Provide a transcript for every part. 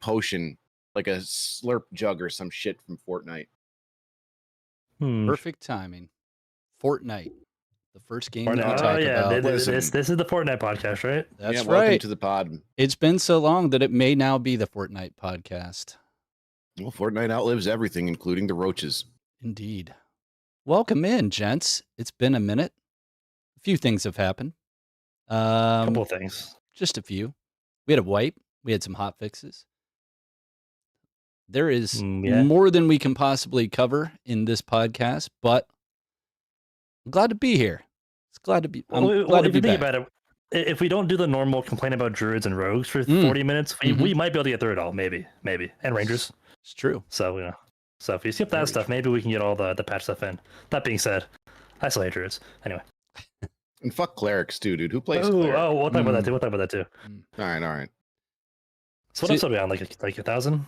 potion, like a slurp jug or some shit from Fortnite. Perfect timing. Fortnite, the first game that we Fortnite. talk Oh yeah, about. this is the Fortnite podcast, right? That's yeah, right. welcome to the pod. It's been so long that it may now be the Fortnite podcast. Well, Fortnite outlives everything, including the roaches. Indeed. Welcome in, gents. It's been a minute. A few things have happened. A couple of things. Just a few. We had a wipe. We had some hot fixes. There is more than we can possibly cover in this podcast, but I'm glad to be here. I'm glad to be back. About it, if we don't do the normal complain about druids and rogues for 40 minutes, we might be able to get through it all. Maybe. And rangers. It's true. So, so if you skip that stuff, maybe we can get all the patch stuff in. That being said, I still hate druids. Anyway. And fuck clerics too, dude. Who plays cleric? Oh, we'll talk about that too. All right. So what else are we on? Like 1,000?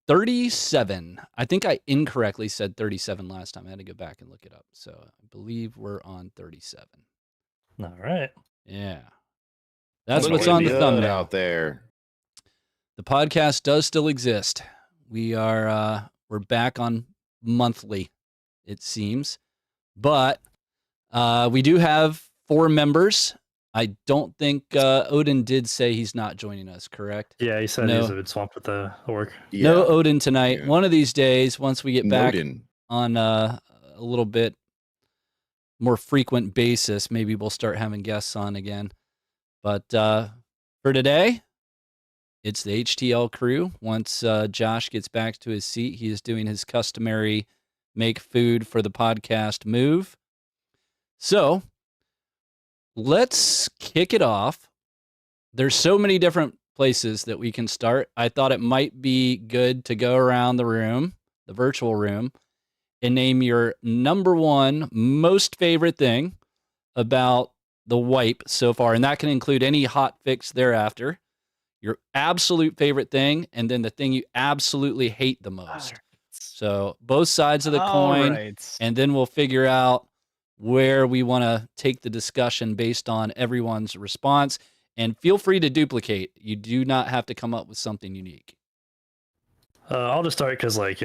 37. I think I incorrectly said 37 last time. I had to go back and look it up. So I believe we're on 37. All right. Yeah. That's what's on the thumbnail out there. The podcast does still exist. We're back on monthly, it seems. But we do have 4 members. I don't think Odin did say he's not joining us, correct? Yeah, he said he's a bit swamped with the work. Yeah. No Odin tonight. Yeah. One of these days, once we get back on a little bit more frequent basis, maybe we'll start having guests on again. But for today, it's the HTL crew. Once Josh gets back to his seat, he is doing his customary make food for the podcast move. So let's kick it off. There's so many different places that we can start. I thought it might be good to go around the room, the virtual room, and name your number one most favorite thing about the wipe so far. And that can include any hot fix thereafter. Your absolute favorite thing, and then the thing you absolutely hate the most. Right. So both sides of the coin, and then we'll figure out where we want to take the discussion based on everyone's response. And feel free to duplicate. You do not have to come up with something unique. I'll just start because, I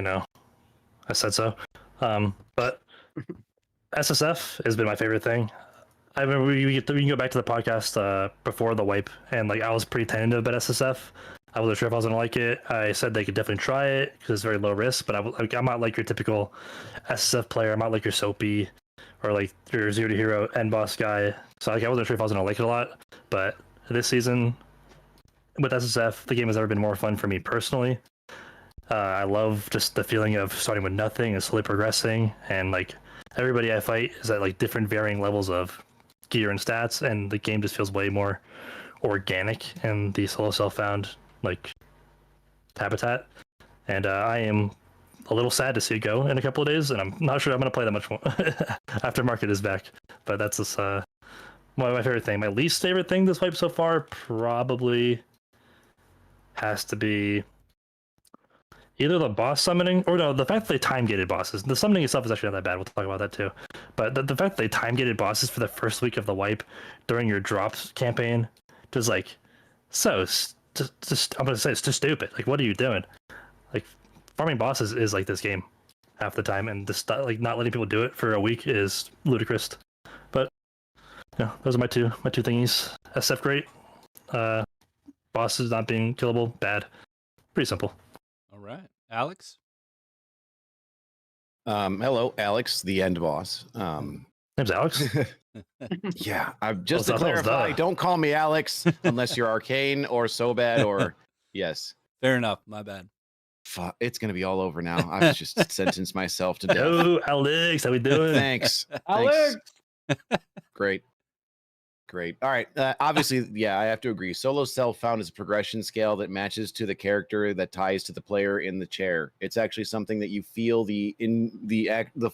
said so. But SSF has been my favorite thing. I remember we can go back to the podcast before the wipe, and I was pretty tentative about SSF. I wasn't sure if I was going to like it. I said they could definitely try it because it's very low risk, but I'm not like your typical SSF player. I'm not like your Soapy or your zero to hero end boss guy. So I wasn't sure if I was going to like it a lot. But this season with SSF, the game has never been more fun for me personally. I love just the feeling of starting with nothing and slowly progressing, and everybody I fight is at different varying levels of gear and stats, and the game just feels way more organic in the solo self-found habitat. And I am a little sad to see it go in a couple of days, and I'm not sure I'm going to play that much more after Market is back. But that's just one of my favorite thing. My least favorite thing this wipe so far probably has to be either the boss summoning, or no, the fact that they time-gated bosses. The summoning itself is actually not that bad. We'll talk about that too. But the fact that they time-gated bosses for the first week of the wipe during your drops campaign, just I'm gonna say it's just stupid. What are you doing? Farming bosses is this game half the time, and just not letting people do it for a week is ludicrous. But those are my two thingies. SF great. Bosses not being killable, bad. Pretty simple. All right, Alex. Hello, Alex, the end boss. Name's Alex. Yeah, I'm just to clarify. Don't call me Alex unless you're Arcane or Sobad or yes. Fair enough. My bad. Fuck, it's gonna be all over now. I've just sentenced myself to death. Oh, Alex, how we doing? Thanks, Alex. Great. All right. Obviously, yeah, I have to agree. Solo self-found is a progression scale that matches to the character that ties to the player in the chair. It's actually something that you feel the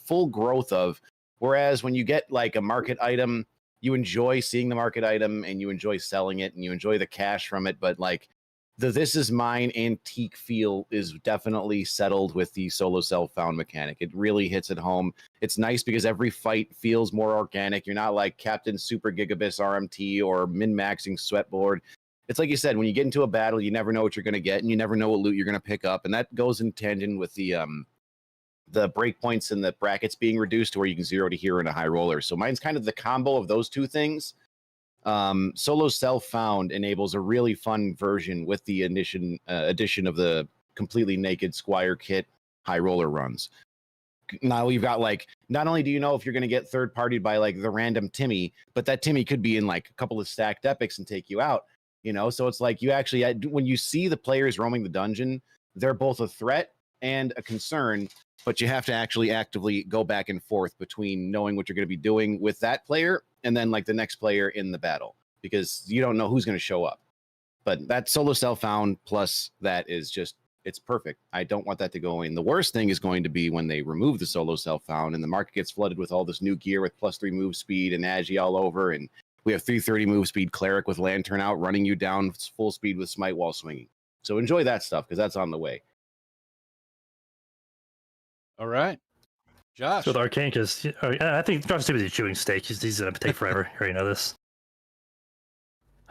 full growth of. Whereas when you get a market item, you enjoy seeing the market item and you enjoy selling it and you enjoy the cash from it. But the "this is mine" antique feel is definitely settled with the solo self-found mechanic. It really hits it home. It's nice because every fight feels more organic. You're not like Captain Super Gigabus RMT or min-maxing Sweatboard. it's like you said, when you get into a battle, you never know what you're going to get, and you never know what loot you're going to pick up, and that goes in tangent with the breakpoints and the brackets being reduced to where you can 0 to hero and a high roller. So mine's kind of the combo of those two things. Solo Self-Found enables a really fun version with the addition of the completely naked Squire kit high roller runs. Now you've got like, not only do you know if you're going to get third partied by like the random Timmy, but that Timmy could be in like a couple of stacked epics and take you out, you know? So it's like you actually, when you see the players roaming the dungeon, they're both a threat and a concern, but you have to actually actively go back and forth between knowing what you're going to be doing with that player and then like the next player in the battle, because you don't know who's going to show up. But that Solo Self-Found plus that is just, it's perfect. I don't want that to go in. The worst thing is going to be when they remove the Solo Self-Found and the market gets flooded with all this new gear with +3 move speed and Agi all over, and we have 330 move speed Cleric with Lantern out running you down full speed with Smite while swinging. So enjoy that stuff because that's on the way. All right, Josh. So with Arcane, because I think Josh is too busy chewing steak. He's gonna take forever. You already know this.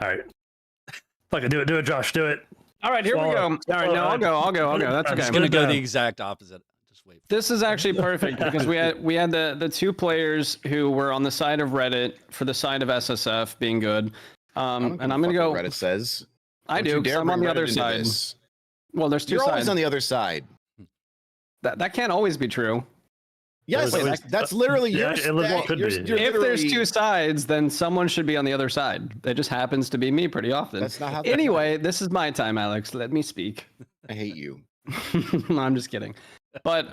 All right, fuck it, do it, Josh, do it. All right, here we go. All right, no, I'll go. That's I'm okay. I'm gonna go the exact opposite. Just wait. This is actually perfect because we had the two players who were on the side of Reddit for the side of SSF being good. And I'm gonna go. Reddit says I do. 'Cause I'm on the other side. This. Well, there's 2 You're sides. always on the other side. That can't always be true. Yes, that's literally your. It could be. If there's 2 sides, then someone should be on the other side. That just happens to be me pretty often. That's not how. Anyway, this is my time, Alex. Let me speak. I hate you. No, I'm just kidding. But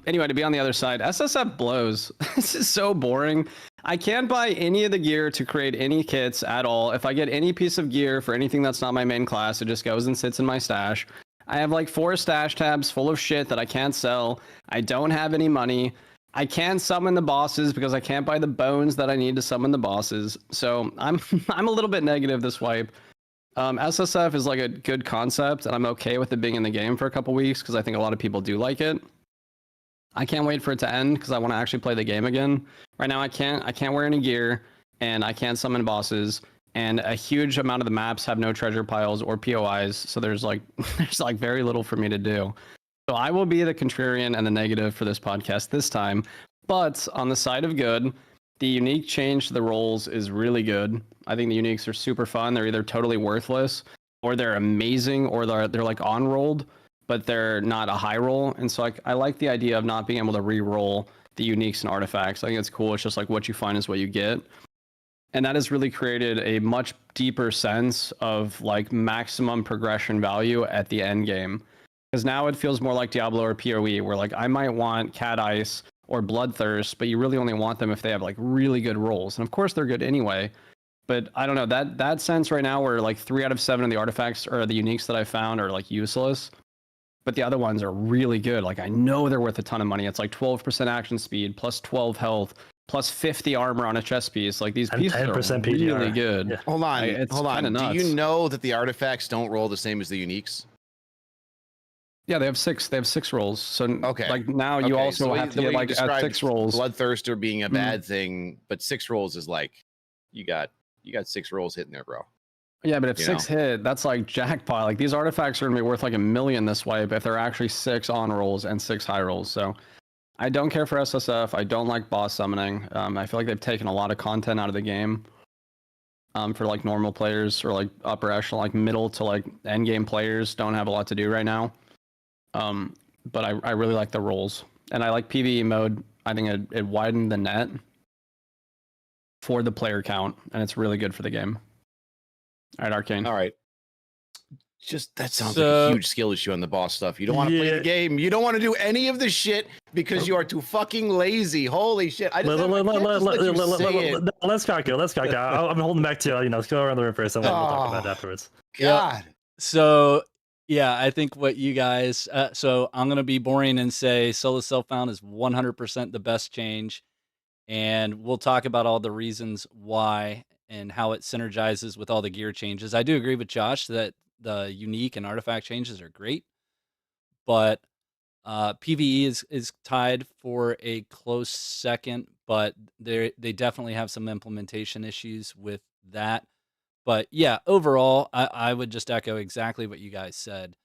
anyway, to be on the other side, SSF blows. This is so boring. I can't buy any of the gear to create any kits at all. If I get any piece of gear for anything that's not my main class, it just goes and sits in my stash. I have like 4 stash tabs full of shit that I can't sell. I don't have any money. I can't summon the bosses because I can't buy the bones that I need to summon the bosses. So I'm a little bit negative this wipe. SSF is like a good concept, and I'm okay with it being in the game for a couple weeks because I think a lot of people do like it. I can't wait for it to end because I want to actually play the game again. Right now I can't wear any gear, and I can't summon bosses, and a huge amount of the maps have no treasure piles or POIs, so there's like very little for me to do. So I will be the contrarian and the negative for this podcast this time. But on the side of good, the unique change to the roles is really good. I think the uniques are super fun. They're either totally worthless, or they're amazing, or they're like on-rolled, but they're not a high roll. And so I like the idea of not being able to re-roll the uniques and artifacts. I think it's cool. It's just like what you find is what you get. And that has really created a much deeper sense of like maximum progression value at the end game. Because now it feels more like Diablo or PoE, where like I might want Cat Ice or Bloodthirst, but you really only want them if they have like really good rolls. And of course they're good anyway. But I don't know, that sense right now where like 3 out of 7 of the artifacts or the uniques that I found are like useless, but the other ones are really good. Like I know they're worth a ton of money. It's like 12% action speed, plus 12 health, plus 50 armor on a chest piece. Like these pieces are really good. Yeah. Hold on. Nuts. Do you know that the artifacts don't roll the same as the uniques? Yeah, they have 6. They have 6 rolls. So okay, like now you also have to get like at 6 rolls. Bloodthirster being a bad thing, but 6 rolls is like you got 6 rolls hitting there, bro. Yeah, but if 6 hit, that's like jackpot. Like these artifacts are gonna be worth like $1 million this wipe if they're actually 6 on rolls and 6 high rolls. So I don't care for SSF. I don't like boss summoning. I feel like they've taken a lot of content out of the game. For like normal players or like upper echelon, like middle to like end game players don't have a lot to do right now. But I really like the rolls, and I like PvE mode. I think it widened the net for the player count, and it's really good for the game. All right, Arcane. All right. Just that sounds like a huge skill issue on the boss stuff. You don't want to play the game. You don't want to do any of the shit because you are too fucking lazy. Holy shit! Let's go. I'm holding back to let's go around the room first, and we'll talk about it afterwards. God. So yeah, I think what you guys. So I'm gonna be boring and say Solo Self-Found is 100% the best change, and we'll talk about all the reasons why and how it synergizes with all the gear changes. I do agree with Josh that the unique and artifact changes are great, but PvE is tied for a close second, but they definitely have some implementation issues with that. But yeah, overall, I would just echo exactly what you guys said.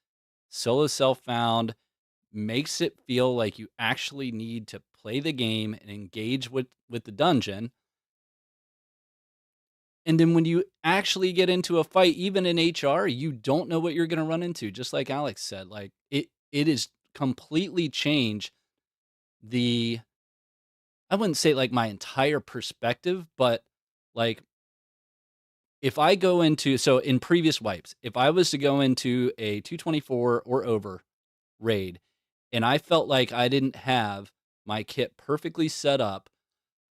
Solo self-found makes it feel like you actually need to play the game and engage with the dungeon. And then when you actually get into a fight, even in HR, you don't know what you're going to run into. Just like Alex said, like it is completely changed I wouldn't say like my entire perspective, but like if I go into, so in previous wipes, if I was to go into a 224 or over raid and I felt like I didn't have my kit perfectly set up,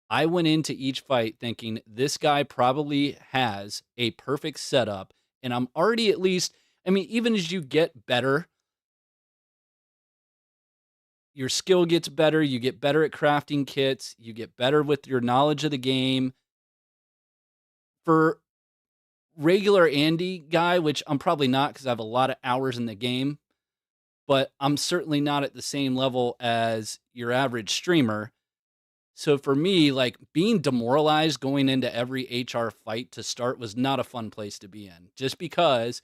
I went into each fight thinking this guy probably has a perfect setup, and I'm already at least, I mean, even as you get better, your skill gets better, you get better at crafting kits, you get better with your knowledge of the game. For regular Andy guy, which I'm probably not because I have a lot of hours in the game, but I'm certainly not at the same level as your average streamer. So for me, like being demoralized going into every HR fight to start was not a fun place to be in, just because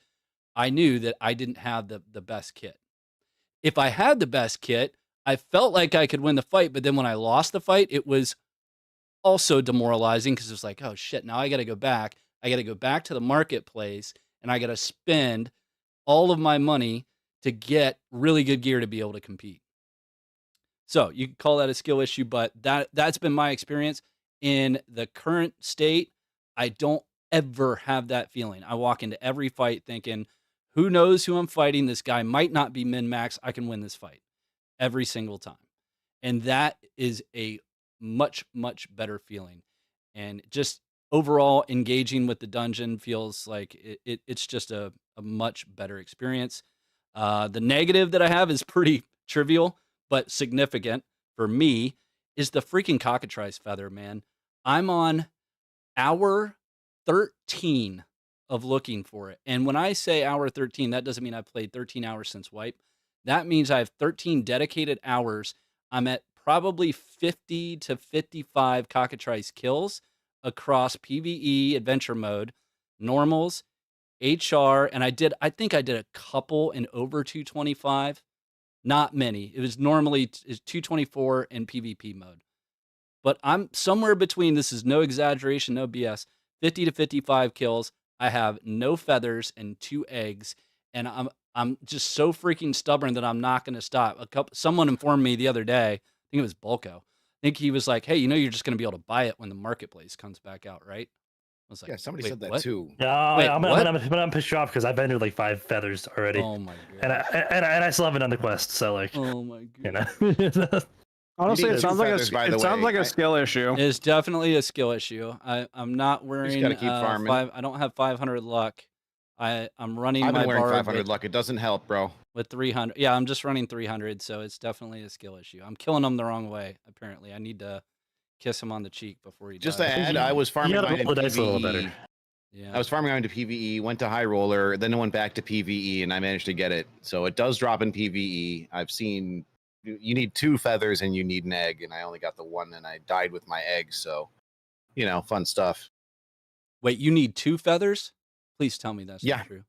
I knew that I didn't have the best kit. If I had the best kit, I felt like I could win the fight, but then when I lost the fight, it was also demoralizing because it was like, oh shit, now I got to go back. I got to go back to the marketplace and I got to spend all of my money to get really good gear to be able to compete. So you can call that a skill issue, but that's been my experience in the current state. I don't ever have that feeling. I walk into every fight thinking, who knows who I'm fighting? This guy might not be min-max. I can win this fight every single time. And that is a much, much better feeling. And just overall engaging with the dungeon feels like it's just a much better experience. The negative that I have is pretty trivial, but significant for me, is the freaking cockatrice feather, man. I'm on hour 13 of looking for it. And when I say hour 13, that doesn't mean I've played 13 hours since wipe. That means I have 13 dedicated hours. I'm at probably 50 to 55 cockatrice kills across PvE, adventure mode, normals, HR, and I think I did a couple in over 225. Not many. It was normally 224 in PvP mode. But I'm somewhere between, this is no exaggeration, no BS, 50 to 55 kills. I have no feathers and 2 eggs, and I'm just so freaking stubborn that I'm not going to stop. Someone informed me the other day, I think it was Bulko. I think he was like, hey, you know you're just going to be able to buy it when the marketplace comes back out, right? I was like, Yeah, somebody "Wait, said that what?" too. Yeah, Wait, I'm pissed off because I've been to like 5 feathers already, Oh my and god. I still haven't done the quest. So like, Oh my you god. know, Honestly, need it two sounds like feathers, by the it sounds way. like a skill issue. It's definitely a skill issue. I'm not wearing gotta keep farming. I don't have 500 luck. I'm running I've my been wearing bar 500 luck. It doesn't help, bro. with 300. Yeah, I'm just running 300, so it's definitely a skill issue. I'm killing them the wrong way, apparently. I need to kiss him on the cheek before he Just to dies. add, I was farming gotta mine in roll the dice a little better. PvE. Yeah. I was farming mine to PvE, went to high roller, then I went back to PvE, and I managed to get it. So it does drop in PvE. I've seen you need 2 feathers and you need an egg, and I only got the 1, and I died with my egg. So, you know, fun stuff. Wait, you need 2 feathers? Please tell me that's Yeah. not true.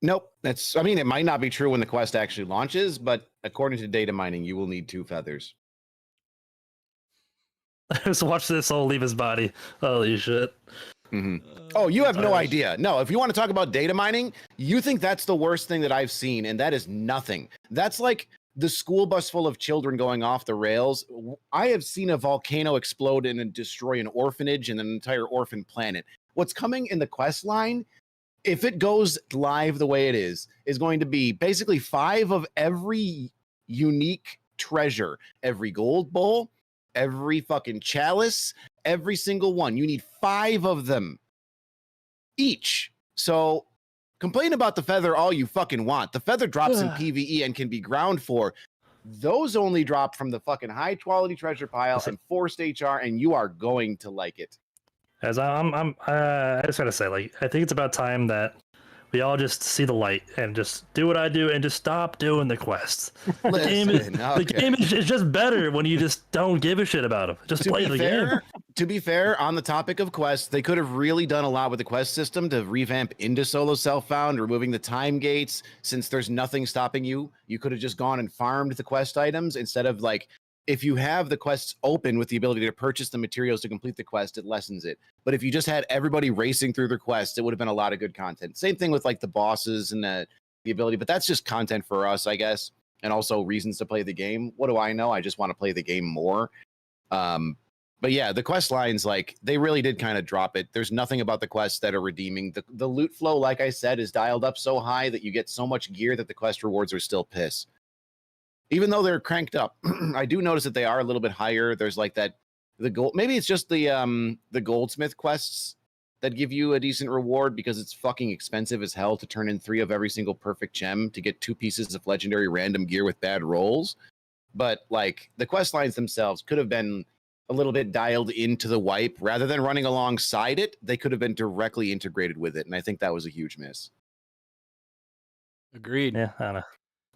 Nope. I mean, it might not be true when the quest actually launches, but according to data mining, you will need 2 feathers. just watch this soul leave his body. Holy shit! Mm-hmm. Oh, you have no Gosh. idea. No, if you want to talk about data mining, you think that's the worst thing that I've seen, and that is nothing. That's like the school bus full of children going off the rails. I have seen a volcano explode and destroy an orphanage and an entire orphan planet. What's coming in the quest line, if it goes live the way it is going to be basically 5 of every unique treasure, every gold bowl, every fucking chalice, every single one. You need 5 of them each. So complain about the feather all you fucking want. The feather drops in PvE and can be ground for. Those only drop from the fucking high quality treasure pile and forced HR, and you are going to like it. As I just gotta say, like, I think it's about time that we all just see the light and just do what I do and just stop doing the quests. The game is just better when you just don't give a shit about them. Just To play be the game. fair, To be fair, on the topic of quests, they could have really done a lot with the quest system to revamp into solo self-found, removing the time gates. Since there's nothing stopping you, you could have just gone and farmed the quest items instead of like, if you have the quests open with the ability to purchase the materials to complete the quest, it lessens it. But if you just had everybody racing through their quests, it would have been a lot of good content. Same thing with like the bosses and the ability, but that's just content for us, I guess, and also reasons to play the game. What do I know? I just want to play the game more. But yeah, the quest lines, like, they really did kind of drop it. There's nothing about the quests that are redeeming. The loot flow, like I said, is dialed up so high that you get so much gear that the quest rewards are still piss. Even though they're cranked up, I do notice that they are a little bit higher. There's like the gold. Maybe it's just the goldsmith quests that give you a decent reward because it's fucking expensive as hell to turn in 3 of every single perfect gem to get 2 pieces of legendary random gear with bad rolls. But like the quest lines themselves could have been a little bit dialed into the wipe rather than running alongside it. They could have been directly integrated with it, and I think that was a huge miss. Agreed. Yeah, I don't know.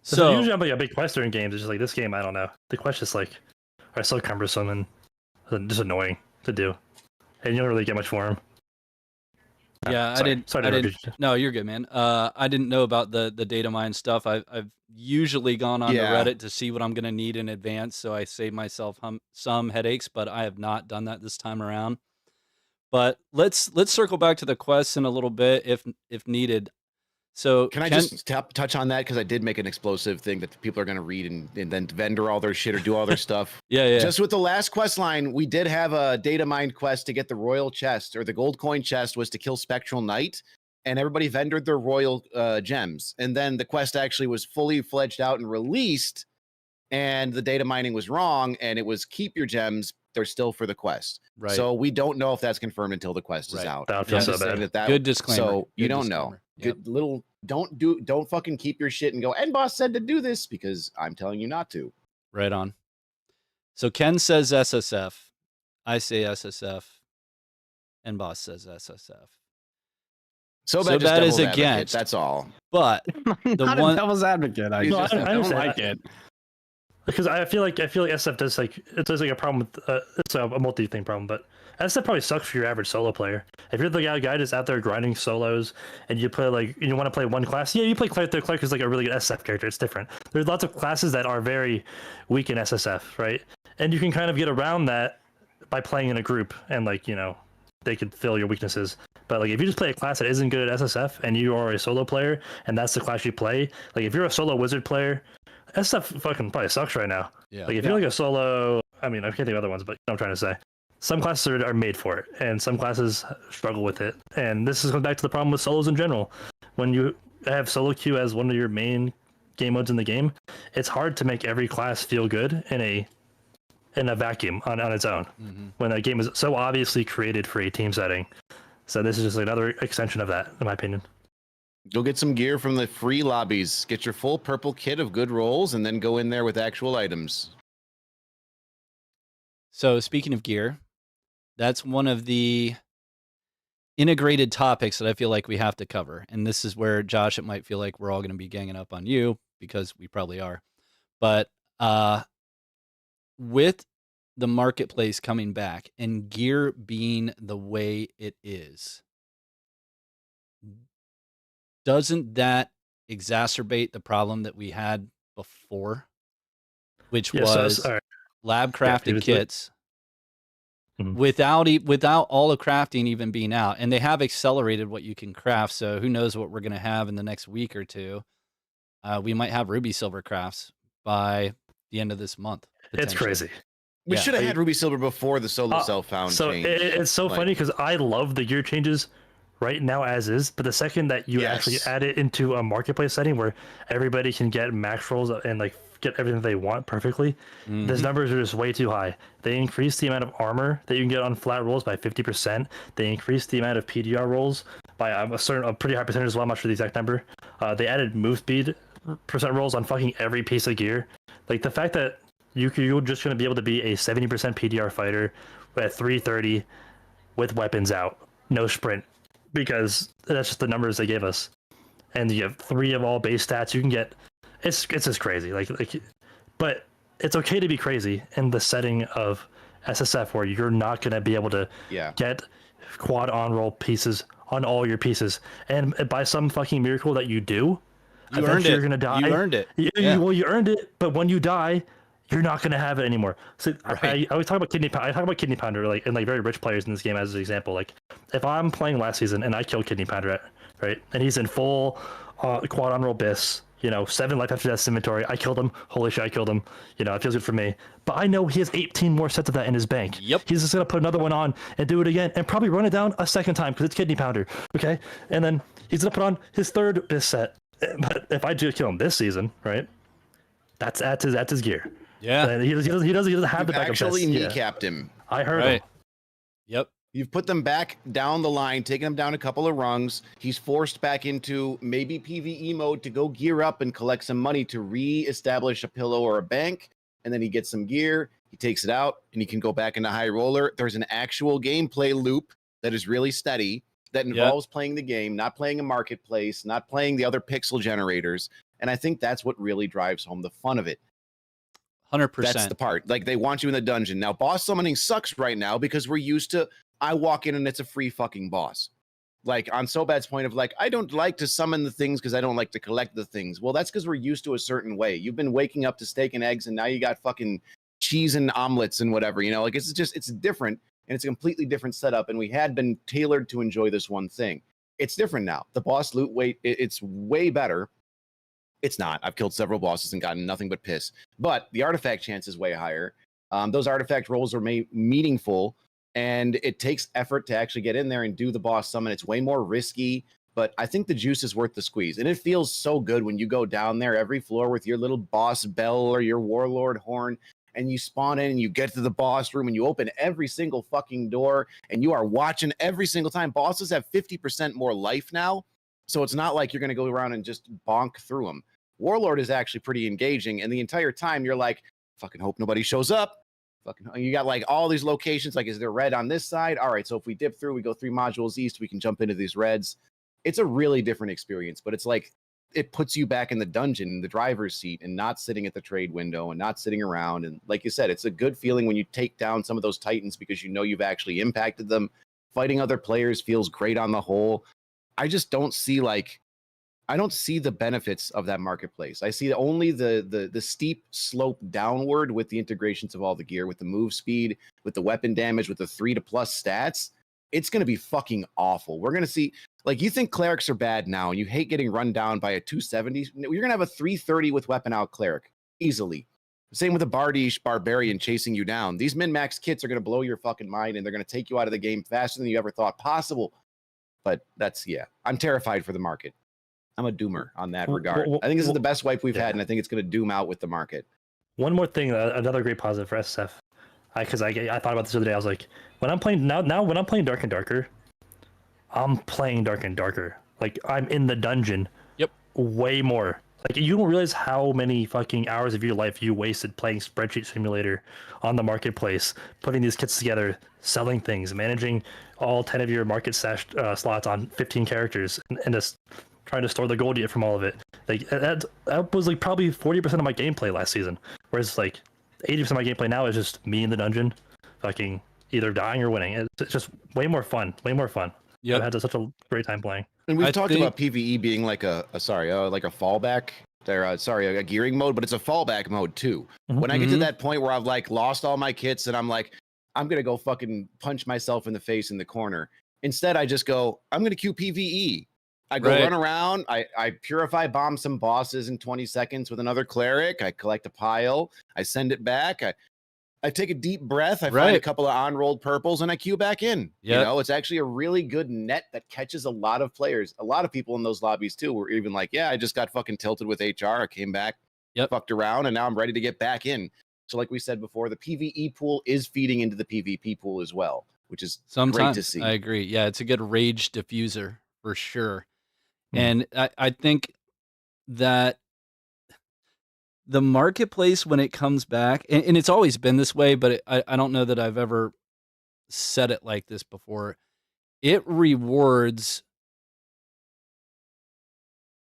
So usually I'm like a big quest during games. It's just like this game, I don't know. The quests just like are so cumbersome and just annoying to do, and you don't really get much for them. yeah, Sorry. I didn't. Sorry I to didn't. repeat. No, you're good, man. I didn't know about the data mine stuff. I've usually gone on to Yeah. Reddit to see what I'm gonna need in advance, so I save myself some headaches. But I have not done that this time around. But let's circle back to the quests in a little bit, if needed. So Can I just touch on that? Because I did make an explosive thing that people are going to read and then vendor all their shit or do all their stuff. Yeah. Just with the last quest line, we did have a data mine quest to get the royal chest, or the gold coin chest was to kill Spectral Knight, and everybody vendored their royal gems. And then the quest actually was fully fledged out and released, and the data mining was wrong, and it was keep your gems, they're still for the quest. Right. So we don't know if that's confirmed until the quest is Right. out. That would I'm feel just so saying bad. that Good disclaimer. So you Good don't know. disclaimer. Yep. Good little don't fucking keep your shit and go, and boss said to do this, because I'm telling you not to. Right on. So Ken says SSF. I say SSF. And boss says SSF. So So bad that is devil's advocate, against. that's all. But The not one- a devil's advocate. I No, just I don't understand. like it. Because I feel like SF does like it's like a problem with it's a multi-thing problem, but SF probably sucks for your average solo player. If you're the guy that's out there grinding solos and you play like you want to play one class, yeah, you play Clark. Clark is like a really good SF character. It's different. There's lots of classes that are very weak in SSF, right? And you can kind of get around that by playing in a group and like they could fill your weaknesses. But like if you just play a class that isn't good at SSF and you are a solo player and that's the class you play, like if you're a solo wizard player, SF fucking probably sucks right now. yeah. Like if you're like a solo, I mean, I can't think of other ones, but you know what I'm trying to say. Some classes are made for it, and some classes struggle with it. And this comes back to the problem with solos in general. When you have solo queue as one of your main game modes in the game, it's hard to make every class feel good in a vacuum on its own. Mm-hmm. When a game is so obviously created for a team setting. So this is just another extension of that, in my opinion. Go get some gear from the free lobbies. Get your full purple kit of good rolls, and then go in there with actual items. So speaking of gear, that's one of the integrated topics that I feel like we have to cover. And this is where, Josh, it might feel like we're all going to be ganging up on you, because we probably are. But with the marketplace coming back and gear being the way it is, doesn't that exacerbate the problem that we had before, which was all right. lab crafted previously. kits Mhm. without all the crafting even being out? And they have accelerated what you can craft, so who knows what we're going to have in the next week or two. We might have ruby silver crafts by the end of this month. It's potentially. crazy. We Yeah. should have had Ruby Silver before the solo self-found So change. it's so Like- funny because I love the gear changes right now as is, but the second that you actually Yes. add it into a marketplace setting where everybody can get max rolls and like get everything they want perfectly, Mhm. those numbers are just way too high. They increase the amount of armor that you can get on flat rolls by 50%. They increase the amount of PDR rolls by a pretty high percentage as well. I'm not sure the exact number. They added move speed percent rolls on fucking every piece of gear. Like the fact that you're just going to be able to be a 70% PDR fighter at 330 with weapons out, no sprint, because that's just the numbers they gave us. And you have 3 of all base stats. You can get it's just crazy. Like, but it's okay to be crazy in the setting of SSF, where you're not going to be able to Yeah. get quad on roll pieces on all your pieces, and by some fucking miracle that you do, You earned eventually it. you're gonna die. You earned it. Well, you earned it, but when you die, you're not gonna have it anymore. So Right. I always talk about I talk about kidney pounder, like, and like very rich players in this game as an example. Like, if I'm playing last season and I kill kidney pounder, right, and he's in full quad on roll bis, 7 life after death inventory. I killed him. Holy shit, I killed him. It feels good for me. But I know he has 18 more sets of that in his bank. Yep. He's just gonna put another one on and do it again, and probably run it down a second time because it's kidney pounder. Okay, and then he's gonna put on his third bis set. But if I do kill him this season, right, that's his gear. Yeah. And he doesn't have the backup Actually bis. Yeah. kneecapped him. I heard Right. him. Yep. You've put them back down the line, taken him down a couple of rungs. He's forced back into maybe PvE mode to go gear up and collect some money to re-establish a pillow or a bank. And then he gets some gear, he takes it out, and he can go back into high roller. There's an actual gameplay loop that is really steady, that involves playing the game, not playing a marketplace, not playing the other pixel generators. And I think that's what really drives home the fun of it. 100%. That's the part. Like, they want you in the dungeon. Now, boss summoning sucks right now because we're used to, I walk in and it's a free fucking boss. Like, on Sobad's point of like, I don't like to summon the things because I don't like to collect the things. Well, that's because we're used to a certain way. You've been waking up to steak and eggs, and now you got fucking cheese and omelets and whatever, like, it's different, and it's a completely different setup, and we had been tailored to enjoy this one thing. It's different now. The boss loot weight, it's way better. It's not. I've killed several bosses and gotten nothing but piss. But the artifact chance is way higher. Those artifact rolls are meaningful, and it takes effort to actually get in there and do the boss summon. It's way more risky, but I think the juice is worth the squeeze. And it feels so good when you go down there every floor with your little boss bell or your warlord horn, and you spawn in and you get to the boss room and you open every single fucking door and you are watching every single time. Bosses have 50% more life now, so it's not like you're going to go around and just bonk through them. Warlord is actually pretty engaging, and the entire time you're like, fucking hope nobody shows up. Fucking, you got like all these locations, like, is there red on this side? All right, so if we dip through, we go 3 modules east, we can jump into these reds. It's a really different experience, but it's like, it puts you back in the dungeon, in the driver's seat, and not sitting at the trade window and not sitting around. And like you said, it's a good feeling when you take down some of those titans because you've actually impacted them. Fighting other players feels great on the whole. I just don't see I don't see the benefits of that marketplace. I see only the steep slope downward with the integrations of all the gear, with the move speed, with the weapon damage, with the 3+ stats. It's going to be fucking awful. We're going to see, like, you think clerics are bad now and you hate getting run down by a 270. You're going to have a 330 with weapon out cleric easily. Same with a Bardish barbarian chasing you down. These min-max kits are going to blow your fucking mind, and they're going to take you out of the game faster than you ever thought possible. But that's, I'm terrified for the market. I'm a doomer on that regard. I think this is the best wipe we've had, and I think it's going to doom out with the market. One more thing, another great positive for SSF, because I thought about this the other day. I was like, when I'm playing now when I'm playing Dark and Darker, I'm playing Dark and Darker. Like, I'm in the dungeon. Yep. Way more. Like, you don't realize how many fucking hours of your life you wasted playing Spreadsheet Simulator on the marketplace, putting these kits together, selling things, managing all 10 of your market slots on 15 characters, and just trying to store the gold you get from all of it. Like, that was like probably 40% of my gameplay last season. Whereas like 80% of my gameplay now is just me in the dungeon, fucking either dying or winning. It's just way more fun. Way more fun. Yeah, I've had such a great time playing. And we've talked about PvE being like like a fallback. A gearing mode, but it's a fallback mode too. Mm-hmm. When I get to that point where I've like lost all my kits and I'm like, I'm gonna go fucking punch myself in the face in the corner. Instead, I just go, I'm gonna queue PvE. I go run around. I purify bomb some bosses in 20 seconds with another cleric. I collect a pile. I send it back. I take a deep breath. I find a couple of on-rolled purples and I queue back in. Yep. It's actually a really good net that catches a lot of players. A lot of people in those lobbies too were even like, I just got fucking tilted with HR. I came back, fucked around, and now I'm ready to get back in. So like we said before, the PvE pool is feeding into the PvP pool as well, which is great to see. I agree. Yeah, it's a good rage diffuser for sure. And I think that the marketplace, when it comes back, and it's always been this way, but I don't know that I've ever said it like this before. It rewards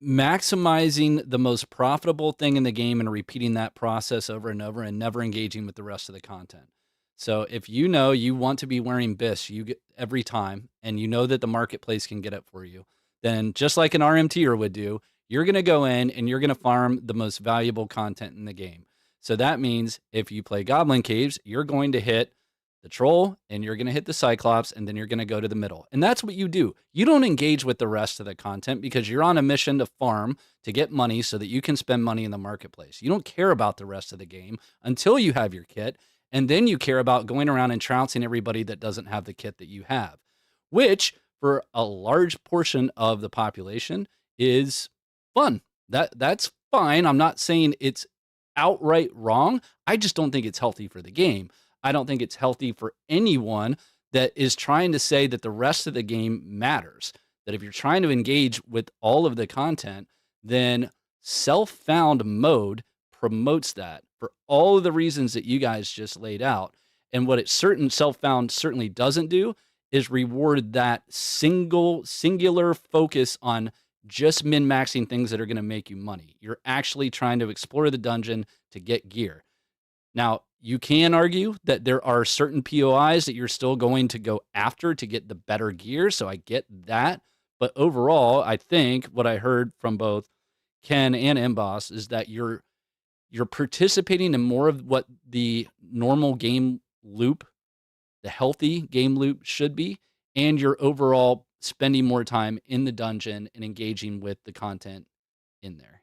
maximizing the most profitable thing in the game and repeating that process over and over and never engaging with the rest of the content. So if you know you want to be wearing BIS every time, and you know that the marketplace can get it for you, then just like an RMTer would do, you're going to go in and you're going to farm the most valuable content in the game. So that means if you play Goblin Caves, you're going to hit the Troll and you're going to hit the Cyclops, and then you're going to go to the middle. And that's what you do. You don't engage with the rest of the content because you're on a mission to farm to get money so that you can spend money in the marketplace. You don't care about the rest of the game until you have your kit. And then you care about going around and trouncing everybody that doesn't have the kit that you have, which for a large portion of the population is fun. That's fine. I'm not saying it's outright wrong. I just don't think it's healthy for the game. I don't think it's healthy for anyone that is trying to say that the rest of the game matters. That if you're trying to engage with all of the content, then self-found mode promotes that for all of the reasons that you guys just laid out. And what it self-found certainly doesn't do is reward that singular focus on just min-maxing things that are going to make you money. You're actually trying to explore the dungeon to get gear. Now, you can argue that there are certain POIs that you're still going to go after to get the better gear, so I get that. But overall, I think what I heard from both Ken and Emboss is that you're participating in more of what the normal game loop, the healthy game loop should be, and you're overall spending more time in the dungeon and engaging with the content in there.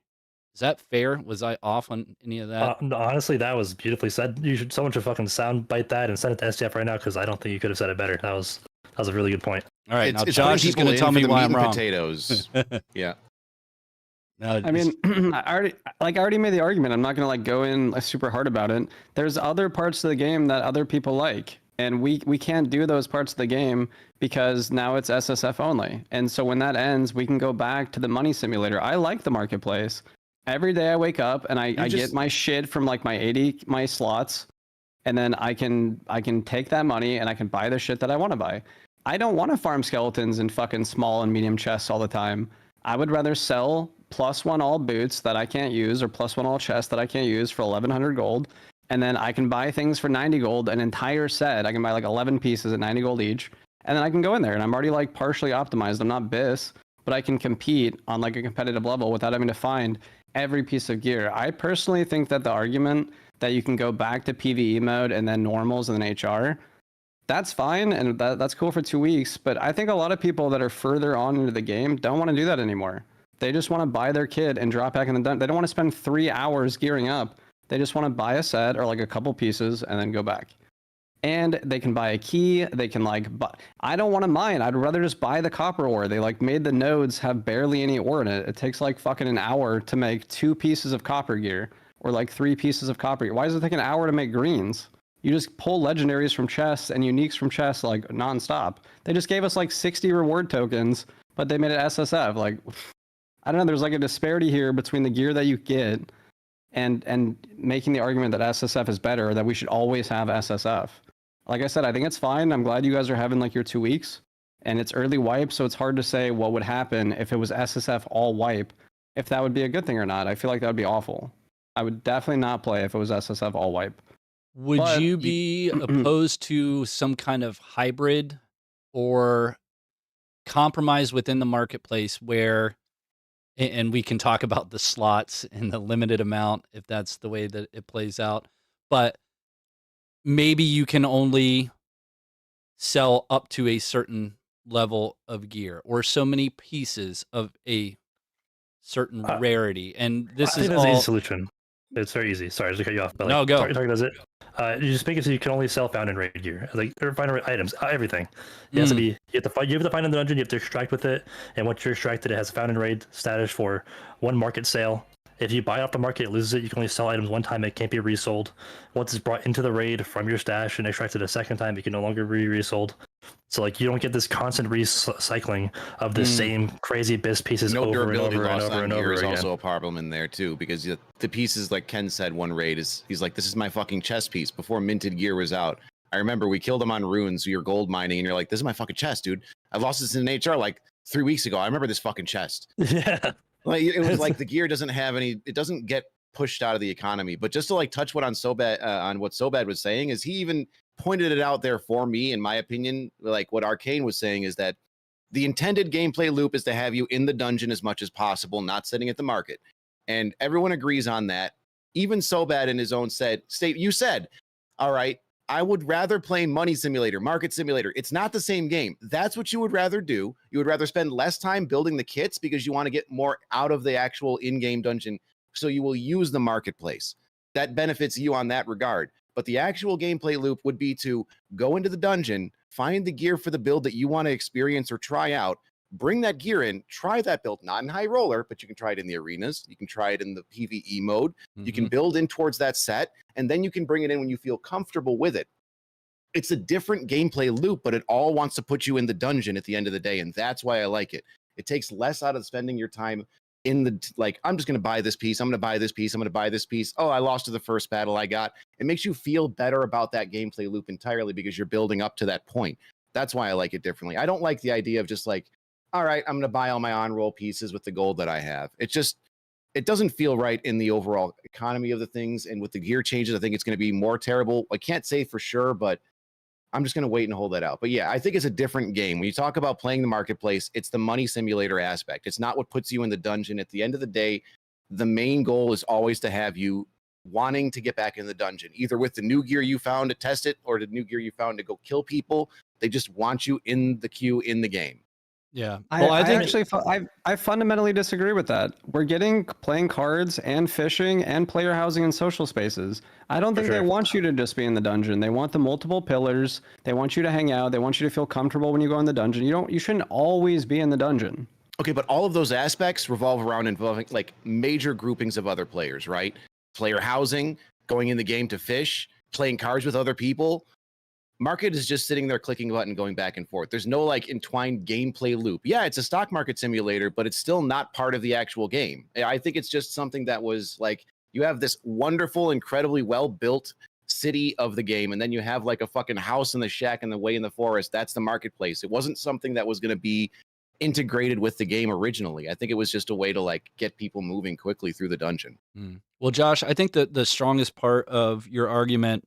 Is that fair? Was I off on any of that? No, honestly, that was beautifully said. Someone should fucking soundbite that and send it to STF right now, because I don't think you could have said it better. That was a really good point. All right, now It's Josh is putting going to people tell in me for the why meat I'm and wrong. Potatoes. Yeah. No, I mean, I already made the argument. I'm not going to like go in super hard about it. There's other parts of the game that other people like, and we can't do those parts of the game because now it's SSF only. And so when that ends, we can go back to the money simulator. I like the marketplace. Every day I wake up and I get my shit from like my slots, and then I can take that money and I can buy the shit that I want to buy. I don't want to farm skeletons in fucking small and medium chests all the time. I would rather sell +1 all boots that I can't use, or +1 all chests that I can't use for 1,100 gold, and then I can buy things for 90 gold, an entire set. I can buy like 11 pieces at 90 gold each, and then I can go in there and I'm already like partially optimized. I'm not BIS, but I can compete on like a competitive level without having to find every piece of gear. I personally think that the argument that you can go back to PvE mode and then normals and then HR, that's fine, and that's cool for 2 weeks, but I think a lot of people that are further on into the game don't want to do that anymore. They just want to buy their kit and drop back in the dungeon. They don't want to spend 3 hours gearing up. They just want to buy a set or like a couple pieces and then go back. And they can buy a key. They can like, I don't want to mine. I'd rather just buy the copper ore. They like made the nodes have barely any ore in it. It takes like fucking an hour to make 2 pieces of copper gear, or like 3 pieces of copper gear. Why does it take an hour to make greens? You just pull legendaries from chests and uniques from chests like nonstop. They just gave us like 60 reward tokens, but they made it SSF. Like, I don't know. There's like a disparity here between the gear that you get and making the argument that SSF is better, that we should always have SSF. Like I said, I think it's fine. I'm glad you guys are having like your 2 weeks, and it's early wipe, so it's hard to say what would happen if it was SSF all wipe, if that would be a good thing or not. I feel like that would be awful. I would definitely not play if it was SSF all wipe. Would you be opposed to some kind of hybrid or compromise within the marketplace where, and we can talk about the slots and the limited amount if that's the way that it plays out, but maybe you can only sell up to a certain level of gear or so many pieces of a certain rarity, and this is an all easy solution. It's very easy. Sorry, just to cut you off. But no, go. Target does it. You just make it so you can only sell found and raid gear, like or find items, everything. It has to be. You have to find in the dungeon. You have to extract with it, and once you're extracted, it has found and raid status for 1 market sale. If you buy off the market, it loses it. You can only sell items 1 time. It can't be resold. Once it's brought into the raid from your stash and extracted a 2nd time, it can no longer be resold. So like you don't get this constant recycling of the same crazy BIS pieces over and over and over and over again. Is also a problem in there too, because the pieces, like Ken said, one raid he's like, this is my fucking chest piece. Before minted gear was out, I remember we killed him on runes. So you're gold mining, and you're like, this is my fucking chest, dude. I lost this in an HR like 3 weeks ago. I remember this fucking chest. Yeah. Like it was like the gear doesn't have any. It doesn't get pushed out of the economy. But just to like touch what what Sobad was saying is he even pointed it out there for me, in my opinion. Like what Arcane was saying is that the intended gameplay loop is to have you in the dungeon as much as possible, not sitting at the market. And everyone agrees on that. Even Sobad in his own state, you said, all right, I would rather play Money Simulator, Market Simulator. It's not the same game. That's what you would rather do. You would rather spend less time building the kits because you want to get more out of the actual in-game dungeon. So you will use the marketplace. That benefits you on that regard. But the actual gameplay loop would be to go into the dungeon, find the gear for the build that you want to experience or try out, bring that gear in, try that build, not in high roller, but you can try it in the arenas. You can try it in the PvE mode. You can build in towards that set, and then you can bring it in when you feel comfortable with it. It's a different gameplay loop, but it all wants to put you in the dungeon at the end of the day, and that's why I like it. It takes less out of spending your time in the, like, I'm just going to buy this piece, I'm going to buy this piece, I'm going to buy this piece. Oh, I lost to the first battle I got. It makes you feel better about that gameplay loop entirely because you're building up to that point. That's why I like it differently. I don't like the idea of just like, all right, I'm going to buy all my on-roll pieces with the gold that I have. It doesn't feel right in the overall economy of the things. And with the gear changes, I think it's going to be more terrible. I can't say for sure, but I'm just going to wait and hold that out. But yeah, I think it's a different game. When you talk about playing the marketplace, it's the money simulator aspect. It's not what puts you in the dungeon. At the end of the day, the main goal is always to have you wanting to get back in the dungeon, either with the new gear you found to test it or the new gear you found to go kill people. They just want you in the queue in the game. Yeah. Well, I fundamentally disagree with that. We're getting playing cards and fishing and player housing and social spaces. I don't think they want you to just be in the dungeon. They want the multiple pillars. They want you to hang out. They want you to feel comfortable when you go in the dungeon. You shouldn't always be in the dungeon. Okay, but all of those aspects revolve around involving like major groupings of other players, right? Player housing, going in the game to fish, playing cards with other people. Market is just sitting there clicking a button, going back and forth. There's no like entwined gameplay loop. Yeah, it's a stock market simulator, but it's still not part of the actual game. I think it's just something that was like, you have this wonderful, incredibly well-built city of the game, and then you have like a fucking house in the shack and the way in the forest. That's the marketplace. It wasn't something that was going to be integrated with the game originally. I think it was just a way to like get people moving quickly through the dungeon. Well, Josh, I think that the strongest part of your argument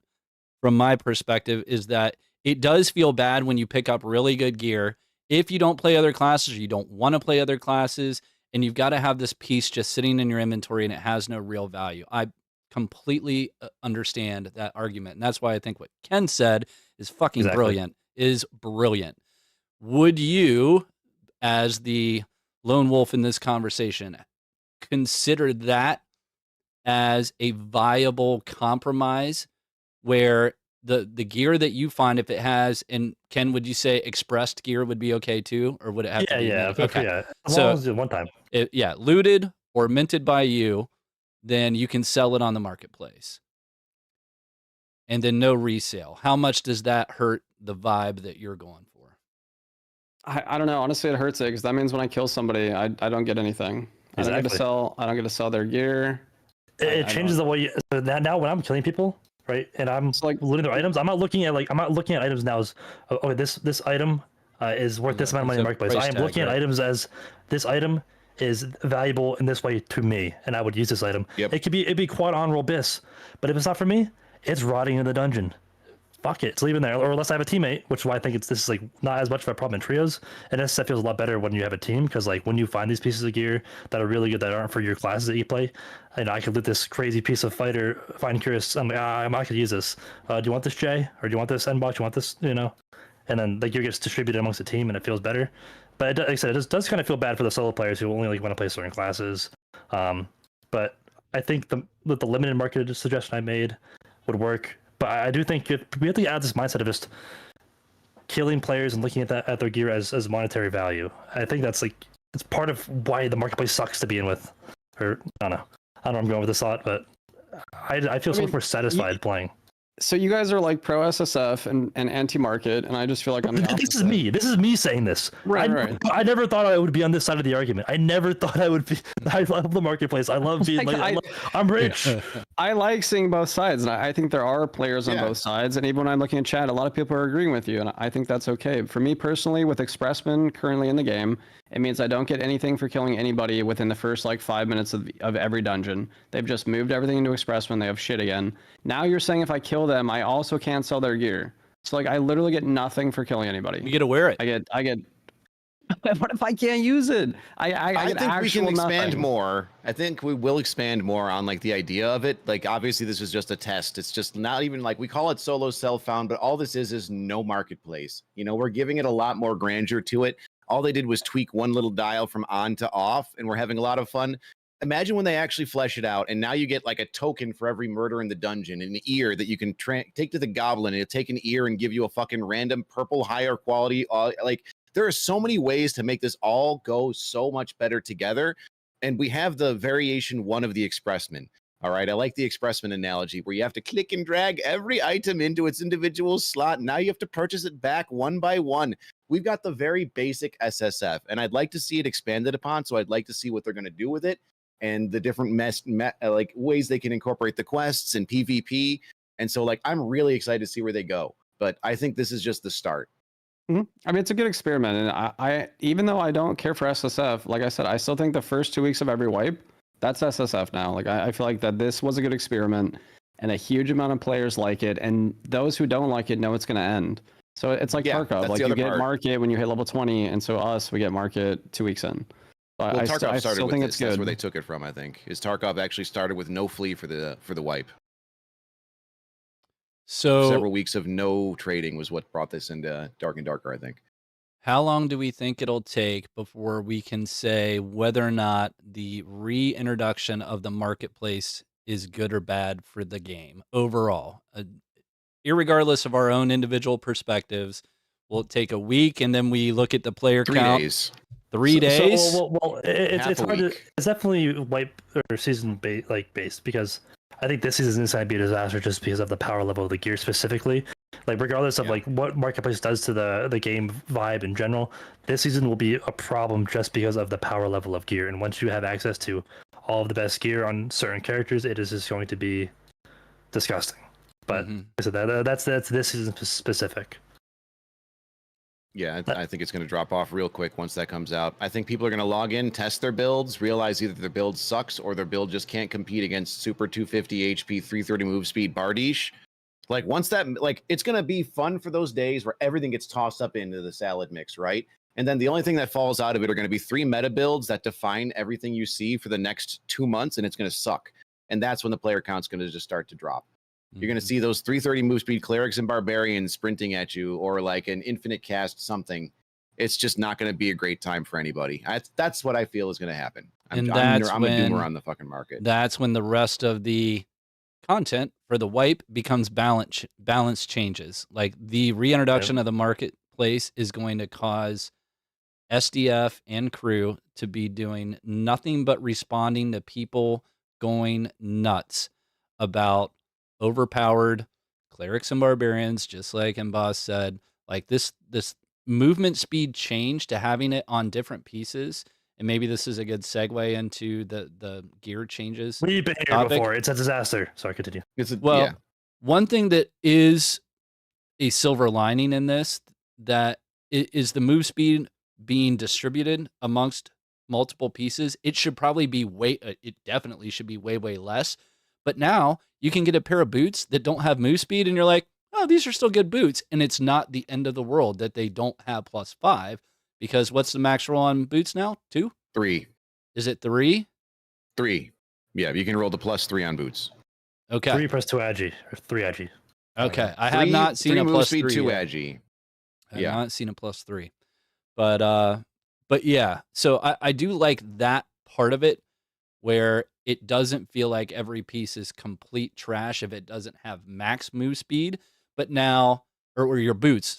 from my perspective is that it does feel bad when you pick up really good gear if you don't play other classes or you don't want to play other classes, and you've got to have this piece just sitting in your inventory and it has no real value. I completely understand that argument, and that's why I think what Ken said is fucking brilliant. Would you, as the lone wolf in this conversation, consider that as a viable compromise where the gear that you find, if it has, and Ken, would you say expressed gear would be okay too, or would it have to be? Okay. As long as it's one time. Looted or minted by you, then you can sell it on the marketplace. And then no resale. How much does that hurt the vibe that you're going for? I don't know. Honestly, it hurts it because that means when I kill somebody, I don't get anything. I don't get to sell their gear. It changes the way now when I'm killing people, right? And I'm like looting their items. I'm not looking at items now as okay, this item is worth this amount of money in the marketplace. I am looking at items as this item is valuable in this way to me, and I would use this item. Yep. It'd be quad on roll bis, but if it's not for me, it's rotting in the dungeon. Fuck it, it's leaving there. Or unless I have a teammate, which is why I think this is like not as much of a problem in trios. And SSF feels a lot better when you have a team, because like when you find these pieces of gear that are really good that aren't for your classes that you play, and I could loot this crazy piece of fighter, find curious. I'm like, I could use this. Do you want this, Jay? Or do you want this N-box? Do you want this? You know, and then the gear gets distributed amongst the team, and it feels better. But like I said, it does kind of feel bad for the solo players who only like want to play certain classes. But I think the limited market suggestion I made would work. But I do think we have to add this mindset of just killing players and looking at their gear as monetary value. I think that's part of why the marketplace sucks to be in with. Or I don't know where I'm going with this thought, but I feel so much more satisfied playing. So you guys are like pro SSF and anti-market, and I just feel like I'm the opposite. This is me saying this. Right. I never thought I would be on this side of the argument. I never thought I would be. I love the marketplace. I love being I'm rich. I like seeing both sides, and I think there are players on both sides. And even when I'm looking at chat, a lot of people are agreeing with you, and I think that's okay. For me personally, with Expressman currently in the game, it means I don't get anything for killing anybody within the first 5 minutes of every dungeon. They've just moved everything into Expressman. They have shit again. Now you're saying if I kill them, I also can't sell their gear. So like I literally get nothing for killing anybody. You get to wear it. I get. What if I can't use it? I get think we can actual expand nothing. more. I think we will expand more on like the idea of it. Like obviously this is just a test. It's just not even like we call it solo self-found, but all this is no marketplace. You know, we're giving it a lot more grandeur to it. All they did was tweak one little dial from on to off, and we're having a lot of fun. Imagine when they actually flesh it out, and now you get like a token for every murder in the dungeon, an ear that you can take to the goblin, and it'll take an ear and give you a fucking random purple higher quality. Like there are so many ways to make this all go so much better together. And we have the variation one of the expressman. All right. I like the expressman analogy where you have to click and drag every item into its individual slot. Now you have to purchase it back one by one. We've got the very basic SSF, and I'd like to see it expanded upon. So I'd like to see what they're going to do with it and the different like ways they can incorporate the quests and PvP. And so like, I'm really excited to see where they go, but I think this is just the start. I mean, it's a good experiment, and I even though I don't care for SSF, like I said, I still think the first 2 weeks of every wipe, that's SSF now. Like I feel like that this was a good experiment, and a huge amount of players like it, and those who don't like it know it's going to end. So it's like Tarkov, like you get market when you hit level 20, and so we get market 2 weeks in. Well, Tarkov started with this. That's where they took it from, I think. Is Tarkov actually started with no flea for the wipe. So several weeks of no trading was what brought this into Dark and Darker, I think. How long do we think it'll take before we can say whether or not the reintroduction of the marketplace is good or bad for the game overall? Irregardless of our own individual perspectives, will it take a week and then we look at the player 3 count? days. 3 days? It's hard to. It's definitely wipe or season based because I think this season is going to be a disaster just because of the power level of the gear specifically. Like regardless of like what marketplace does to the game vibe in general, this season will be a problem just because of the power level of gear. And once you have access to all of the best gear on certain characters, it is just going to be disgusting. But so that's this season specific. Yeah, I think it's going to drop off real quick once that comes out. I think people are going to log in, test their builds, realize either their build sucks or their build just can't compete against super 250 HP, 330 move speed Bardiche. Like once that, like it's going to be fun for those days where everything gets tossed up into the salad mix, right? And then the only thing that falls out of it are going to be 3 meta builds that define everything you see for the next 2 months, and it's going to suck. And that's when the player count's going to just start to drop. You're going to see those 330 move speed clerics and barbarians sprinting at you, or like an infinite cast something. It's just not going to be a great time for anybody. That's what I feel is going to happen. I'm a doomer on the fucking market. That's when the rest of the content for the wipe becomes balance changes. Like the reintroduction of the marketplace is going to cause SDF and crew to be doing nothing but responding to people going nuts about overpowered clerics and barbarians, just like Emboss said. Like this movement speed change to having it on different pieces, and maybe this is a good segue into the gear changes. We've been here before. It's a disaster. Sorry, continue. One thing that is a silver lining in this that is the move speed being distributed amongst multiple pieces. It should probably be it definitely should be way less. But now you can get a pair of boots that don't have move speed, and you're like, oh, these are still good boots. And it's not the end of the world that they don't have +5, because what's the max roll on boots now? 2? 3. Is it 3? 3. Yeah, you can roll the +3 on boots. Okay. 3 + 2 agi, or 3 agi. Okay. I have not seen a +3. 2 agi. I have not seen a +3. But yeah, so I do like that part of it, where it doesn't feel like every piece is complete trash if it doesn't have max move speed. But now, or your boots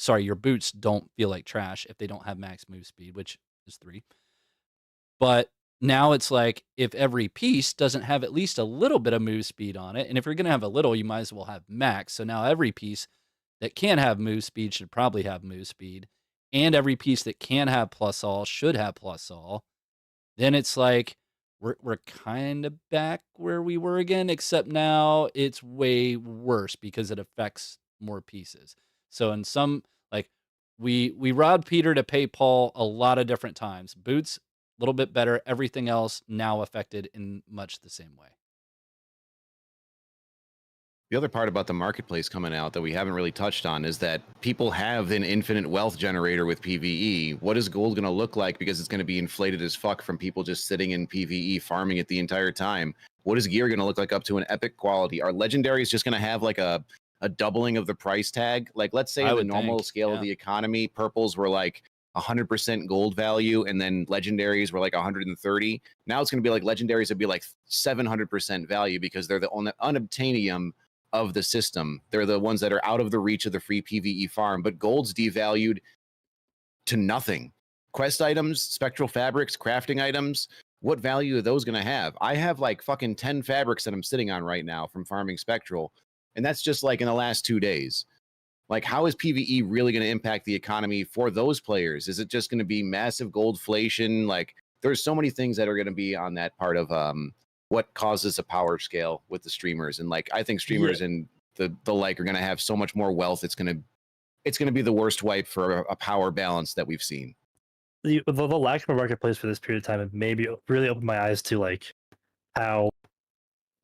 don't feel like trash if they don't have max move speed, which is 3. But now it's like, if every piece doesn't have at least a little bit of move speed on it, and if you're going to have a little, you might as well have max. So now every piece that can have move speed should probably have move speed, and every piece that can have +all should have +all. Then it's like, we're kind of back where we were again, except now it's way worse because it affects more pieces. So in some, like, we robbed Peter to pay Paul a lot of different times. Boots, a little bit better. Everything else now affected in much the same way. The other part about the marketplace coming out that we haven't really touched on is that people have an infinite wealth generator with PvE. What is gold going to look like? Because it's going to be inflated as fuck from people just sitting in PvE farming it the entire time. What is gear going to look like up to an epic quality? Are legendaries just going to have like a doubling of the price tag? Like, let's say the normal scale of the economy, purples were like 100% gold value, and then legendaries were like 130. Now it's going to be like legendaries would be like 700% value because they're the unobtainium of the system. They're the ones that are out of the reach of the free PvE farm, but gold's devalued to nothing. Quest items, spectral fabrics, crafting items, what value are those going to have? I have like fucking 10 fabrics that I'm sitting on right now from farming spectral, and that's just like in the last 2 days. Like, how is PvE really going to impact the economy for those players? Is it just going to be massive goldflation? Like, there's so many things that are going to be on that part of what causes a power scale with the streamers. And like, I think streamers and the like are going to have so much more wealth. It's going to be the worst wipe for a power balance that we've seen. The lack of a marketplace for this period of time maybe really opened my eyes to like how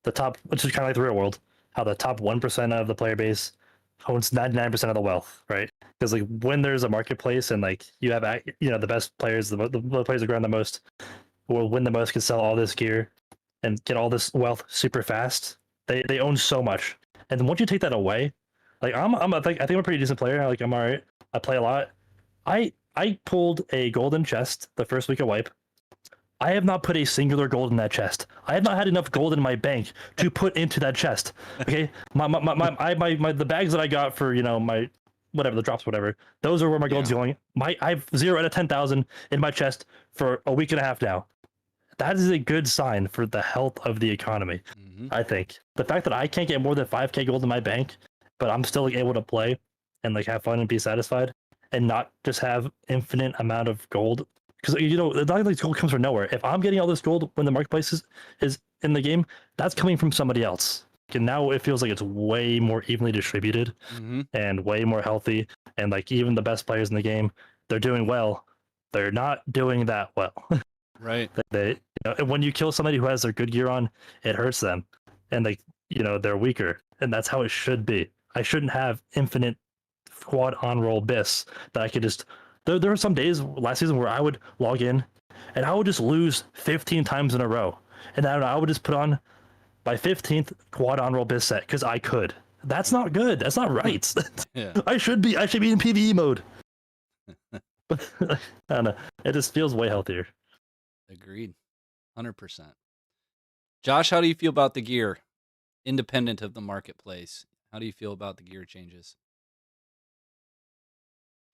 the top, which is kind of like the real world, how the top 1% of the player base owns 99% of the wealth, right? Because like when there's a marketplace and like you have the best players, the players that grow the most will win the most, can sell all this gear and get all this wealth super fast. They own so much, and then once you take that away, like I think I'm a pretty decent player. Like I'm alright. I play a lot. I pulled a golden chest the first week of wipe. I have not put a singular gold in that chest. I have not had enough gold in my bank to put into that chest. Okay, the bags that I got for my whatever the drops, whatever. Those are where my gold's going. I have 0 out of 10,000 in my chest for a week and a half now. That is a good sign for the health of the economy. I think the fact that I can't get more than 5k gold in my bank, but I'm still able to play and like have fun and be satisfied, and not just have infinite amount of gold. Because not like gold comes from nowhere. If I'm getting all this gold when the marketplace is in the game, that's coming from somebody else. And now it feels like it's way more evenly distributed and way more healthy. And like even the best players in the game, they're doing well. They're not doing that well. Right. When you kill somebody who has their good gear on, it hurts them, and they're weaker, and that's how it should be. I shouldn't have infinite quad on roll bis that I could just. There were some days last season where I would log in and I would just lose 15 times in a row. And I would just put on my 15th quad on roll bis set because I could. That's not good. That's not right. Yeah. I should be in PvE mode. But I don't know. It just feels way healthier. Agreed. 100%. Josh, how do you feel about the gear independent of the marketplace? How do you feel about the gear changes?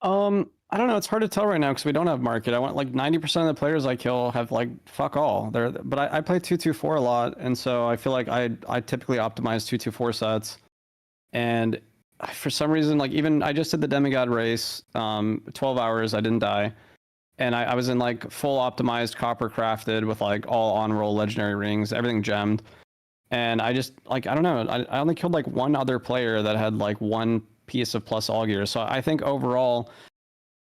I don't know. It's hard to tell right now because we don't have market. I want like 90% of the players I kill have like fuck all. But I play 2-2-4 a lot, and so I feel like I typically optimize 2-2-4 sets. And for some reason, like even I just did the demigod race, 12 hours. I didn't die, and I was in like full optimized copper crafted with like all on roll legendary rings, everything gemmed. And I just like I don't know. I only killed like one other player that had like one piece of plus all gear. So I think overall,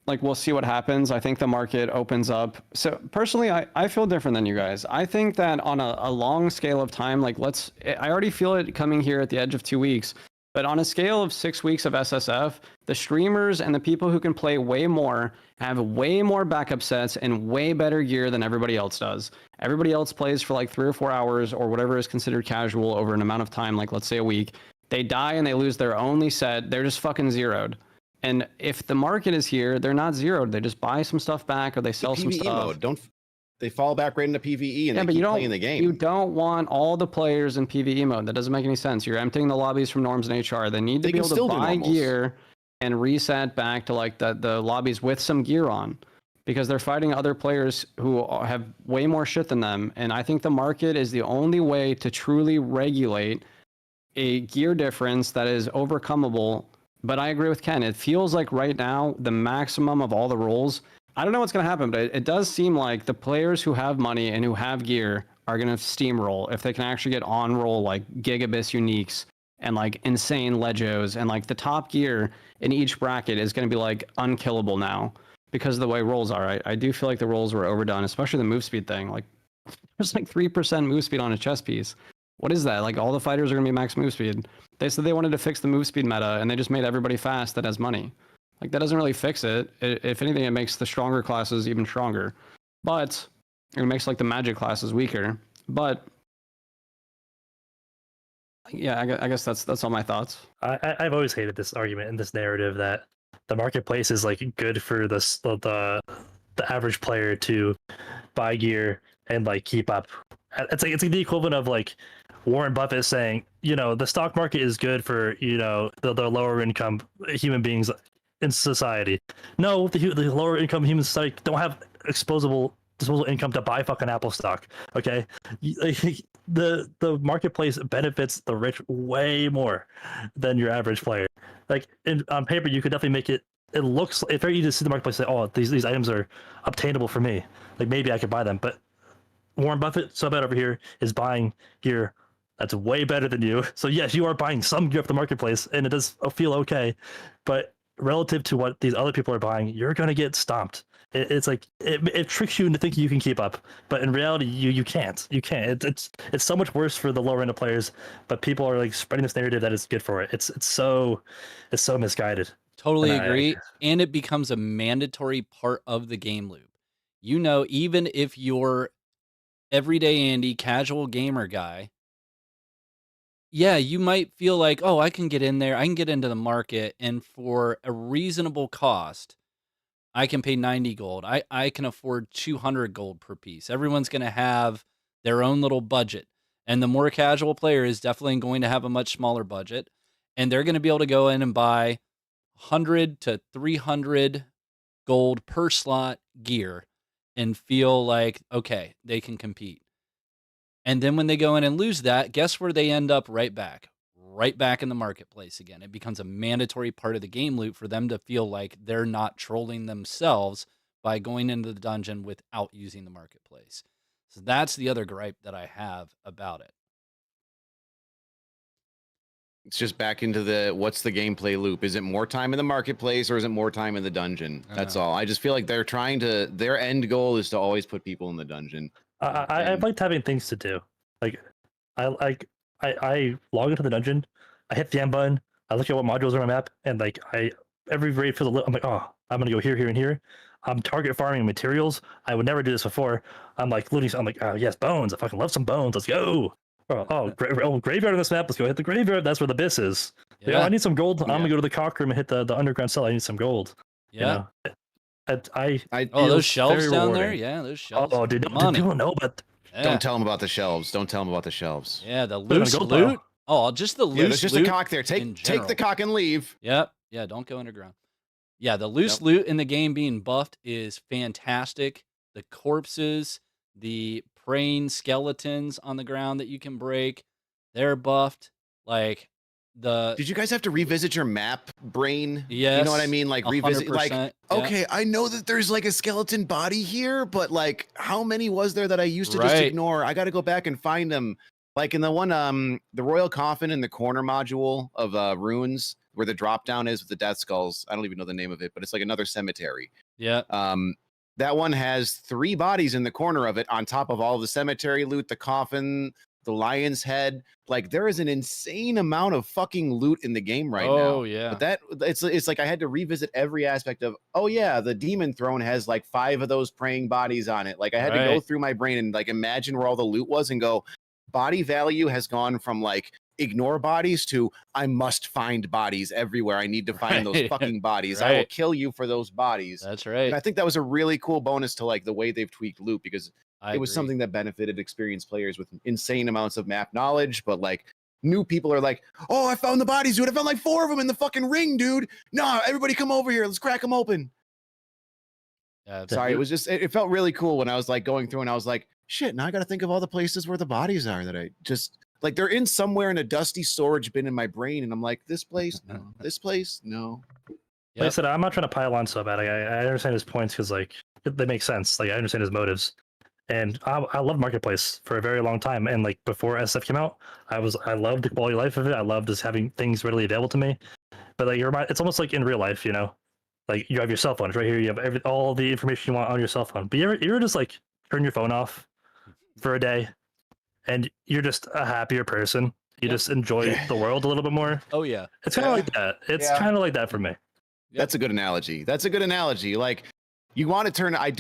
like we'll see what happens. I think the market opens up. So personally, I feel different than you guys. I think that on a long scale of time, like I already feel it coming here at the edge of 2 weeks, but on a scale of 6 weeks of SSF, the streamers and the people who can play way more have way more backup sets and way better gear than everybody else does. Everybody else plays for like 3 or 4 hours or whatever is considered casual over an amount of time, like let's say a week. They die and they lose their only set. They're just fucking zeroed. And if the market is here, they're not zeroed. They just buy some stuff back or they sell some stuff. Mode. They fall back right into PvE and they keep playing the game. You don't want all the players in PvE mode. That doesn't make any sense. You're emptying the lobbies from norms and HR. They need to be able to buy gear and reset back to like the lobbies with some gear on, because they're fighting other players who have way more shit than them. And I think the market is the only way to truly regulate a gear difference that is overcomable. But I agree with Ken. It feels like right now the maximum of all the roles. I don't know what's going to happen, but it does seem like the players who have money and who have gear are going to steamroll if they can actually get on roll like gigabis uniques and like insane legos, and like the top gear in each bracket is going to be like unkillable now because of the way rolls are. I do feel like the rolls were overdone, especially the move speed thing. Like there's like 3% move speed on a chess piece. What is that? Like all the fighters are gonna be max move speed. They said they wanted to fix the move speed meta, and they just made everybody fast that has money. Like that doesn't really fix it. If anything, it makes the stronger classes even stronger. But it makes like the magic classes weaker. But yeah, I guess that's all my thoughts. I've always hated this argument and this narrative that the marketplace is like good for the average player to buy gear and like keep up. It's like the equivalent of like Warren Buffett saying, you know, the stock market is good for, you know, the lower income human beings in society. No, the lower income human society don't have disposable income to buy fucking Apple stock. Okay, the marketplace benefits the rich way more than your average player. Like on paper, you could definitely make it. It looks it's very easy to see the marketplace and say, oh, these items are obtainable for me. Like maybe I could buy them. But Warren Buffett, Subhead over here, is buying gear that's way better than you. So yes, you are buying some gear off the marketplace, and it does feel okay. But relative to what these other people are buying, you're gonna get stomped. It's like it tricks you into thinking you can keep up, but in reality, you can't. You can't. It's so much worse for the lower end of players. But people are like spreading this narrative that it's good for it. It's so misguided. Totally agree. And it becomes a mandatory part of the game loop. You know, even if you're everyday Andy, casual gamer guy, yeah, you might feel like, oh, I can get in there, I can get into the market, and for a reasonable cost, I can pay 90 gold. I can afford 200 gold per piece. Everyone's going to have their own little budget. And the more casual player is definitely going to have a much smaller budget. And they're going to be able to go in and buy 100 to 300 gold per slot gear and feel like, okay, they can compete. And then when they go in and lose that, guess where they end up? Right back in the marketplace again. It becomes a mandatory part of the game loop for them to feel like they're not trolling themselves by going into the dungeon without using the marketplace. So that's the other gripe that I have about it. It's just back into what's the gameplay loop? Is it more time in the marketplace or is it more time in the dungeon? That's all. I just feel like they're trying to, their end goal is to always put people in the dungeon. I liked having things to do. Like I log into the dungeon, I hit the M button, I look at what modules are on my map, and like every raid feels a little. I'm like, oh, I'm gonna go here, here, and here. I'm target farming materials. I would never do this before. I'm like looting. I'm like, oh yes, bones. I fucking love some bones. Let's go. Graveyard on this map. Let's go hit the graveyard. That's where the abyss is. Yeah. You know, I need some gold. I'm gonna go to the cock room and hit the underground cell. I need some gold. Yeah. You know? Those shelves down there. Yeah, those shelves. Oh, did people know about? Yeah. Don't tell them about the shelves. Don't tell them about the shelves. Yeah, the loose loot. Oh, just the loose loot. There's just a cock there. Take the cock and leave. Yep. Yeah, don't go underground. Yeah, the loose loot in the game being buffed is fantastic. The corpses, the praying skeletons on the ground that you can break, they're buffed. Like Did you guys have to revisit your map, brain? Yes. You know what I mean? Like revisit, like, okay, yeah. I know that there's like a skeleton body here, but like how many was there that I used to just ignore? I got to go back and find them. Like in the one, the Royal Coffin in the corner module of runes where the drop down is with the death skulls. I don't even know the name of it, but it's like another cemetery. Yeah. That one has 3 bodies in the corner of it on top of all the cemetery loot, the coffin, the lion's head. Like there is an insane amount of fucking loot in the game right now. Oh yeah. But it's like I had to revisit every aspect of, oh yeah, the demon throne has like 5 of those praying bodies on it. Like I had to go through my brain and like imagine where all the loot was and go, body value has gone from like ignore bodies to I must find bodies everywhere. I need to find those fucking bodies. I will kill you for those bodies. That's right. And I think that was a really cool bonus to like the way they've tweaked loot, because it was something that benefited experienced players with insane amounts of map knowledge. But like new people are like, oh, I found the bodies, dude. I found like 4 of them in the fucking ring, dude. No, everybody come over here. Let's crack them open. Sorry, it was just, it felt really cool when I was like going through and I was like, shit, now I got to think of all the places where the bodies are that I just, like they're in somewhere in a dusty storage bin in my brain. And I'm like, this place, no. This place, no. Like I said, I'm not trying to pile on so bad. I understand his points because like they make sense. Like I understand his motives. And I love Marketplace for a very long time. And like before SF came out, I loved the quality of life of it. I loved just having things readily available to me. But like it's almost like in real life, you know, like you have your cell phone right here. You have all the information you want on your cell phone. But you ever just like turn your phone off for a day and you're just a happier person. You just enjoy the world a little bit more. Oh yeah. It's kind of like that. It's kind of like that for me. That's a good analogy. That's a good analogy. Like, you want to turn. I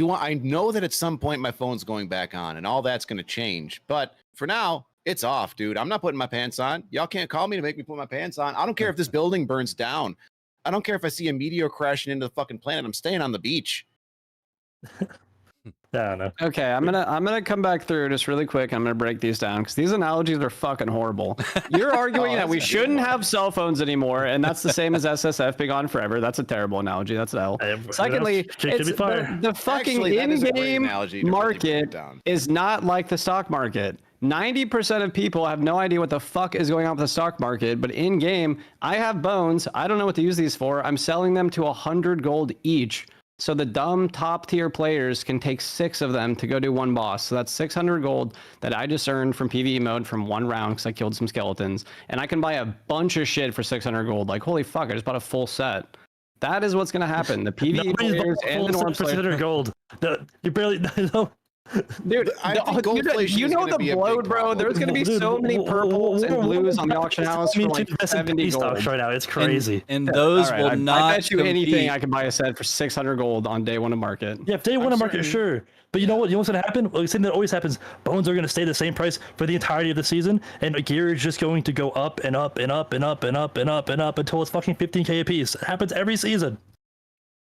know that at some point my phone's going back on, and all that's going to change. But for now, it's off, dude. I'm not putting my pants on. Y'all can't call me to make me put my pants on. I don't care if this building burns down. I don't care if I see a meteor crashing into the fucking planet. I'm staying on the beach. I don't know. Okay, I'm gonna come back through just really quick. I'm gonna break these down because these analogies are fucking horrible. You're arguing that we shouldn't have cell phones anymore, and that's the same as SSF being on forever. That's a terrible analogy. That's an L. Secondly, it's the fucking Actually, that is a great in-game analogy to really break it market down. is not like the stock market. 90% of people have no idea what the fuck is going on with the stock market, but in game, I have bones. I don't know what to use these for. I'm selling them to 100 gold each. So the dumb top tier players can take 6 of them to go do one boss. So that's 600 gold that I just earned from PvE mode from one round because I killed some skeletons. And I can buy a bunch of shit for 600 gold. Like, holy fuck, I just bought a full set. That is what's going to happen. The PvE players and the norm players. 600 gold. You barely know. Dude, I think Goldflation you is know gonna the be a big bloat, bro. problem. There's going to be so many purples and blues on the auction house for like 70 gold. right now. It's crazy. And those All right, will not. I bet you anything compete. I can buy a set for 600 gold on day 1 of market. Yeah, if they want to market, sure. But you know what? You know what's going to happen? Well, the thing that always happens, bones are going to stay the same price for the entirety of the season, and gear is just going to go up and up and up and up and up and up and up until it's fucking 15k a piece. It happens every season.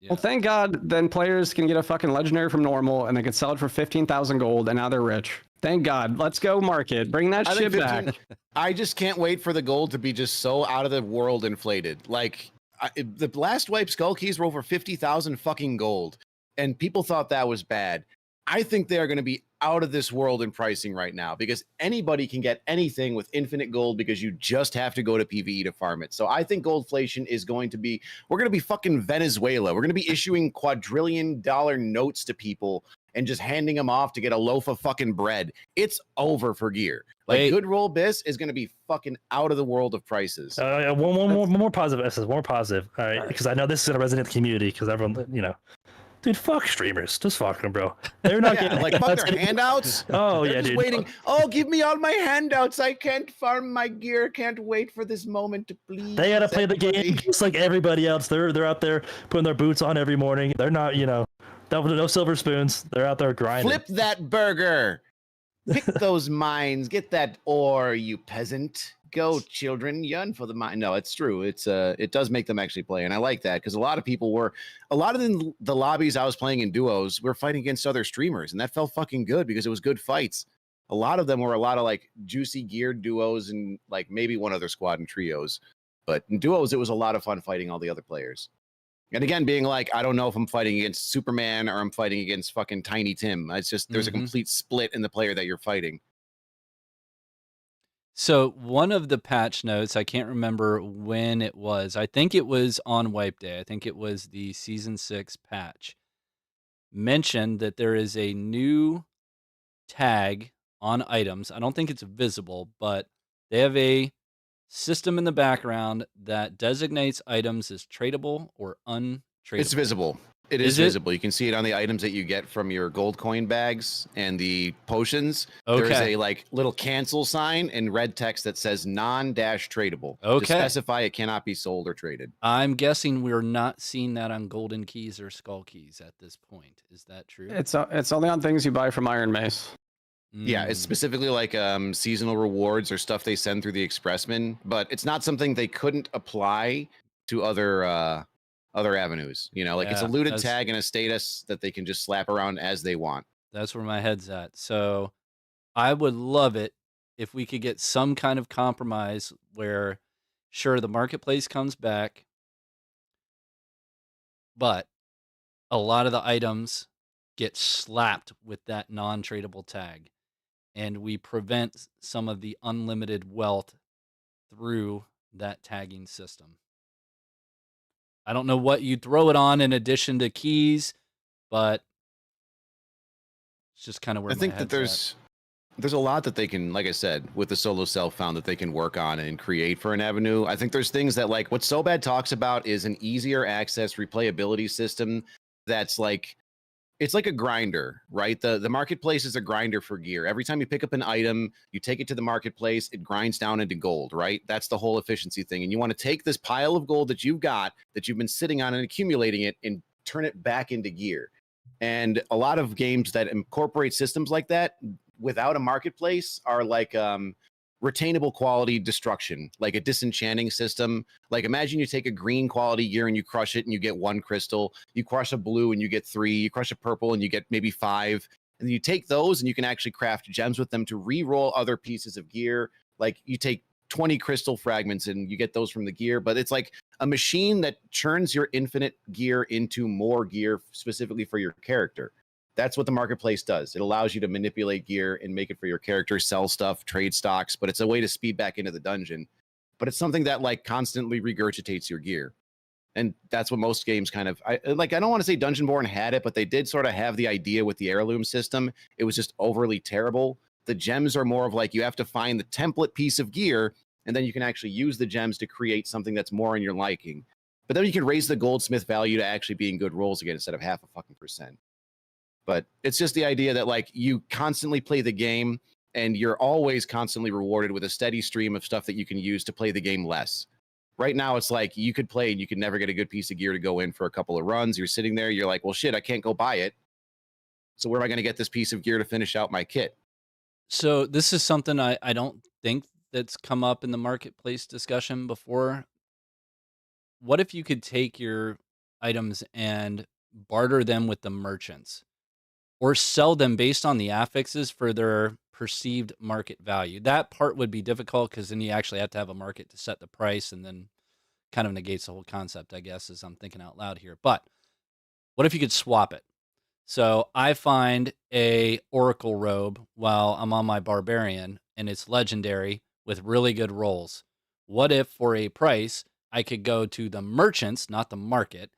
Yeah. Well, thank God then players can get a fucking legendary from normal and they can sell it for 15,000 gold and now they're rich. Thank God. Let's go market. Bring that shit back. I just can't wait for the gold to be just so out of the world inflated. Like, the last wipe skull keys were over 50,000 fucking gold, and people thought that was bad. I think they are going to be out of this world in pricing right now because anybody can get anything with infinite gold because you just have to go to PvE to farm it. So I think Goldflation is going to be, we're going to be fucking Venezuela. We're going to be issuing $quadrillion notes to people and just handing them off to get a loaf of fucking bread. It's over for gear. Like, Wait. good roll bis is going to be fucking out of the world of prices. One more positive. SS, more positive. All right, because I know this is going to resonate with the community because everyone, you know. Dude, fuck streamers. Just fuck them, bro. They're not getting like fuck their handouts. Oh, They're yeah, just dude. waiting. Oh, give me all my handouts. I can't farm my gear. Can't wait for this moment to please. They gotta play the game just like everybody else. They're out there putting their boots on every morning. They're not, you know, no silver spoons. They're out there grinding. Flip that burger. Pick those mines. Get that ore, you peasant. Go, children, yearn for the mine. No, it's true. It does make them actually play, and I like that because a lot of the lobbies I was playing in duos were fighting against other streamers, and that felt fucking good because it was good fights. A lot of them were a lot of like juicy geared duos and like maybe one other squad and trios, but in duos it was a lot of fun fighting all the other players. And again, being like, I don't know if I'm fighting against Superman or I'm fighting against fucking Tiny Tim. It's just there's a complete split in the player that you're fighting. So one of the patch notes, I can't remember when it was. I think it was on Wipe Day. I think it was the Season 6 patch. Mentioned that there is a new tag on items. I don't think it's visible, but they have a system in the background that designates items as tradable or untradeable. It's visible. It is visible. You can see it on the items that you get from your gold coin bags and the potions. Okay. There's a like little cancel sign in red text that says non-tradable. Okay. To specify it cannot be sold or traded. I'm guessing we're not seeing that on golden keys or skull keys at this point. Is that true? It's only on things you buy from Iron Mace. Yeah, it's specifically like seasonal rewards or stuff they send through the expressman, but it's not something they couldn't apply to other avenues. You know, like it's a looted tag and a status that they can just slap around as they want. That's where my head's at. So I would love it if we could get some kind of compromise where, sure, the marketplace comes back, but a lot of the items get slapped with that non-tradable tag, and we prevent some of the unlimited wealth through that tagging system. I don't know what you throw it on in addition to keys, but it's just kind of where I think that there's a lot that they can, like I said, with the solo self found that they can work on and create for an avenue. I think there's things that like what So Bad talks about is an easier access replayability system that's like it's like a grinder, right? The marketplace is a grinder for gear. Every time you pick up an item, you take it to the marketplace, it grinds down into gold, right? That's the whole efficiency thing. And you want to take this pile of gold that you've got, that you've been sitting on and accumulating it, and turn it back into gear. And a lot of games that incorporate systems like that without a marketplace are like retainable quality destruction, like a disenchanting system. Like imagine you take a green quality gear and you crush it and you get 1 crystal. You crush a blue and you get 3. You crush a purple and you get maybe 5. And you take those and you can actually craft gems with them to re-roll other pieces of gear. Like you take 20 crystal fragments and you get those from the gear, but it's like a machine that churns your infinite gear into more gear specifically for your character. That's what the marketplace does. It allows you to manipulate gear and make it for your character, sell stuff, trade stocks, but it's a way to speed back into the dungeon. But it's something that like constantly regurgitates your gear. And that's what most games kind of, I don't want to say Dungeonborn had it, but they did sort of have the idea with the heirloom system. It was just overly terrible. The gems are more of like, you have to find the template piece of gear, and then you can actually use the gems to create something that's more in your liking. But then you can raise the goldsmith value to actually being good rolls again instead of 0.5%. But it's just the idea that like you constantly play the game and you're always constantly rewarded with a steady stream of stuff that you can use to play the game less. Right now, it's like you could play and you could never get a good piece of gear to go in for a couple of runs. You're sitting there, you're like, well, shit, I can't go buy it. So where am I going to get this piece of gear to finish out my kit? So this is something I don't think that's come up in the marketplace discussion before. What if you could take your items and barter them with the merchants? Or sell them based on the affixes for their perceived market value. That part would be difficult because then you actually have to have a market to set the price, and then kind of negates the whole concept, I guess, as I'm thinking out loud here. But what if you could swap it? So I find a Oracle robe while I'm on my Barbarian, and it's legendary with really good rolls. What if for a price I could go to the merchants, not the market,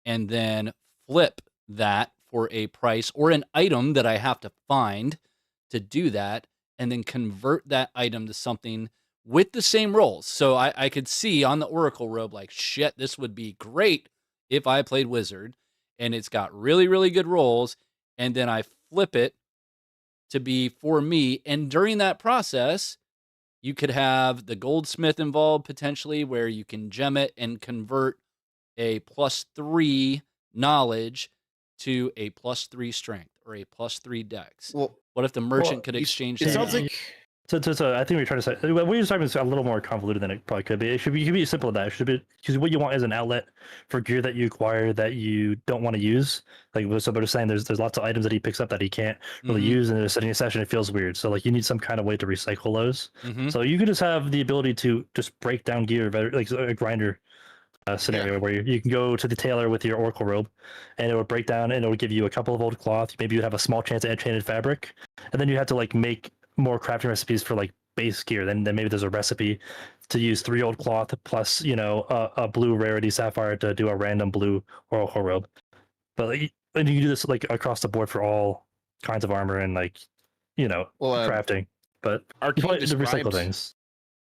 and then flip that for a price or an item that I have to find to do that, and then convert that item to something with the same rolls. So I could see on the Oracle robe, like, shit, this would be great if I played Wizard, and it's got really, really good rolls, and then I flip it to be for me. And during that process, you could have the goldsmith involved potentially, where you can gem it and convert a +3 knowledge to a +3 strength or a +3 dex. Well, what if the merchant could exchange it that? sounds like So I think we're trying to say what you're talking is a little more convoluted than it probably could be. It should be simple as that. It should be because what you want is an outlet for gear that you acquire that you don't want to use. Like so, but saying there's lots of items that he picks up that he can't really use, and they're sitting in a session. It feels weird. So like you need some kind of way to recycle those. So you could just have the ability to just break down gear, like a grinder scenario where you can go to the tailor with your Oracle robe, and it would break down and it would give you a couple of old cloth. Maybe you'd have a small chance at enchanted fabric, and then you have to like make more crafting recipes for like base gear. Then maybe there's a recipe to use 3 old cloth plus a blue rarity sapphire to do a random blue Oracle robe. But like, and you can do this like across the board for all kinds of armor and like crafting. But Arcane to recycle things.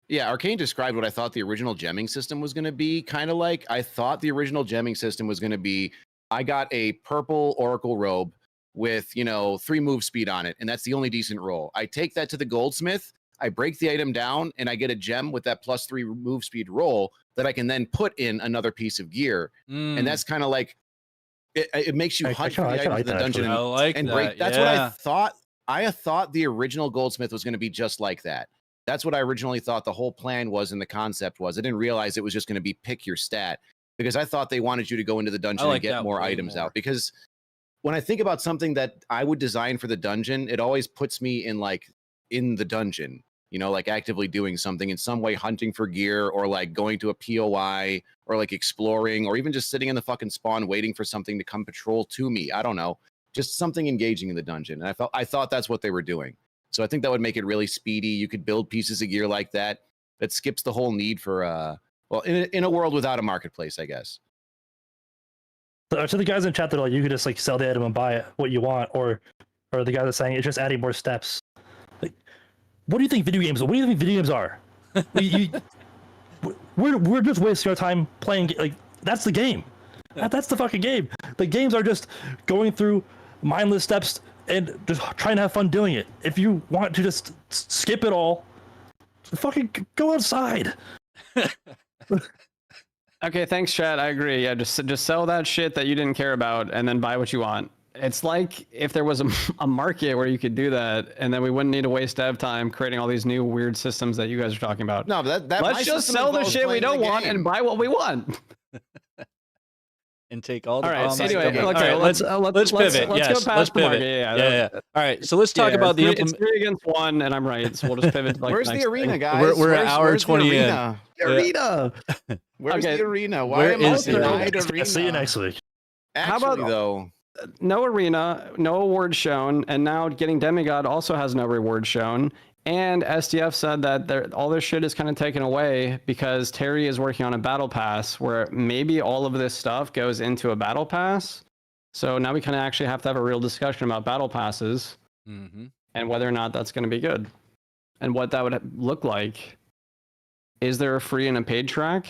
Yeah, Arcane described what I thought the original gemming system was going to be kind of like. I thought the original gemming system was going to be, I got a purple Oracle robe with, 3 move speed on it, and that's the only decent roll. I take that to the goldsmith, I break the item down, and I get a gem with that +3 move speed roll that I can then put in another piece of gear. And that's kind of like, it makes you hunt for the items in the dungeon and break. That's what I thought. I thought the original goldsmith was going to be just like that. That's what I originally thought the whole plan was and the concept was. I didn't realize it was just going to be pick your stat, because I thought they wanted you to go into the dungeon and get more items out. Because when I think about something that I would design for the dungeon, it always puts me in the dungeon, like actively doing something in some way, hunting for gear, or like going to a POI, or like exploring, or even just sitting in the fucking spawn waiting for something to come patrol to me. I don't know, just something engaging in the dungeon. And I thought that's what they were doing. So I think that would make it really speedy. You could build pieces of gear like that skips the whole need for in a world without a marketplace, I guess. So the guys in chat, they're like, you could just like sell the item and buy it what you want, or the guy that's saying it's just adding more steps. Like, what do you think video games are? We're just wasting our time playing. Like, that's the game. That's the fucking game. The games are just going through mindless steps and just trying to have fun doing it. If you want to just skip it all, fucking go outside. Okay, thanks, chat. I agree. Yeah, just sell that shit that you didn't care about, and then buy what you want. It's like if there was a market where you could do that, and then we wouldn't need to waste dev time creating all these new weird systems that you guys are talking about. No, but that Let's just sell the shit we don't want and buy what we want. And take all the All right. bombs. Anyway, All okay, right, let's pivot. Let's Yes, go past let's the market. pivot. Yeah. All right, so let's talk about the It's 3 against 1, and I'm right. So we'll just pivot. To like Where's the the next arena, thing. guys? We're at hour where's 20 the in. arena? Arena. Where's Okay. the arena? Why Where am I is the denied arena? arena? See you next week. How about- Actually, though, No arena, no award shown, and now getting Demigod also has no reward shown. And SDF said that all this shit is kind of taken away because Terry is working on a battle pass where maybe all of this stuff goes into a battle pass. So now we kind of actually have to have a real discussion about battle passes Mm-hmm. and whether or not that's going to be good and what that would look like. Is there a free and a paid track?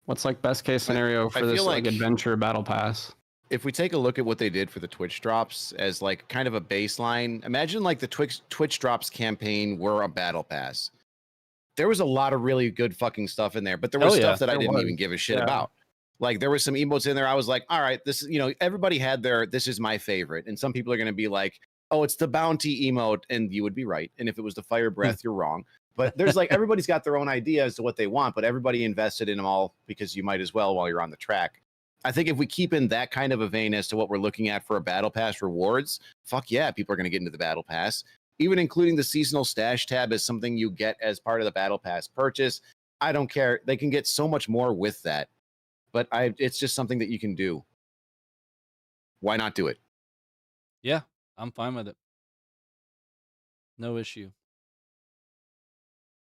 What's like best case scenario for I this feel like like- adventure battle pass? if we take a look at what they did for the Twitch drops as like kind of a baseline, imagine like the Twitch drops campaign were a battle pass. There was a lot of really good fucking stuff in there, but there was Hell yeah, stuff that I there didn't was. even give a shit Yeah. about. Like there were some emotes in there. I was like, all right, this is, everybody had their, this is my favorite. And some people are going to be like, oh, it's the bounty emote. And you would be right. And if it was the fire breath, you're wrong. But there's like, everybody's got their own idea as to what they want, but everybody invested in them all because you might as well while you're on the track. I think if we keep in that kind of a vein as to what we're looking at for a battle pass rewards, fuck yeah, people are going to get into the battle pass. Even including the seasonal stash tab as something you get as part of the battle pass purchase. I don't care. They can get so much more with that. But it's just something that you can do. Why not do it? Yeah, I'm fine with it. No issue.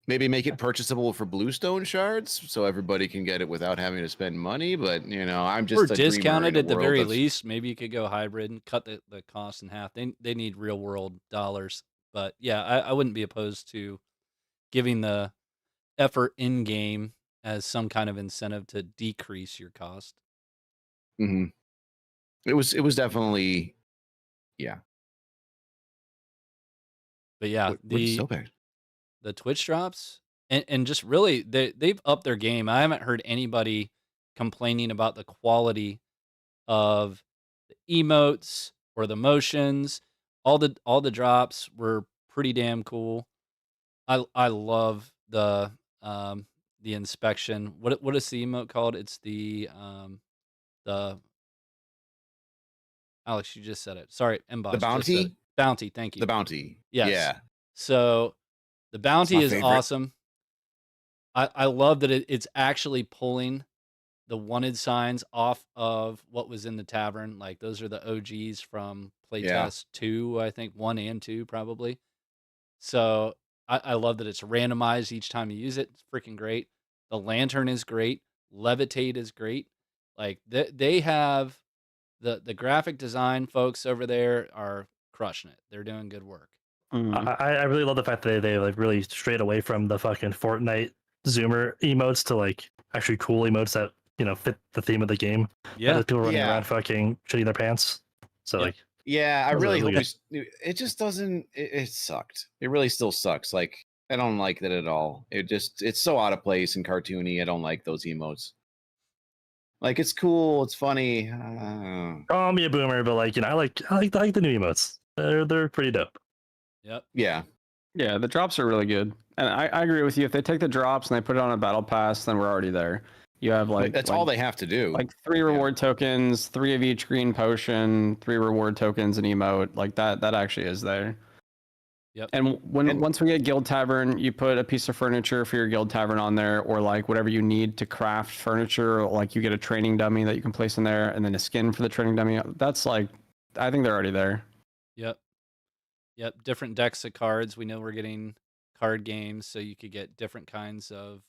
Maybe make it purchasable for bluestone shards so everybody can get it without having to spend money. But, I'm just Or a dreamer in discounted a at the world very that's- least. Maybe you could go hybrid and cut the cost in half. They need real world dollars. But yeah, I wouldn't be opposed to giving the effort in game as some kind of incentive to decrease your cost. Mhm. It was definitely, yeah. But yeah, What's so bad? the Twitch drops and just really they've upped their game. I haven't heard anybody complaining about the quality of the emotes or the motions. All the drops were pretty damn cool. I love the inspection. What is the emote called? It's the Alex, you just said it. Sorry, Mboss. The bounty? Bounty, thank you. The bounty. Yes. Yeah. So the bounty my is favorite. awesome. I love that it's actually pulling the wanted signs off of what was in the tavern. Like those are the OGs from playtest 2, I think 1 and 2 probably. So I love that it's randomized each time you use it. It's freaking great. The lantern is great. Levitate is great. Like they have the graphic design folks over there are crushing it. They're doing good work. I really love the fact that they like really strayed away from the fucking Fortnite zoomer emotes to like actually cool emotes that fit the theme of the game. Yeah. Not people running Yeah. around fucking shitting their pants. So Yeah. like Yeah, I Those are really really hope it just doesn't. It sucked. It really still sucks. Like I don't like that at all. It's so out of place and cartoony. I don't like those emotes. Like it's cool, it's funny. call me a boomer, but like I like the new emotes. They're pretty dope. Yep. Yeah, Yeah, the drops are really good. And I agree with you. If they take the drops and they put it on a battle pass, then we're already there. You have like that's all they have to do. like 3 reward tokens, 3 of each green potion, 3 reward tokens, and emote. Like that actually is there. Yep. And once we get guild tavern, you put a piece of furniture for your guild tavern on there, or like whatever you need to craft furniture. Or like you get a training dummy that you can place in there, and then a skin for the training dummy. That's like, I think they're already there. Yep. Different decks of cards. We know we're getting card games, so you could get different kinds of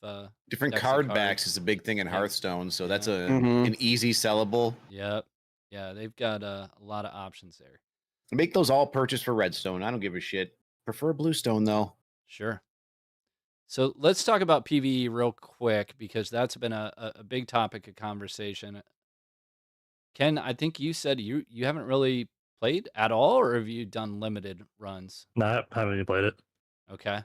Different decks of card cards. backs is a big thing in Yeah. Hearthstone, so that's Mhm. an easy sellable. Yep. Yeah, they've got a lot of options there. Make those all purchase for Redstone. I don't give a shit. Prefer Bluestone though. Sure. So let's talk about PvE real quick because that's been a big topic of conversation. Ken, I think you said you haven't really played at all, or have you done limited runs? No, I haven't even played it. Okay.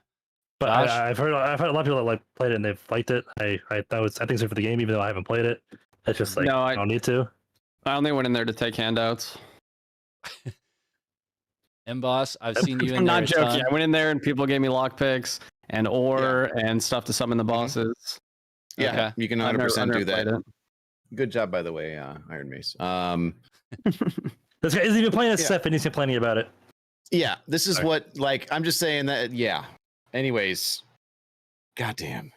But Josh? I've heard a lot of people that like played it and they've liked it. I think it's good for the game, even though I haven't played it. It's just like No, I don't need to. I only went in there to take handouts. M-Boss, I've seen you in I'm there not a joking. ton. I went in there and people gave me lockpicks and ore and stuff to summon the bosses. Yeah, Okay. you can I've 100% never do that. played it. Good job, by the way, Iron Mace. This guy isn't even playing SF and he's complaining about it. Yeah, this is Sorry. what, like, I'm just saying that, yeah. Anyways, goddamn.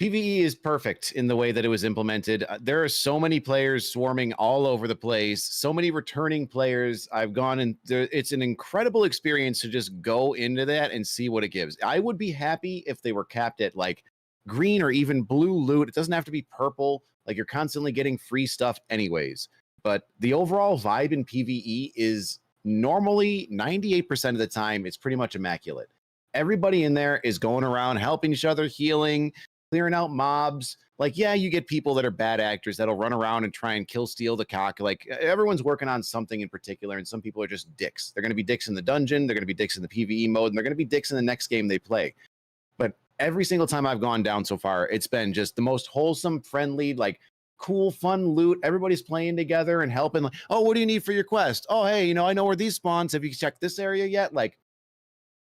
PvE is perfect in the way that it was implemented. There are so many players swarming all over the place, so many returning players. I've gone and it's an incredible experience to just go into that and see what it gives. I would be happy if they were capped at like green or even blue loot. It doesn't have to be purple. Like you're constantly getting free stuff anyways. But the overall vibe in PvE is normally 98% of the time, it's pretty much immaculate. Everybody in there is going around helping each other, healing, clearing out mobs. Like, yeah, you get people that are bad actors that'll run around and try and kill steal the cock. Like everyone's working on something in particular, and some people are just dicks. They're going to be dicks in the dungeon, they're going to be dicks in the PvE mode, and they're going to be dicks in the next game they play. But every single time I've gone down so far, it's been just the most wholesome, friendly, like cool, fun loot. Everybody's playing together and helping. Like, oh, what do you need for your quest? Oh, hey, I know where these spawns. Have you checked this area yet? Like,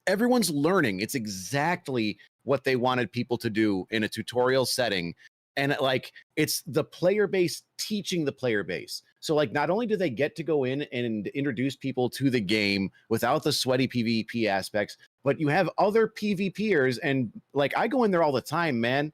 everyone's learning. It's exactly what they wanted people to do in a tutorial setting. And like, it's the player base teaching the player base. So like, not only do they get to go in and introduce people to the game without the sweaty PvP aspects, but you have other PvPers. And like, I go in there all the time, man.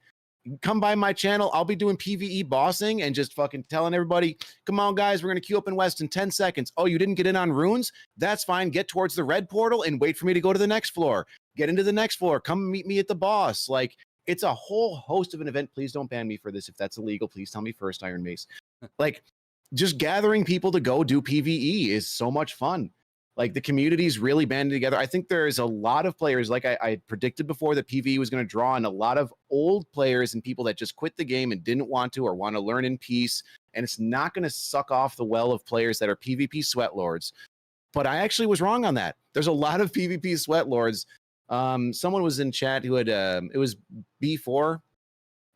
Come by my channel. I'll be doing PvE bossing and just fucking telling everybody, come on, guys, we're going to queue up in West in 10 seconds. Oh, you didn't get in on runes? That's fine. Get towards the red portal and wait for me to go to the next floor. Get into the next floor. Come meet me at the boss. Like, it's a whole host of an event. Please don't ban me for this. If that's illegal, please tell me first, Iron Mace. Like, just gathering people to go do PvE is so much fun. Like, the community's really banded together. I think there's a lot of players, like I predicted before, that PvE was going to draw in a lot of old players and people that just quit the game and didn't want to or want to learn in peace. And it's not going to suck off the well of players that are PvP sweatlords. But I actually was wrong on that. There's a lot of PvP sweatlords. Someone was in chat who had, it was B4.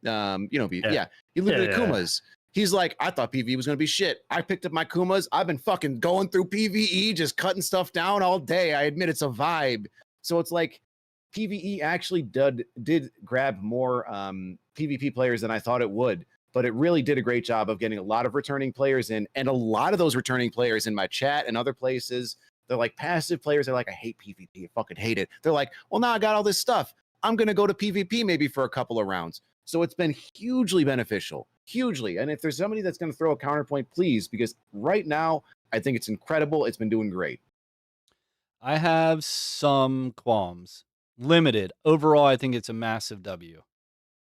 He lived at Kuma's. He's like, I thought PvE was going to be shit. I picked up my Kumas. I've been fucking going through PvE, just cutting stuff down all day. I admit it's a vibe. So it's like PvE actually did grab more PvP players than I thought it would. But it really did a great job of getting a lot of returning players in. And a lot of those returning players in my chat and other places, they're like passive players. They're like, I hate PvP. I fucking hate it. They're like, well, now I got all this stuff. I'm going to go to PvP maybe for a couple of rounds. So it's been hugely beneficial, hugely. And if there's somebody that's going to throw a counterpoint, please, because right now, I think it's incredible. It's been doing great. I have some qualms. Limited. Overall, I think it's a massive W.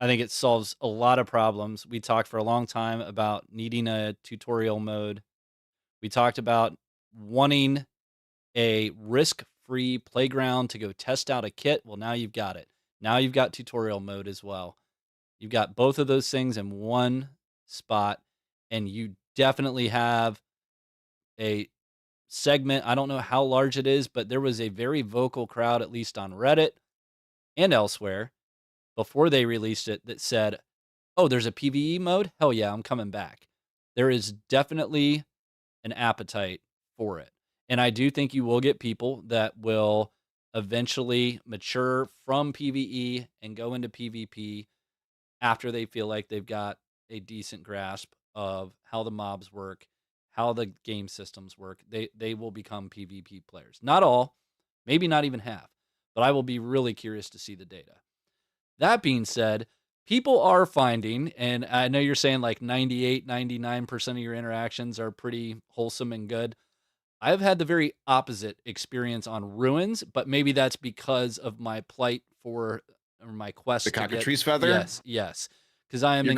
I think it solves a lot of problems. We talked for a long time about needing a tutorial mode. We talked about wanting a risk-free playground to go test out a kit. Well, now you've got it. Now you've got tutorial mode as well. You've got both of those things in one spot, and you definitely have a segment. I don't know how large it is, but there was a very vocal crowd, at least on Reddit and elsewhere, before they released it that said, oh, there's a PvE mode? Hell yeah, I'm coming back. There is definitely an appetite for it. And I do think you will get people that will eventually mature from PvE and go into PvP after they feel like they've got a decent grasp of how the mobs work, how the game systems work. They will become PvP players. Not all, maybe not even half, but I will be really curious to see the data. That being said, people are finding, and I know you're saying like 98, 99% of your interactions are pretty wholesome and good. I've had the very opposite experience on Ruins, but maybe that's because of my plight for or my quest The to cockatrice feather? Yes. Because I am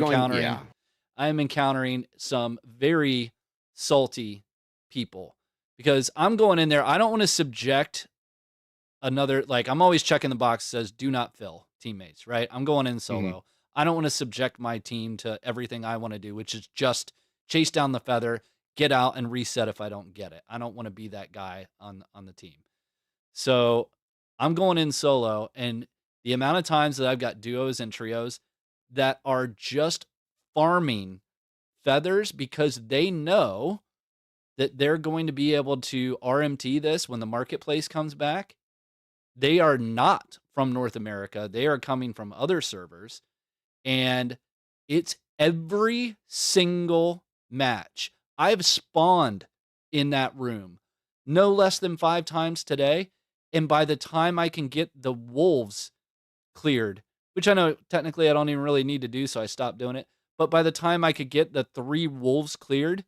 encountering some very salty people. Because I'm going in there, I don't want to subject another, like I'm always checking the box that says do not fill teammates, right? I'm going in solo. I don't want to subject my team to everything I want to do, which is just chase down the feather, get out and reset if I don't get it. I don't want to be that guy on the team. So I'm going in solo, and the amount of times that I've got duos and trios that are just farming feathers because they know that they're going to be able to RMT this when the marketplace comes back. They are not from North America. They are coming from other servers. And it's every single match. I've spawned in that room no less than 5 times today. And by the time I can get the wolves cleared, which I know technically I don't even really need to do, so I stopped doing it. But by the time I could get the 3 wolves cleared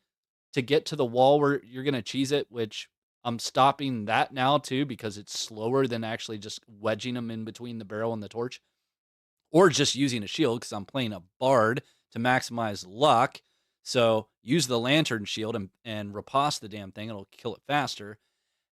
to get to the wall where you're going to cheese it, which I'm stopping that now too, because it's slower than actually just wedging them in between the barrel and the torch, or just using a shield because I'm playing a bard to maximize luck. So use the lantern shield and riposte the damn thing. It'll kill it faster.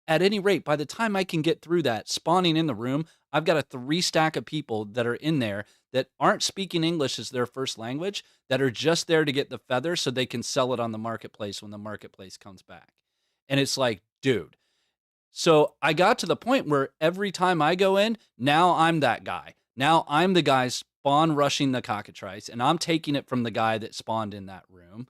At any rate, by the time I can get through that, spawning in the room, I've got a 3 stack of people that are in there that aren't speaking English as their first language, that are just there to get the feather so they can sell it on the marketplace when the marketplace comes back. And it's like, dude. So I got to the point where every time I go in, now I'm that guy. Now I'm the guy spawn rushing the cockatrice, and I'm taking it from the guy that spawned in that room.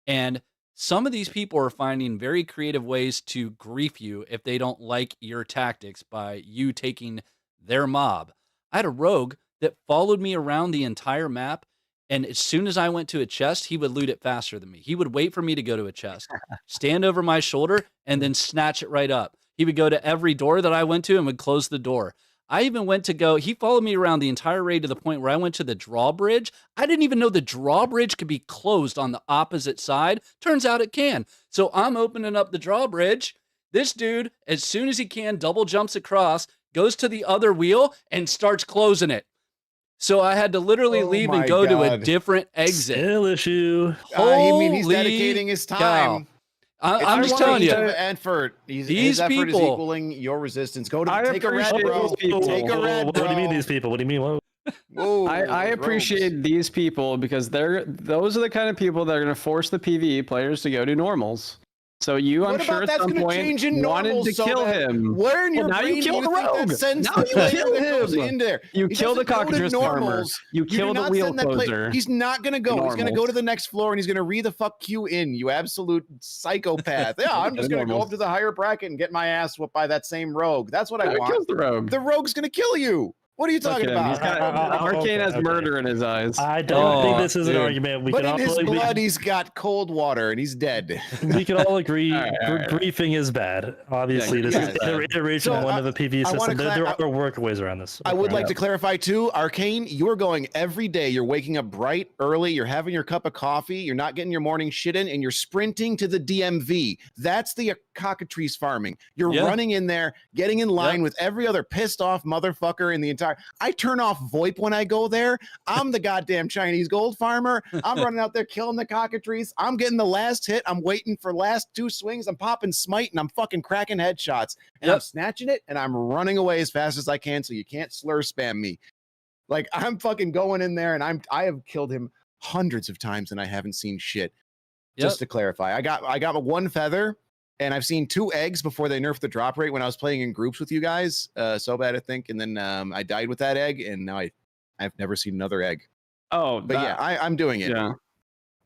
And some of these people are finding very creative ways to grief you if they don't like your tactics by you taking their mob. I had a rogue that followed me around the entire map, and as soon as I went to a chest, he would loot it faster than me. He would wait for me to go to a chest, stand over my shoulder, and then snatch it right up. He would go to every door that I went to and would close the door. I even went to go, he followed me around the entire raid to the point where I went to the drawbridge. I didn't even know the drawbridge could be closed on the opposite side. Turns out it can. So I'm opening up the drawbridge. This dude, as soon as he can, double jumps across, goes to the other wheel, and starts closing it. So I had to literally leave and go to a different exit. Still issue. I mean, he's dedicating his time. I'm just telling you, effort. His effort is equaling your resistance. Go to take a red, bro. Take a red, bro. What do you mean these people? What do you mean? Whoa. Whoa, I appreciate these people because those are the kind of people that are going to force the PvE players to go to normals. So you, I'm sure at some point wanted to kill him. Where in your now brain you kill the rogue? Now you kill him. In there. You kill the cockatrice farmer. You kill the wheel closer. He's not gonna go. He's gonna go to the next floor and he's gonna read the fuck you in. You absolute psychopath. Yeah, I'm just gonna go up to the higher bracket and get my ass whooped by that same rogue. That's what I want. Kills the rogue. The rogue's gonna kill you. What are you talking about? Arcane has murder in his eyes. I don't think this is an argument. But in his blood, he's got cold water and he's dead. We can all agree griefing is bad. Obviously, this is an iteration of one of the PvE system. There are workaways around this. I would like to clarify too, Arcane, you're going every day. You're waking up bright, early. You're having your cup of coffee. You're not getting your morning shit in, and you're sprinting to the DMV. That's the cockatrice farming. You're running in there, getting in line with every other pissed off motherfucker in the entire. I turn off VoIP when I go there. I'm the goddamn Chinese gold farmer. I'm running out there killing the cockatrice. I'm getting the last hit. I'm waiting for last 2 swings. I'm popping smite and I'm fucking cracking headshots. And I'm snatching it and I'm running away as fast as I can so you can't slur spam me. Like I'm fucking going in there and I have killed him hundreds of times and I haven't seen shit. Just to clarify, I got 1 feather. And I've seen 2 eggs before they nerfed the drop rate when I was playing in groups with you guys. So bad, I think. And then I died with that egg, and now I've never seen another egg. Oh, but I'm doing it. Yeah.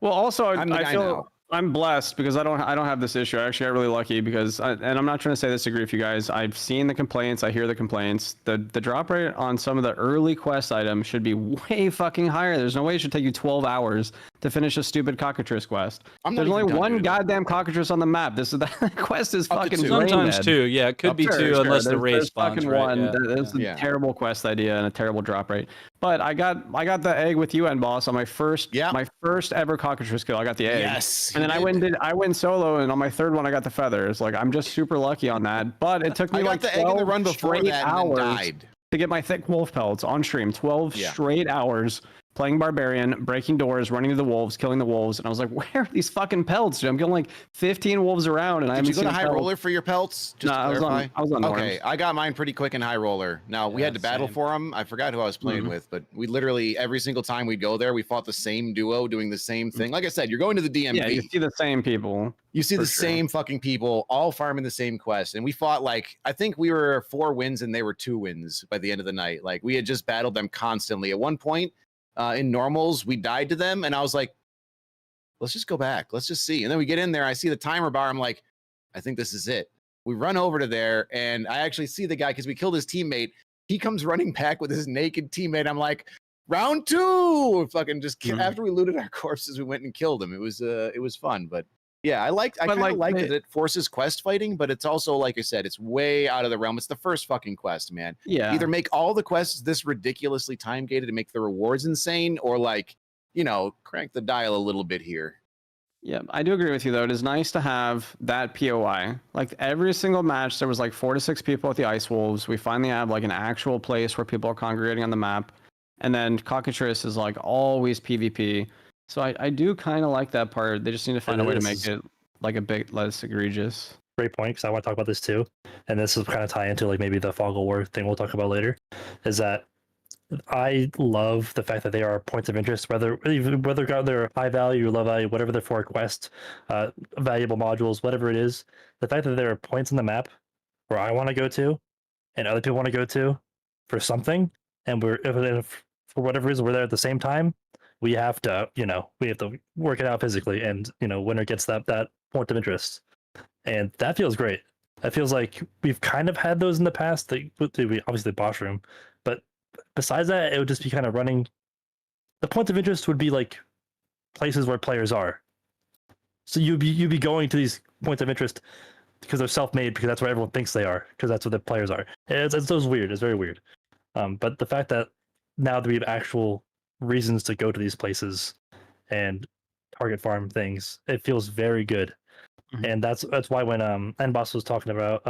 Well, also, I feel I'm blessed because I don't have this issue. I actually got really lucky because, and I'm not trying to say this to grief you guys. I've seen the complaints. I hear the complaints. The drop rate on some of the early quest items should be way fucking higher. There's no way it should take you 12 hours to finish a stupid cockatrice quest. There's only 1 goddamn cockatrice on the map. The quest is fucking sometimes 2. Yeah, it could be 2 unless the raid spawns. Right? That's a terrible quest idea and a terrible drop rate. But I got the egg with you, boss, on my first ever cockatrice kill. I got the egg. Yes. And then I went solo, and on my 3rd one I got the feathers. Like I'm just super lucky on that. But it took me like 12 straight hours to get my thick wolf pelts on stream. 12 straight hours playing barbarian, breaking doors, running to the wolves, killing the wolves, and I was like, where are these fucking pelts, dude? I'm killing like 15 wolves around, and I Did haven't you go seen to high pelt. roller for your pelts? Just No, to clarify. I was on Okay, norms. I got mine pretty quick in high roller. Now we had Yeah, to battle same. for them. I forgot who I was playing with, but we literally every single time we'd go there, we fought the same duo doing the same thing. Like I said, you're going to the DMV. Yeah, you see the same people. You see for the sure. same fucking people all farming the same quest, and we fought like I think we were 4 wins and they were 2 wins by the end of the night. Like we had just battled them constantly. At one point in normals, we died to them, and I was like, let's just go back. Let's just see. And then we get in there. I see the timer bar. I'm like, I think this is it. We run over to there, and I actually see the guy because we killed his teammate. He comes running back with his naked teammate. I'm like, round 2. Fucking just after we looted our corpses, we went and killed him. It was fun, but yeah, I kind of like that it forces quest fighting, but it's also like I said, it's way out of the realm. It's the first fucking quest, man. Yeah. Either make all the quests this ridiculously time gated to make the rewards insane, or like, crank the dial a little bit here. Yeah, I do agree with you though. It is nice to have that POI. Like every single match, there was like 4 to 6 people at the Ice Wolves. We finally have like an actual place where people are congregating on the map. And then Cockatrice is like always PvP. So I do kind of like that part. They just need to find a way to make it like a bit less egregious. Great point, because I want to talk about this too. And this is kind of tie into like maybe the Fog of War thing we'll talk about later. Is that I love the fact that they are points of interest, whether they're high value or low value, whatever they're for a quest, valuable modules, whatever it is. The fact that there are points on the map where I want to go to, and other people want to go to, for something, and if for whatever reason we're there at the same time, we have to work it out physically, and winner gets that point of interest, and that feels great. That feels like we've kind of had those in the past. We obviously the boss room, but besides that, it would just be kind of running. The point of interest would be like places where players are. So you'd be going to these points of interest because they're self-made, because that's where everyone thinks they are, because that's what the players are. It's weird. It's very weird. But the fact that now that we have actual reasons to go to these places and target farm things, it feels very good. Mm-hmm. And that's why when Nboss was talking about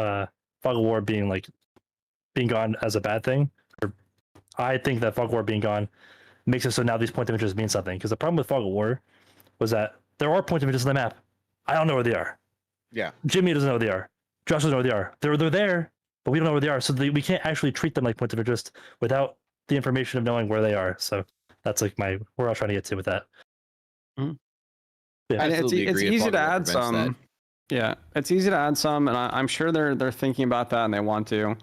Fog of War being gone as a bad thing, I think that Fog of War being gone makes it so now these points of interest mean something. Because the problem with Fog of War was that there are points of interest on the map. I don't know where they are. Yeah. Jimmy doesn't know where they are. Josh doesn't know where they are. They're there, but we don't know where they are. So we can't actually treat them like points of interest without the information of knowing where they are. So that's like where I was trying to get to with that. Mm-hmm. Yeah. And it's easy to add some. That. Yeah, it's easy to add some, and I'm sure they're thinking about that and they want to.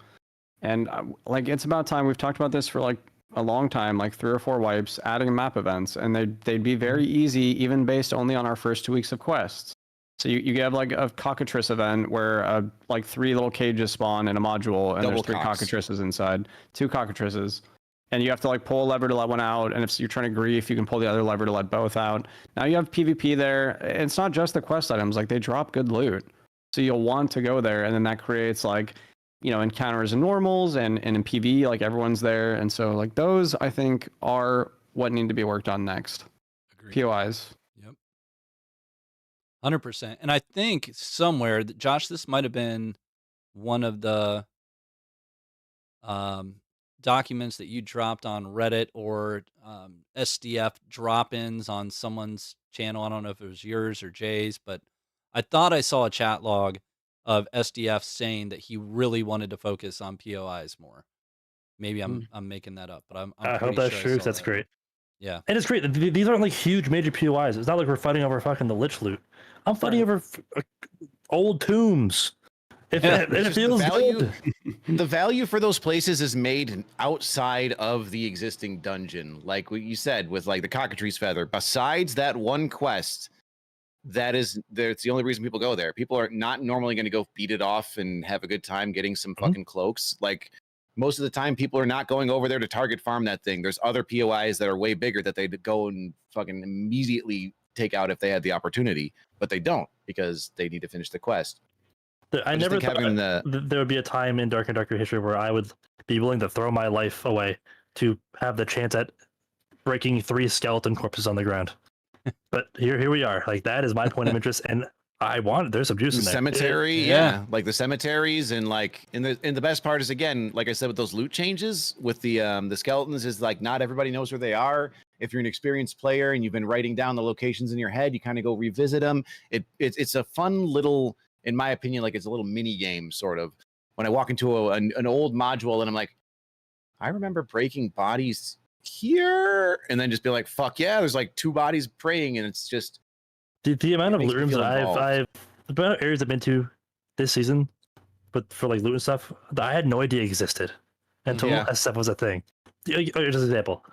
And like it's about time. We've talked about this for like a long time, like 3 or 4 wipes, adding map events, and they'd be very easy, even based only on our first 2 weeks of quests. So you have like a Cockatrice event where like 3 little cages spawn in a module, and there's 3 Cockatrices inside, 2 Cockatrices, and you have to like pull a lever to let one out, and if you're trying to grief, you can pull the other lever to let both out. Now you have PvP there. It's not just the quest items; like they drop good loot, so you'll want to go there, and then that creates like encounters and normals, and in PvE, like everyone's there, and so like those I think are what need to be worked on next. Agreed. POIs. 100%. And I think somewhere, Josh, this might have been one of the documents that you dropped on Reddit or SDF drop-ins on someone's channel. I don't know if it was yours or Jay's, but I thought I saw a chat log of SDF saying that he really wanted to focus on POIs more. Maybe I'm making that up, but I hope that's true, because that's great. Yeah. And it's great. These aren't like huge major POIs. It's not like we're fighting over fucking the Lich loot. I'm fighting over old tombs. It feels good. The value for those places is made outside of the existing dungeon. Like what you said with like the Cockatrice Feather. Besides that one quest, it's the only reason people go there. People are not normally going to go beat it off and have a good time getting some fucking cloaks. Like most of the time, people are not going over there to target farm that thing. There's other POIs that are way bigger that they'd go and fucking immediately take out if they had the opportunity, but they don't because they need to finish the quest. I never thought there would be a time in Dark and Darker history where I would be willing to throw my life away to have the chance at breaking 3 skeleton corpses on the ground. But here we are. Like that is my point of interest, and There's some juice The in there. cemetery, Yeah. like the cemeteries, and like the best part is, again, like I said, with those loot changes with the skeletons, is like not everybody knows where they are. If you're an experienced player and you've been writing down the locations in your head, you kind of go revisit them. It's a fun little, in my opinion, like it's a little mini game sort of. When I walk into an old module and I'm like, I remember breaking bodies here, and then just be like, fuck yeah, there's like 2 bodies praying, and it's just The amount of makes loot me rooms feel that involved. the amount of areas I've been to this season, but for like loot and stuff, that I had no idea existed until Yeah. SF was a thing. Just an example.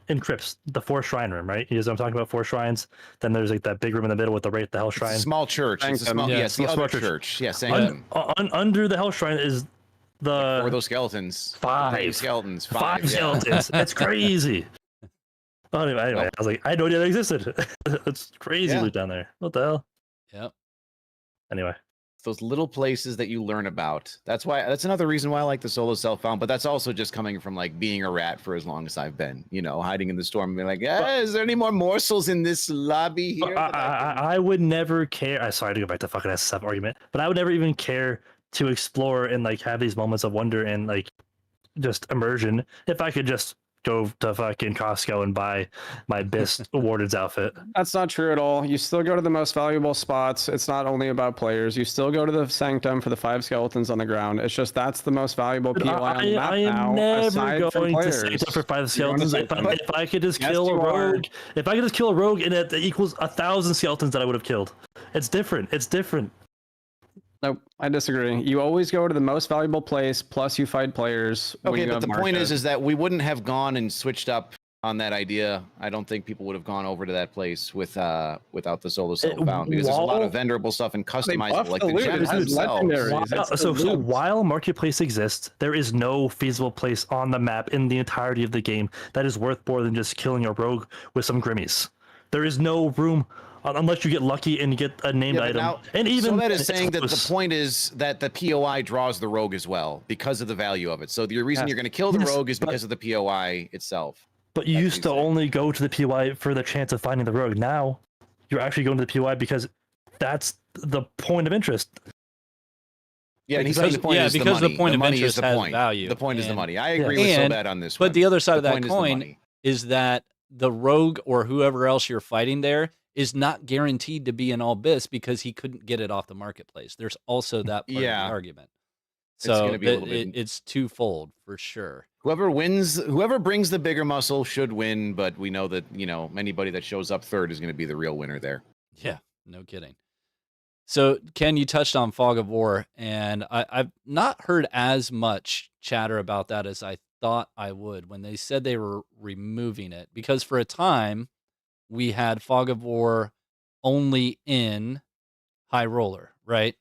In Crypts, the 4 shrine room, right? I'm talking about 4 shrines. Then there's like that big room in the middle with the hell it's shrine. a small church. It's a Sanctum. small, Yeah, yeah, it's the small other church. church. Yeah, Sanctum. Under the hell shrine is Or the those skeletons. 5 Brave skeletons. 5 yeah. skeletons. It's crazy. Anyway, Nope. I was like, I had no idea that existed. It's crazy Yeah. loot down there. What the hell? Yep. Anyway. Those little places that you learn about. That's another reason why I like the solo self-found, but that's also just coming from like being a rat for as long as I've been, hiding in the storm and being like, is there any more morsels in this lobby here? I would never care. I'm sorry to go back to fucking SF argument, but I would never even care to explore and like have these moments of wonder and like just immersion if I could just go to fucking Costco and buy my best Warden's outfit. That's not true at all. You still go to the most valuable spots. It's not only about players. You still go to the Sanctum for the 5 skeletons on the ground. It's just that's the most valuable POI on the map I am now, never aside from going to players. Sanctum for 5 You're going to skeletons. Sanctum. If I could just Yes, kill a you are. rogue, if I could just kill a rogue and it equals 1,000 skeletons that I would have killed. It's different. It's different. Nope, I disagree. You always go to the most valuable place, plus you fight players. when Okay, you but have the point market. is that we wouldn't have gone and switched up on that idea. I don't think people would have gone over to that place without the solo self-found, because there's a lot of vendorable stuff and customizable, buffed like the the loot. gems It has themselves. legendaries. It's So the loot. while Marketplace exists, there is no feasible place on the map in the entirety of the game that is worth more than just killing a rogue with some grimmies. There is no room unless you get lucky and you get a named Yeah, but item. now- And even so that is it's saying that the close. point is that the POI draws the rogue as well because of the value of it. So the reason Yes. you're going to kill the Yes, rogue is but- because of the POI itself. But you That's used to what he's saying. only go to the POI for the chance of finding the rogue. Now you're actually going to the POI because that's the point of interest. Yeah, and he's Because- saying the point yeah, is because the the money. point the of money interest is the has point. value, The point is the and- money. I agree with And- Sobad on this But one. the other side of that point is the coin money. is that the rogue or whoever else you're fighting there is not guaranteed to be an all bis because he couldn't get it off the marketplace. There's also that part of Yeah. the argument. It's So gonna be a little bit- it's twofold for sure. Whoever wins, whoever brings the bigger muscle should win, but we know that, anybody that shows up third is going to be the real winner there. Yeah, no kidding. So, Ken, you touched on Fog of War, and I've not heard as much chatter about that as I thought I would when they said they were removing it. Because for a time, we had Fog of War only in High Roller, right?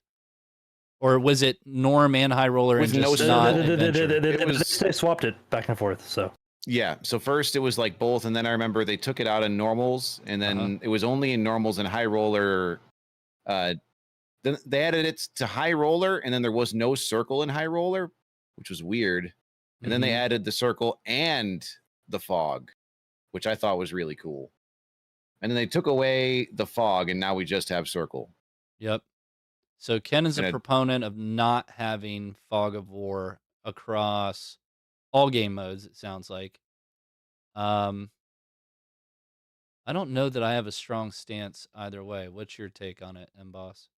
Or was it Norm and High Roller and With no just not circle. Adventure? It was- They swapped it back and forth. So Yeah, so first it was like both, and then I remember they took it out in normals, and then it was only in normals and high roller. Then they added it to high roller, and then there was no circle in high roller, which was weird. And then they added the circle and the fog, which I thought was really cool. And then they took away the fog, and now we just have circle. Yep. So Ken is a And it- proponent of not having Fog of War across all game modes, it sounds like. I don't know that I have a strong stance either way. What's your take on it, Mboss?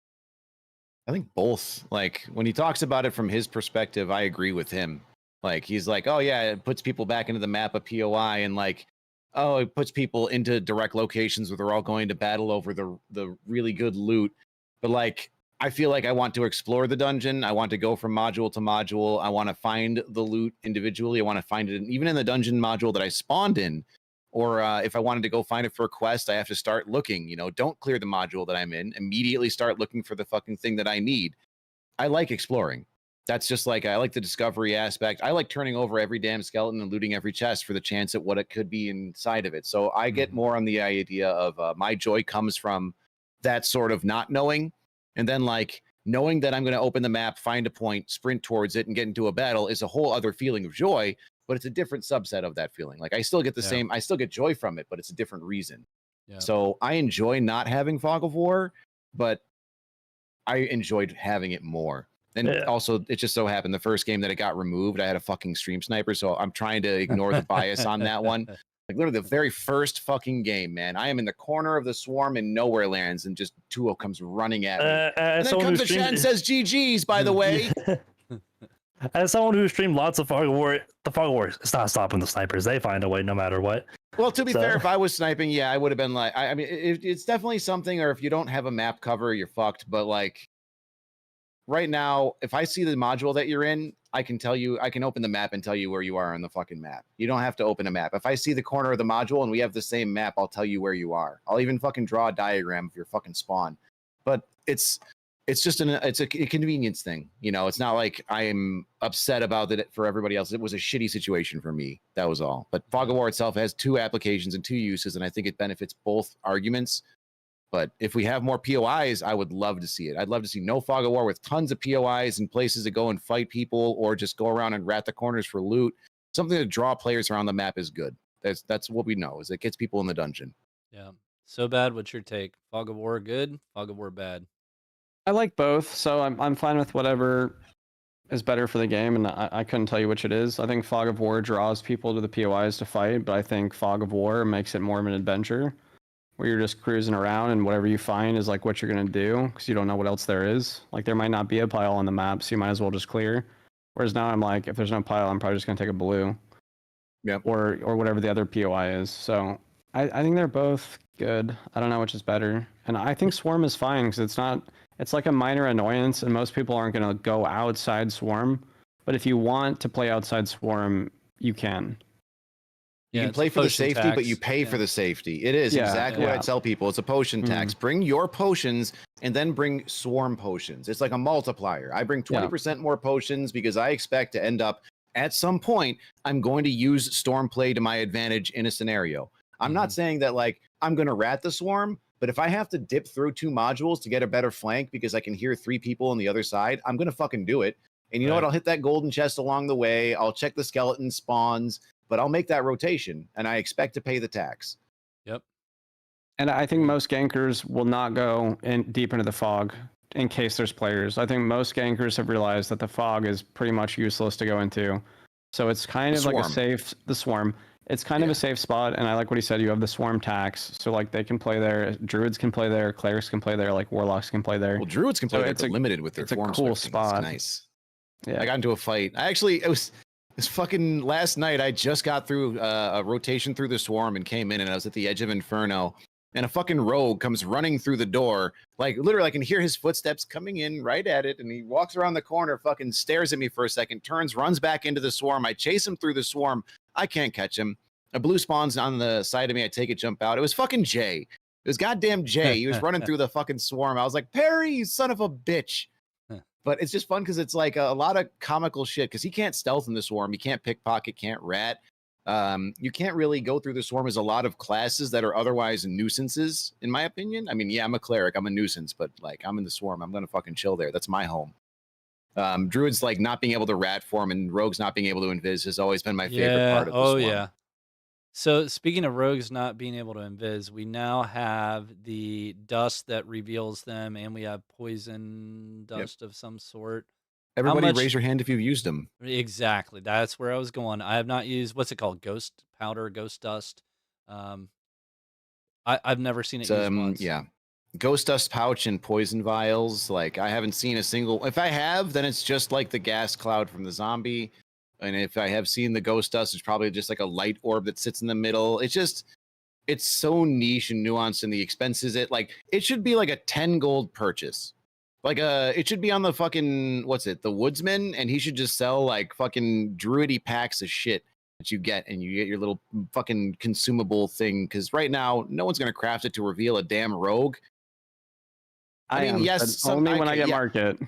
I think both. Like when he talks about it from his perspective, I agree with him. Like he's like, oh yeah, it puts people back into the map of POI, and like, oh, it puts people into direct locations where they're all going to battle over the really good loot. But like, I feel like I want to explore the dungeon. I want to go from module to module. I want to find the loot individually. I want to find it even in the dungeon module that I spawned in. Or if I wanted to go find it for a quest, I have to start looking. Don't clear the module that I'm in. Immediately start looking for the fucking thing that I need. I like exploring. That's just like, I like the discovery aspect. I like turning over every damn skeleton and looting every chest for the chance at what it could be inside of it. So I get more on the idea of my joy comes from that sort of not knowing. And then like knowing that I'm going to open the map, find a point, sprint towards it, and get into a battle is a whole other feeling of joy. But it's a different subset of that feeling. Like I still get the same, I still get joy from it, but it's a different reason. Yeah. So I enjoy not having Fog of War. but I enjoyed having it more. And also, it just so happened the first game that it got removed, I had a fucking stream sniper, so I'm trying to ignore the bias on that one. Like literally the very first fucking game, man. I am in the corner of the swarm and nowhere lands, and just Tuo comes running at me. And then comes the chat and says GG's, by the way. As someone who streamed lots of Fog of War, the Fog of War is not stopping the snipers. They find a way no matter what. Well, to be fair, if I was sniping, yeah, I would have been like, I mean, it's definitely something, or if you don't have a map cover, you're fucked. But like right now, if I see the module that you're in, I can tell you, I can open the map and tell you where you are on the fucking map. You don't have to open a map. If I see the corner of the module and we have the same map, I'll tell you where you are. I'll even fucking draw a diagram of your fucking spawn. But it's just it's a convenience thing, you know. It's not like I'm upset about it for everybody else. It was a shitty situation for me. That was all. But Fog of War itself has 2 applications and 2 uses, and I think it benefits both arguments. But if we have more POIs, I would love to see it. I'd love to see no Fog of War with tons of POIs and places to go and fight people, or just go around and rat the corners for loot. Something to draw players around the map is good. That's what we know, is it gets people in the dungeon. Yeah. So bad, what's your take? Fog of War good, Fog of War bad? I like both, so I'm fine with whatever is better for the game, and I couldn't tell you which it is. I think Fog of War draws people to the POIs to fight, but I think Fog of War makes it more of an adventure, where you're just cruising around and whatever you find is like what you're gonna do, because you don't know what else there is. Like there might not be a pile on the map, so you might as well just clear. Whereas now I'm like, if there's no pile, I'm probably just gonna take a blue. Yep. Or whatever the other POI is. So I think they're both good. I don't know which is better. And I think Swarm is fine, because it's like a minor annoyance, and most people aren't gonna go outside Swarm. But if you want to play outside Swarm, you can. You can play for the safety, but you pay for the safety. It is exactly what I tell people. It's a potion tax. Bring your potions and then bring swarm potions. It's like a multiplier. I bring 20% more potions because I expect to end up at some point, I'm going to use Stormplay to my advantage in a scenario. I'm not saying that like I'm going to rat the swarm, but if I have to dip through 2 modules to get a better flank because I can hear 3 people on the other side, I'm going to fucking do it. And you know what? I'll hit that golden chest along the way. I'll check the skeleton spawns. But I'll make that rotation, and I expect to pay the tax. Yep. And I think most gankers will not go deep into the fog in case there's players. I think most gankers have realized that the fog is pretty much useless to go into. So it's kind of like the swarm. It's kind of a safe spot, and I like what he said. You have the swarm tax, so like they can play there. Druids can play there. Clerics can play there. Like warlocks can play there. Well, druids can play there. It's limited with their form. It's a cool spot. Nice. Yeah. I got into a fight. It was fucking last night. I just got through a rotation through the swarm and came in, and I was at the edge of Inferno, and a fucking rogue comes running through the door. Like literally I can hear his footsteps coming in right at it, and he walks around the corner, fucking stares at me for a second, turns, runs back into the swarm. I chase him through the swarm. I can't catch him. A blue spawns on the side of me. I take it, jump out. It was fucking Jay. It was goddamn Jay. He was running through the fucking swarm. I was like, Perry, you son of a bitch. But it's just fun because it's like a lot of comical shit, because he can't stealth in the swarm. He can't pickpocket, can't rat. You can't really go through the swarm as a lot of classes that are otherwise nuisances, in my opinion. I mean, yeah, I'm a cleric. I'm a nuisance, but like I'm in the swarm. I'm going to fucking chill there. That's my home. Druids like not being able to rat form and rogues not being able to invis has always been my favorite part of the swarm. Yeah. So speaking of rogues not being able to invis, we now have the dust that reveals them, and we have poison dust of some sort. Everybody raise your hand if you've used them. Exactly. That's where I was going. I have not used, what's it called? Ghost powder, ghost dust. I've never seen it used once. Yeah. Ghost dust pouch and poison vials. Like I haven't seen a single. If I have, then it's just like the gas cloud from the zombie. And if I have seen the ghost dust, it's probably just like a light orb that sits in the middle. It's so niche and nuanced, and the expenses. It should be like a 10 gold purchase. Like it should be on the fucking, the Woodsman, and he should just sell like fucking druidy packs of shit that you get, and you get your little fucking consumable thing. Because right now, no one's gonna craft it to reveal a damn rogue. I mean, yes, only when I get market.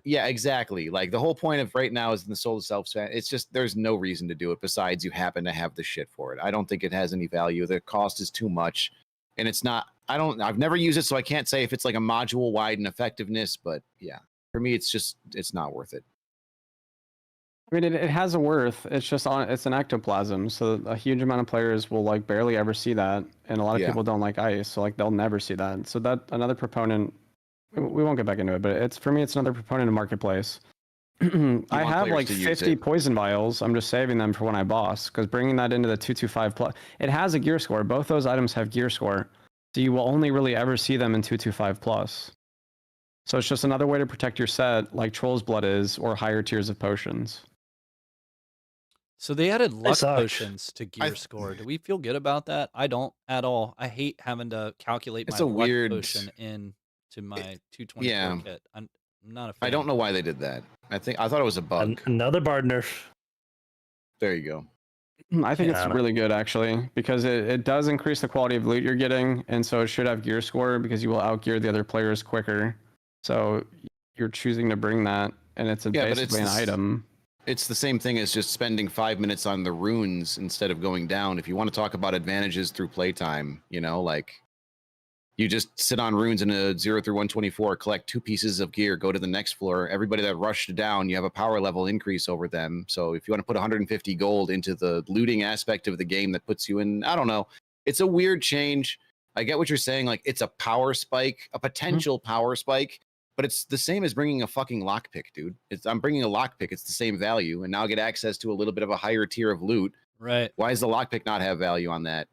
Yeah, exactly. Like the whole point of right now is in the Soul of Self. It's just there's no reason to do it besides you happen to have the shit for it. I don't think it has any value. The cost is too much, and it's not. I've never used it, so I can't say if it's like a module wide in effectiveness. But yeah, for me, it's not worth it. I mean, it has a worth. It's an ectoplasm, so a huge amount of players will like barely ever see that, and a lot of people don't like ice, so like they'll never see that. So that another proponent we won't get back into it, but it's for me, it's another proponent of marketplace. I want have players like to use 50 it. poison vials. I'm just saving them for when I boss, because bringing that into the 225 plus, it has a gear score. Both those items have gear score, so you will only really ever see them in 225 plus. So it's just another way to protect your set, like Troll's Blood is, or higher tiers of potions. So they added luck sucked. potions to gear score. Do we feel good about that? I don't at all. I hate having to calculate It's my a luck weird- potion into my 224 yeah. kit. I'm not a fan. I don't know why they did that. I thought it was a bug. Another bard nerf. There you go. I think Yeah, it's really good actually, because it does increase the quality of loot you're getting, and so it should have gear score because you will outgear the other players quicker. So you're choosing to bring that, and it's Yeah, but basically it's an item. It's the same thing as just spending 5 minutes on the runes instead of going down. If you want to talk about advantages through playtime, like you just sit on runes in a 0 through 124, collect 2 pieces of gear, go to the next floor. Everybody that rushed down, you have a power level increase over them. So if you want to put 150 gold into the looting aspect of the game, that puts you in, I don't know. It's a weird change. I get what you're saying. Like, it's a power spike, a potential power spike, but it's the same as bringing a fucking lockpick, dude. I'm bringing a lockpick. It's the same value, and now I get access to a little bit of a higher tier of loot. Right. Why does the lockpick not have value on that?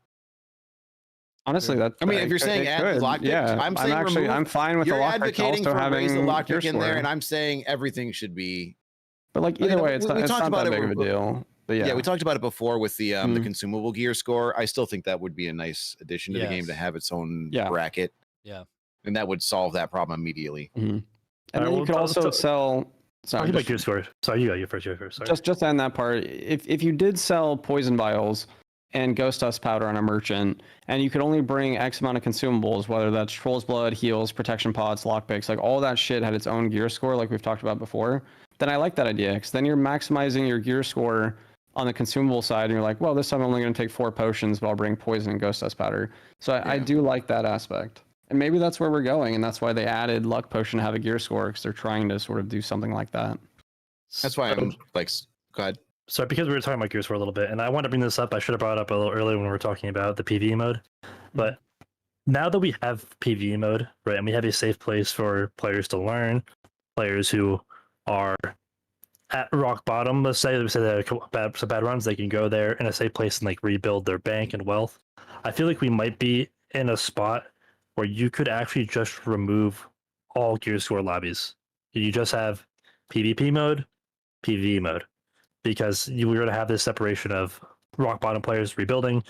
Honestly, that I mean, if you're saying add the lockpick, yeah, I'm saying I'm fine with the you're lockpick advocating also for raise the having lockpick gear in there, score. and I'm saying everything should be. But like You either know, way, it's we not talked about that it big of a with- deal. But Yeah, we talked about it before with the Mhm. consumable gear score. I still think that would be a nice addition to the game to Yes. have its own Yeah. bracket. Yeah. And that would solve that problem immediately. And Alright, then you well, could also so- sell. Sorry, Talking about just- gear score. Sorry, you go first. Sorry. just on that part, if you did sell poison vials and ghost dust powder on a merchant, and you could only bring X amount of consumables, whether that's Troll's Blood, heals, protection pots, lockpicks, like all that shit had its own gear score, like we've talked about before, then I like that idea, because then you're maximizing your gear score on the consumable side, and you're like, well, this time I'm only going to take 4 potions, but I'll bring poison and ghost dust powder. So I Yeah. do like that aspect. And maybe that's where we're going, and that's why they added luck potion to have a gear score, because they're trying to sort of do something like that. That's why I'm like, go ahead. So because we were talking about gears for a little bit, and I wanted to bring this up, I should have brought it up a little earlier when we were talking about the PvE mode. But now that we have PvE mode, right, and we have a safe place for players to learn, players who are at rock bottom, let's say they have some bad runs, they can go there in a safe place and like rebuild their bank and wealth. I feel like we might be in a spot where you could actually just remove all gear score lobbies. You just have PvP mode, PvE mode, because we're going to have this separation of rock bottom players rebuilding,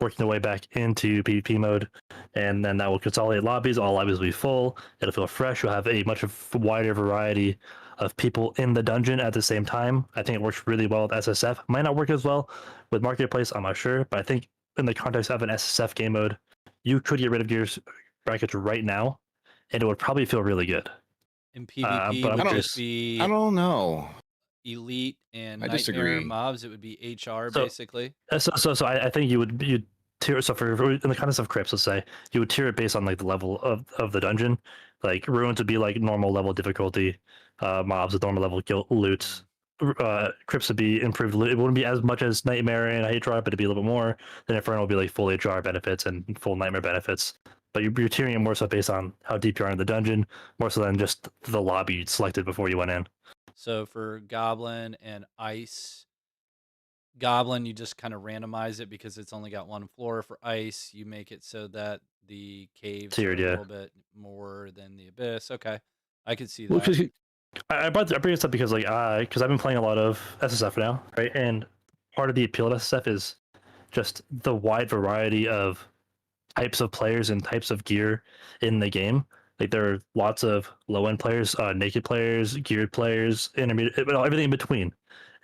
working their way back into PvP mode, and then that will consolidate lobbies. All lobbies will be full. It'll feel fresh. You'll have a much wider variety of people in the dungeon at the same time. I think it works really well with SSF. Might not work as well with Marketplace, I'm not sure, but I think in the context of an SSF game mode, you could get rid of gears brackets right now, and it would probably feel really good. In PvP, but it I'm would curious. just be I don't know. elite and I nightmare disagree. mobs. It would be HR So- basically. So I think you'd tier. So for in the context of crypts, let's say you would tier it based on like the level of the dungeon. Like ruins would be like normal level difficulty, mobs with normal level loot. Crypts would be improved loot. It wouldn't be as much as Nightmare and HR, but it'd be a little bit more. Then Inferno would be like full HR benefits and full Nightmare benefits. But you're tiering it more so based on how deep you are in the dungeon, more so than just the lobby you selected before you went in. So for Goblin and Ice, Goblin, you just kind of randomize it because it's only got one floor. For Ice, you make it so that the caves Tiered, are a yeah. little bit more than the Abyss. Okay, I could see Well, that. 'cause I bring this up because I've been playing a lot of SSF now, right? And part of the appeal of SSF is just the wide variety of types of players and types of gear in the game. Like there are lots of low end players, naked players, geared players, intermediate, everything in between,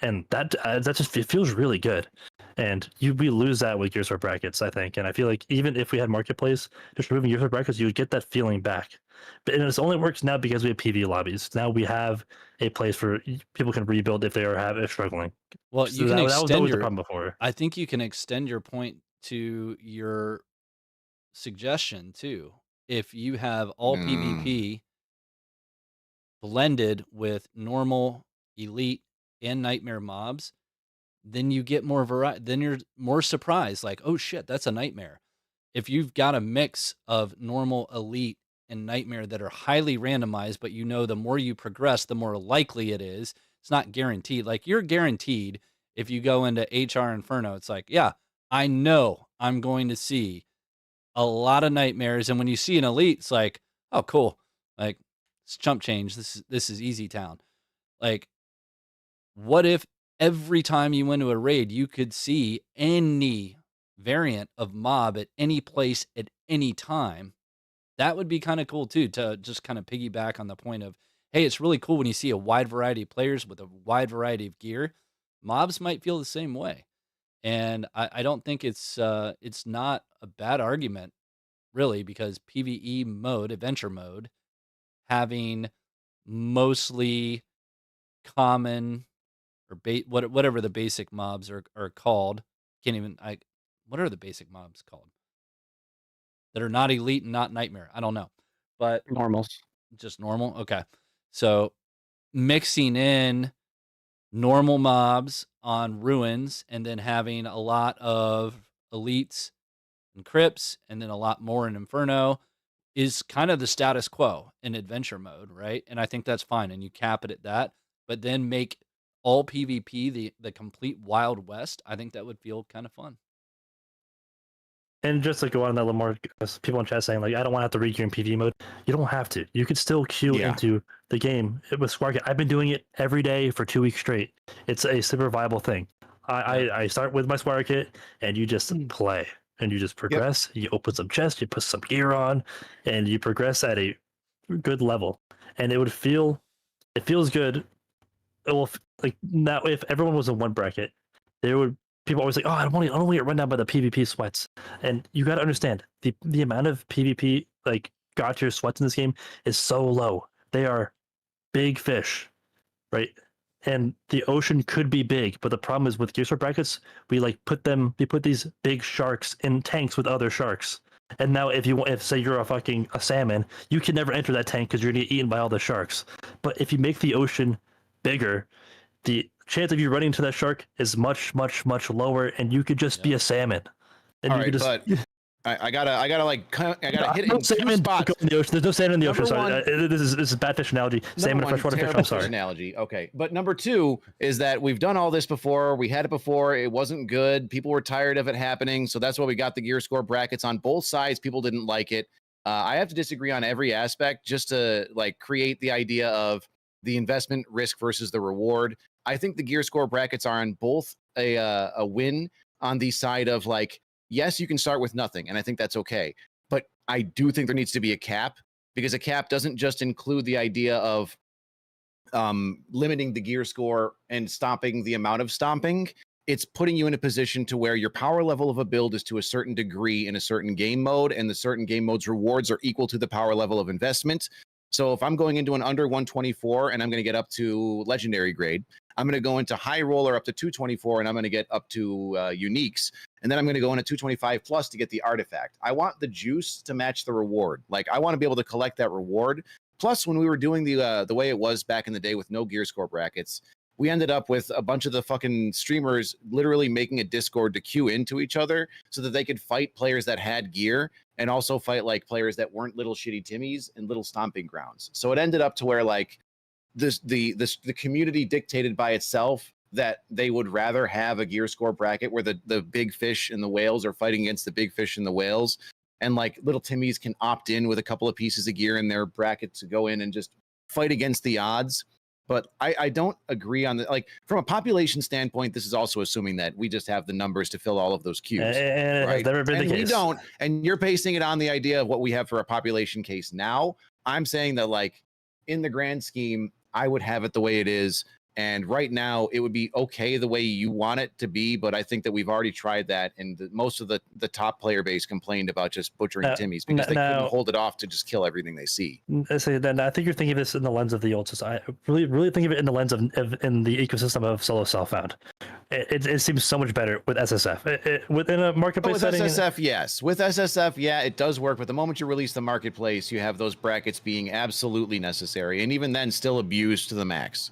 and that just it feels really good. And we lose that with Gears for brackets, I think. And I feel like even if we had Marketplace, just removing Gears for brackets, you would get that feeling back. But it only works now because we have PvE lobbies. Now we have a place where people can rebuild if they are struggling. Well, So you can that was extend always the your. problem before. I think you can extend your point to your suggestion too. If you have all PvP blended with normal, elite, and nightmare mobs, then you get more variety. Then you're more surprised, like, oh shit, that's a nightmare. If you've got a mix of normal, elite, and Nightmare that are highly randomized, but the more you progress, the more likely it is. It's not guaranteed. Like, you're guaranteed if you go into HR Inferno, it's like, yeah, I know I'm going to see a lot of Nightmares. And when you see an Elite, it's like, oh, cool. Like, it's chump change. This is easy town. Like, what if every time you went to a raid, you could see any variant of mob at any place at any time? That would be kind of cool too, to just kind of piggyback on the point of, hey, it's really cool when you see a wide variety of players with a wide variety of gear. Mobs might feel the same way. And I don't think it's not a bad argument, really, because PvE mode, adventure mode, having mostly common or whatever the basic mobs are called. What are the basic mobs called? That are not elite and not nightmare. I don't know. But Normals. just normal. Okay. So mixing in normal mobs on ruins and then having a lot of elites and crypts and then a lot more in Inferno is kind of the status quo in adventure mode, right? And I think that's fine. And you cap it at that, but then make all PvP the complete Wild West. I think that would feel kind of fun. And just to go on that a little more, people in chat saying like, I don't want to have to re-gear in PvE mode. You don't have to. You could still queue into the game with Spark. I've been doing it every day for 2 weeks straight. It's a super viable thing. I start with my Spark kit, and you just play, and you just progress. You open some chests, you put some gear on, and you progress at a good level. And it feels good. It will, like, now if everyone was in one bracket, people always like, oh, I don't want to get run down by the PvP sweats. And you got to understand the amount of PvP like gotcha sweats in this game is so low. They are big fish, right? And the ocean could be big, but the problem is with gear score brackets, we put these big sharks in tanks with other sharks. And now if say you're a salmon, you can never enter that tank because you're gonna get eaten by all the sharks. But if you make the ocean bigger, the chance of you running into that shark is much, much, much lower, and you could just be a salmon. And all you right, could just. But I gotta hit it in two spots. In the ocean. There's no salmon in the ocean. Number Sorry, this is a bad fish analogy. Salmon and freshwater fish. I'm sorry. Analogy. Okay, but number two is that we've done all this before. We had it before. It wasn't good. People were tired of it happening, so that's why we got the gear score brackets on both sides. People didn't like it. I have to disagree on every aspect just to create the idea of the investment risk versus the reward. I think the gear score brackets are on both a win on the side of yes, you can start with nothing, and I think that's okay. But I do think there needs to be a cap, because a cap doesn't just include the idea of limiting the gear score and stopping the amount of stomping. It's putting you in a position to where your power level of a build is to a certain degree in a certain game mode, and the certain game mode's rewards are equal to the power level of investment. So if I'm going into an under 124 and I'm going to get up to legendary grade, I'm going to go into high roller up to 224 and I'm going to get up to uniques. And then I'm going to go into 225 plus to get the artifact. I want the juice to match the reward. I want to be able to collect that reward. Plus, when we were doing the way it was back in the day with no gear score brackets, we ended up with a bunch of the fucking streamers literally making a Discord to queue into each other so that they could fight players that had gear and also fight players that weren't little shitty Timmies and little stomping grounds. So it ended up to where the community dictated by itself that they would rather have a gear score bracket where the big fish and the whales are fighting against the big fish and the whales, and little Timmies can opt in with a couple of pieces of gear in their bracket to go in and just fight against the odds. But I don't agree on the from a population standpoint. This is also assuming that we just have the numbers to fill all of those queues. And right? It has never been the case. We don't. And you're basing it on the idea of what we have for a population case now. I'm saying that in the grand scheme, I would have it the way it is. And right now, it would be okay the way you want it to be. But I think that we've already tried that. And most of the top player base complained about just butchering Timmies because they couldn't hold it off to just kill everything they see. I think you're thinking of this in the lens of the old system. I really think of it in the lens of in the ecosystem of solo self-found. It seems so much better with SSF. Within a marketplace setting. With SSF, yes. With SSF, yeah, it does work. But the moment you release the marketplace, you have those brackets being absolutely necessary. And even then, still abused to the max.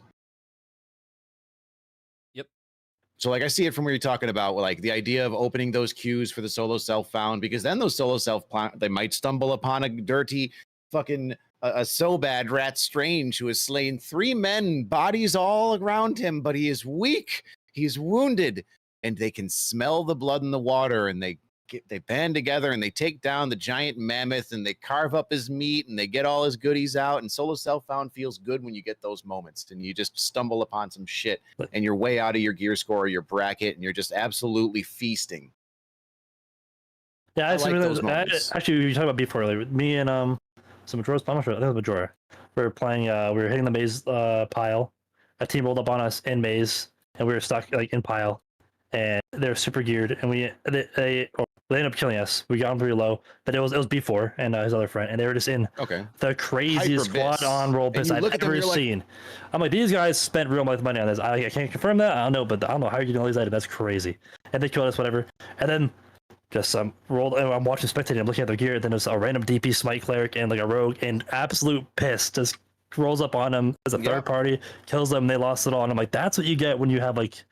So I see it from where you're talking about the idea of opening those queues for the solo self-found, because then those solo self-found, they might stumble upon a dirty fucking a so bad Rat Strange who has slain 3 men, bodies all around him, but he is weak. He's wounded, and they can smell the blood in the water, and they band together and they take down the giant mammoth and they carve up his meat and they get all his goodies out. And Solo Self-Found feels good when you get those moments and you just stumble upon some shit and you're way out of your gear score or your bracket and you're just absolutely feasting. Yeah, I like those moments. Actually, we were talking about before earlier. Me and some Majora's, I'm not sure. I think it was Majora. We were playing. We were hitting the maze pile. A team rolled up on us in maze, and we were stuck like in pile, and they're super geared, and they ended up killing us. We got them pretty low, but it was B4 and his other friend, and they were just in the craziest squad on roll piss I've ever seen. I'm like, these guys spent real money on this. I can't confirm that. I don't know, but I don't know how you're getting all these items. That's crazy. And they killed us, whatever. And then just rolled. And I'm watching spectating. I'm looking at their gear. Then there's a random DP smite cleric and like a rogue, and absolute piss just rolls up on them as a third party, kills them. They lost it all. And I'm like, that's what you get when you have like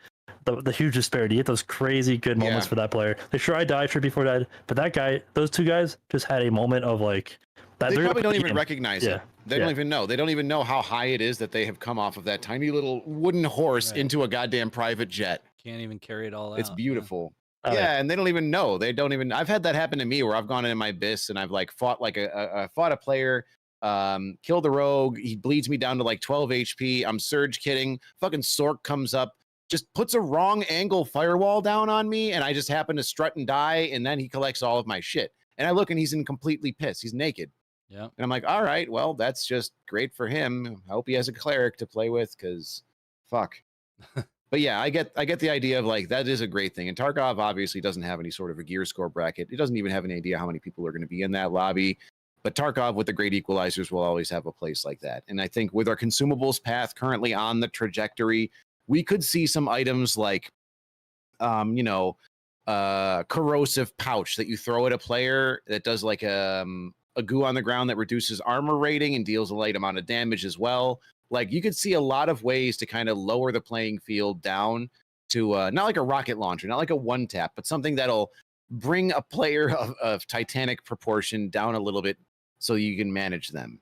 the huge disparity. You get those crazy good moments for that player. Like, sure, I died, sure, before I died, but that guy, those two guys just had a moment of like that. They probably don't even recognize it. They don't even know. They don't even know how high it is that they have come off of that tiny little wooden horse into a goddamn private jet. Can't even carry it all out. It's beautiful. And they don't even know. They don't even. I've had that happen to me where I've gone in my abyss and I've like fought like fought a player, killed the rogue. He bleeds me down to like 12 HP. I'm surge kitting. Fucking Sork comes up, just puts a wrong angle firewall down on me, and I just happen to strut and die, and then he collects all of my shit. And I look and he's in completely piss. He's naked. Yeah. And I'm like, all right, well, that's just great for him. I hope he has a cleric to play with, because fuck. But yeah, I get the idea of like, that is a great thing. And Tarkov obviously doesn't have any sort of a gear score bracket. It doesn't even have any idea how many people are going to be in that lobby. But Tarkov with the great equalizers will always have a place like that. And I think with our consumables path currently on the trajectory, we could see some items like, corrosive pouch that you throw at a player that does like a goo on the ground that reduces armor rating and deals a light amount of damage as well. Like, you could see a lot of ways to kind of lower the playing field down to not like a rocket launcher, not like a one tap, but something that'll bring a player of titanic proportion down a little bit so you can manage them.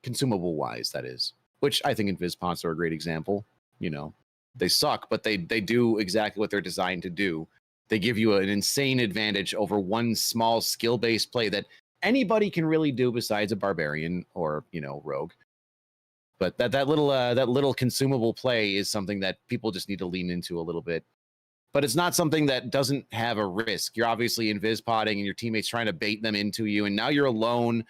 Consumable wise, that is. Which I think Invisponts are a great example. You know, they suck, but they do exactly what they're designed to do. They give you an insane advantage over one small skill-based play that anybody can really do besides a barbarian or, rogue. But that little consumable play is something that people just need to lean into a little bit. But it's not something that doesn't have a risk. You're obviously invis-potting and your teammates trying to bait them into you, and now you're alone.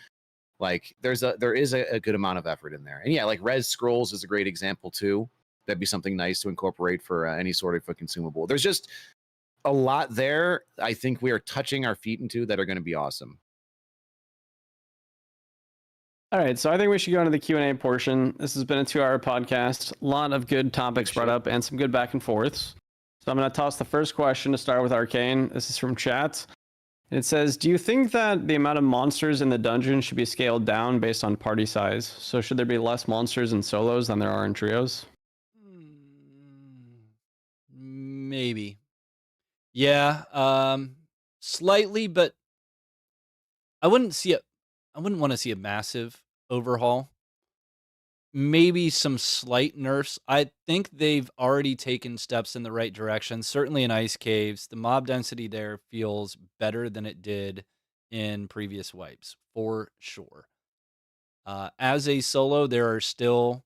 Like, there is a good amount of effort in there. And yeah, like Res Scrolls is a great example too. That'd be something nice to incorporate for any sort of a consumable. There's just a lot there. I think we are touching our feet into that are going to be awesome. All right, so I think we should go into the Q&A portion. This has been a 2-hour podcast. A lot of good topics brought up and some good back and forths. So I'm going to toss the first question to start with Arcane. This is from chat. And it says, do you think that the amount of monsters in the dungeon should be scaled down based on party size? So should there be less monsters in solos than there are in trios? Maybe. Yeah, slightly, but I wouldn't want to see a massive overhaul. Maybe some slight nerfs. I think they've already taken steps in the right direction. Certainly in Ice Caves, the mob density there feels better than it did in previous wipes, for sure. As a solo, there are still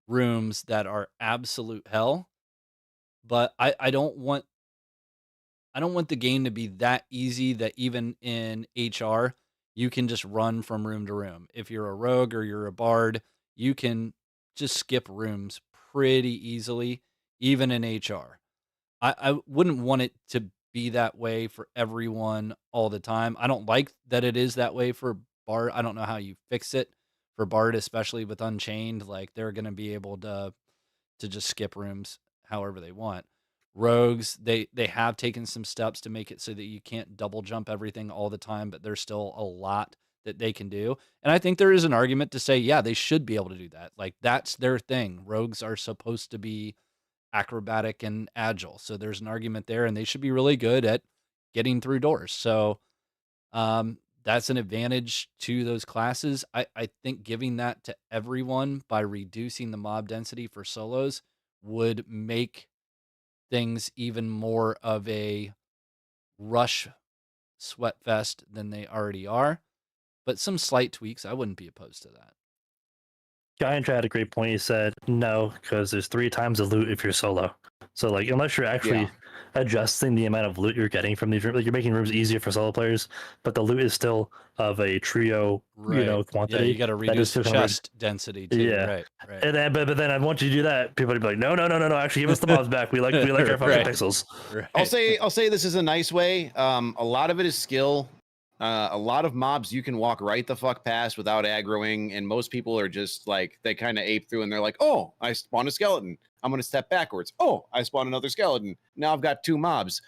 rooms that are absolute hell, but I don't want the game to be that easy that even in HR, you can just run from room to room. If you're a rogue or you're a bard, you can just skip rooms pretty easily, even in HR. I wouldn't want it to be that way for everyone all the time. I don't like that it is that way for bard. I don't know how you fix it for bard, especially with Unchained. Like, they're going to be able to just skip rooms however they want. Rogues, they have taken some steps to make it so that you can't double jump everything all the time, but there's still a lot that they can do. And I think there is an argument to say, yeah, they should be able to do that. Like, that's their thing. Rogues are supposed to be acrobatic and agile. So there's an argument there, and they should be really good at getting through doors. So that's an advantage to those classes. I think giving that to everyone by reducing the mob density for solos would make things even more of a rush sweat fest than they already are. But some slight tweaks, I wouldn't be opposed to that. Guy in chat had a great point. He said no, because there's 3 times the loot if you're solo. So like, unless you're actually adjusting the amount of loot you're getting from these rooms, like you're making rooms easier for solo players, but the loot is still of a trio, quantity. Yeah, you got to reduce the chest density too. Yeah. Right. And then, but then once you do that, people would be like, no, actually give us the mobs back. We like our fucking pixels. Right. I'll say this is a nice way. A lot of it is skill. A lot of mobs you can walk right the fuck past without aggroing, and most people are just like, they kind of ape through and they're like, oh, I spawned a skeleton, I'm gonna step backwards. Oh, I spawned another skeleton, now I've got 2 mobs.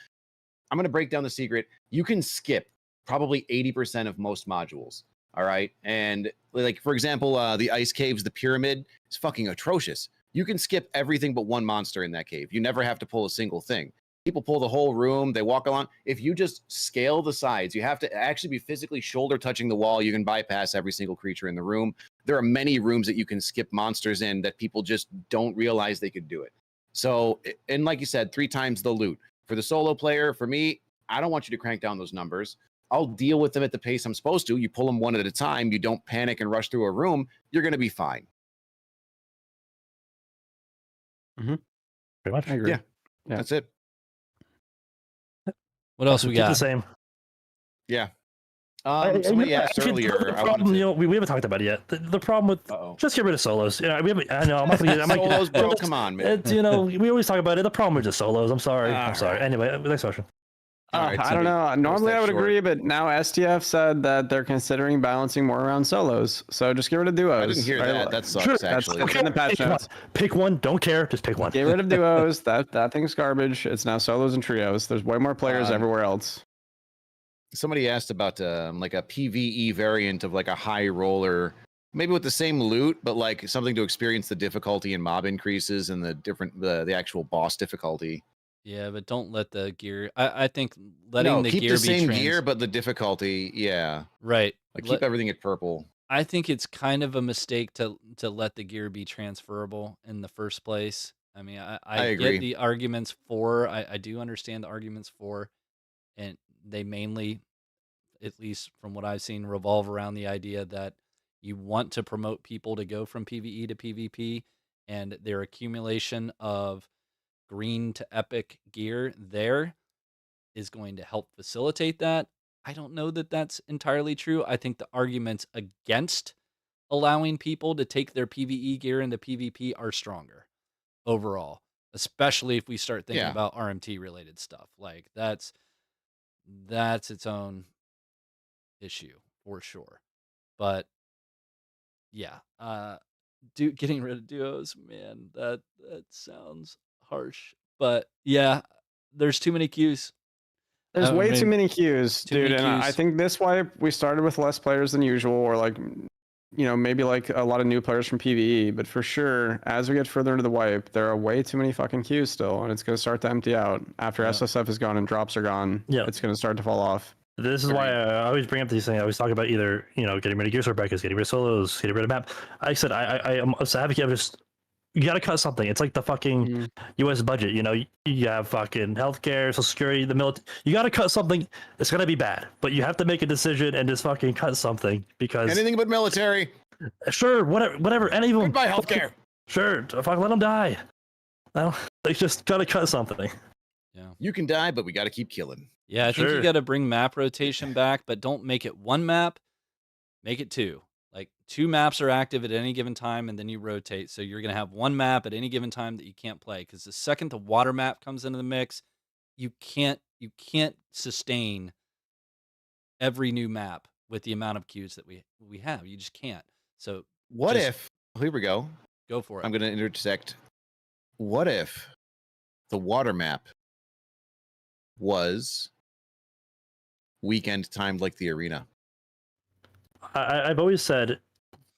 I'm gonna break down the secret. You can skip probably 80% of most modules. All right. And like, for example, the ice caves, the pyramid is fucking atrocious. You can skip everything but 1 monster in that cave. You never have to pull a single thing. People pull the whole room, they walk along. If you just scale the sides, you have to actually be physically shoulder touching the wall. You can bypass every single creature in the room. There are many rooms that you can skip monsters in that people just don't realize they could do it. So, and like you said, 3 times the loot. For the solo player, for me, I don't want you to crank down those numbers. I'll deal with them at the pace I'm supposed to. You pull them 1 at a time. You don't panic and rush through a room. You're going to be fine. Pretty much. I agree. Yeah. That's it. What else we Keep got? the same. Yeah. Somebody asked earlier. The problem, we haven't talked about it yet. The problem with just get rid of solos. You know, I know I'm not gonna get solos, bro. Come on, man. We always talk about it. The problem with just solos. I'm sorry. All I'm sorry. right. Anyway, next question. Right, I don't know. Normally I would agree, but now STF said that they're considering balancing more around solos. So just get rid of duos. I didn't hear that. That sucks, Sure. actually. That's in the patch notes. Pick one. Don't care. Just pick one. Get rid of duos. That thing's garbage. It's now solos and trios. There's way more players everywhere else. Somebody asked about like a PvE variant of like a high roller, maybe with the same loot, but like something to experience the difficulty and mob increases and the actual boss difficulty. Yeah, but don't let the gear. I think letting the keep gear the same be gear, but the difficulty, right. Like keep everything at purple. I think it's kind of a mistake to let the gear be transferable in the first place. I mean, I agree. get the arguments for. I do understand the arguments for, and they mainly, at least from what I've seen, revolve around the idea that you want to promote people to go from PvE to PvP, and their accumulation of green to epic gear there is going to help facilitate that. I don't know that that's entirely true. I think the arguments against allowing people to take their PvE gear into PvP are stronger overall, especially if we start thinking about RMT related stuff. Like that's its own issue for sure. But yeah, getting rid of duos, man, that sounds harsh, but yeah, there's too many queues. There's way too many queues, dude. And I think this why we started with less players than usual, or like, maybe like a lot of new players from PvE. But for sure, as we get further into the wipe, there are way too many fucking queues still, and it's going to start to empty out after SSF is gone and drops are gone. Yeah, it's going to start to fall off. This is why I always bring up these things. I always talk about either getting rid of gear sort brackets, getting rid of solos, getting rid of map. Like I said I am a advocate of just. You gotta cut something. It's like the fucking U.S. budget. You have fucking healthcare, Social Security, the military. You gotta cut something. It's gonna be bad, but you have to make a decision and just fucking cut something because anything but military. Sure, whatever. Any of them. Goodbye healthcare. Sure, fuck, let them die. No, they just gotta cut something. Yeah, you can die, but we gotta keep killing. Yeah, I think you gotta bring map rotation back, but don't make it 1 map. Make it 2. Like 2 maps are active at any given time, and then you rotate. So you're going to have 1 map at any given time that you can't play. Because the second the water map comes into the mix, you can't sustain every new map with the amount of queues that we have. You just can't. So what if? Here we go. Go for it. I'm going to intersect. What if the water map was weekend timed like the arena? I've always said,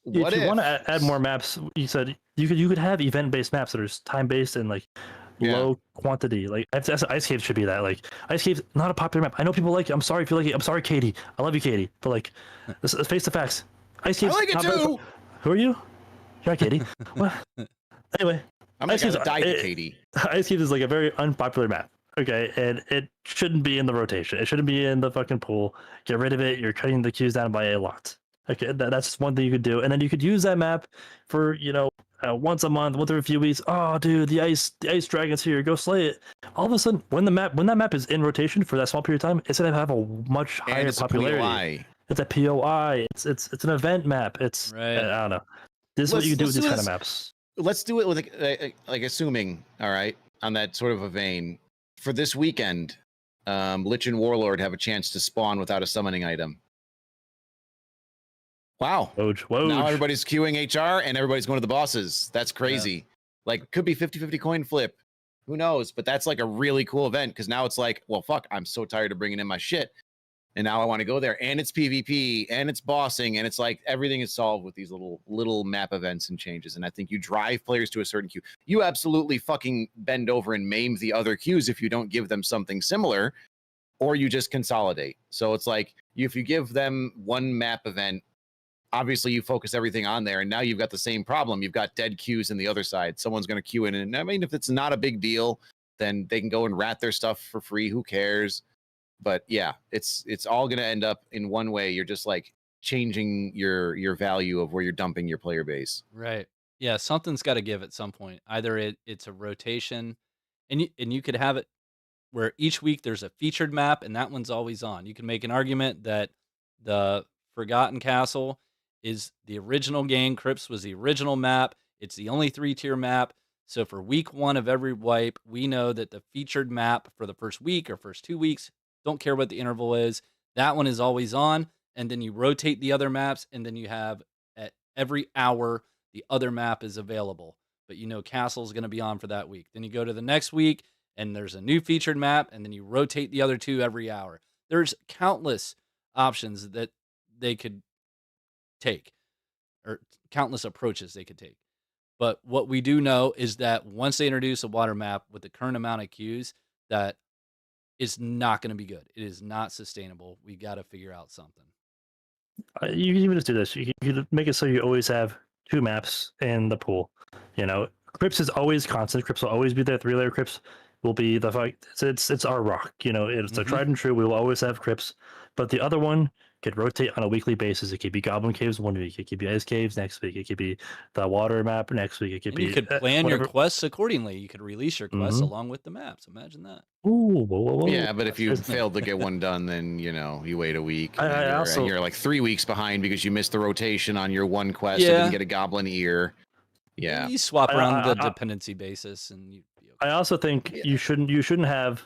if you want to add more maps, you said you could have event-based maps that are time-based and like low quantity. Like Ice Cave should be that. Like Ice Cave's not a popular map. I know people like it. I'm sorry if you like it. I'm sorry, Katie. I love you, Katie. But like, let's face the facts. Ice Cave's I like it not too. Who are you? You're not Katie. Well, anyway, I'm not gonna die to Katie. Ice Cave is like a very unpopular map. Okay, and it shouldn't be in the rotation. It shouldn't be in the fucking pool. Get rid of it. You're cutting the queues down by a lot. Okay, that's one thing you could do, and then you could use that map for once a month, once every few weeks. Oh, dude, the ice dragon's here. Go slay it. All of a sudden, when that map is in rotation for that small period of time, it's gonna have a much higher popularity. It's a POI. It's an event map. It's right. I don't know. This is what you can do with these kind of maps. Let's do it with like assuming, all right, on that sort of a vein. For this weekend, Lich and Warlord have a chance to spawn without a summoning item. Wow. Woj. Now everybody's queuing HR and everybody's going to the bosses. That's crazy. Yeah. Like, could be 50-50 coin flip. Who knows? But that's like a really cool event because now it's like, well, fuck, I'm so tired of bringing in my shit. And now I want to go there. And it's PvP and it's bossing. And it's like everything is solved with these little map events and changes. And I think you drive players to a certain queue. You absolutely fucking bend over and maim the other queues if you don't give them something similar, or you just consolidate. So it's like if you give them one map event, obviously you focus everything on there. And now you've got the same problem. You've got dead queues in the other side. Someone's going to queue in. And I mean, if it's not a big deal, then they can go and rat their stuff for free. Who cares? But yeah, it's all going to end up in one way. You're just like changing your value of where you're dumping your player base. Right. Yeah, something's got to give at some point. Either it's a rotation, and you could have it where each week there's a featured map, and that one's always on. You can make an argument that the Forgotten Castle is the original game. Crypts was the original map. It's the only 3-tier map. So for week 1 of every wipe, we know that the featured map for the first week or first 2 weeks, don't care what the interval is, that one is always on. And then you rotate the other maps, and then you have at every hour, the other map is available. But Castle is going to be on for that week. Then you go to the next week, and there's a new featured map, and then you rotate the other 2 every hour. There's countless options that they could take, or countless approaches they could take. But what we do know is that once they introduce a water map with the current amount of queues, that is not going to be good. It is not sustainable. We got to figure out something. You can even just do this. You can make it so you always have 2 maps in the pool. Crypts is always constant. Crypts will always be there. 3-layer Crypts will be the fight. It's our rock. It's a tried and true. We will always have Crypts. But the other one could rotate on a weekly basis. It could be Goblin Caves one week. It could be Ice Caves next week. It could be the water map next week. It could be. You could plan your quests accordingly. You could release your quests along with the maps. Imagine that. Ooh, whoa. Yeah, but if you failed to get one done, then you wait a week. And you're like 3 weeks behind because you missed the rotation on your one quest. Yeah. And didn't get a Goblin ear. Yeah, you swap around the dependency basis, and you. I also think you shouldn't have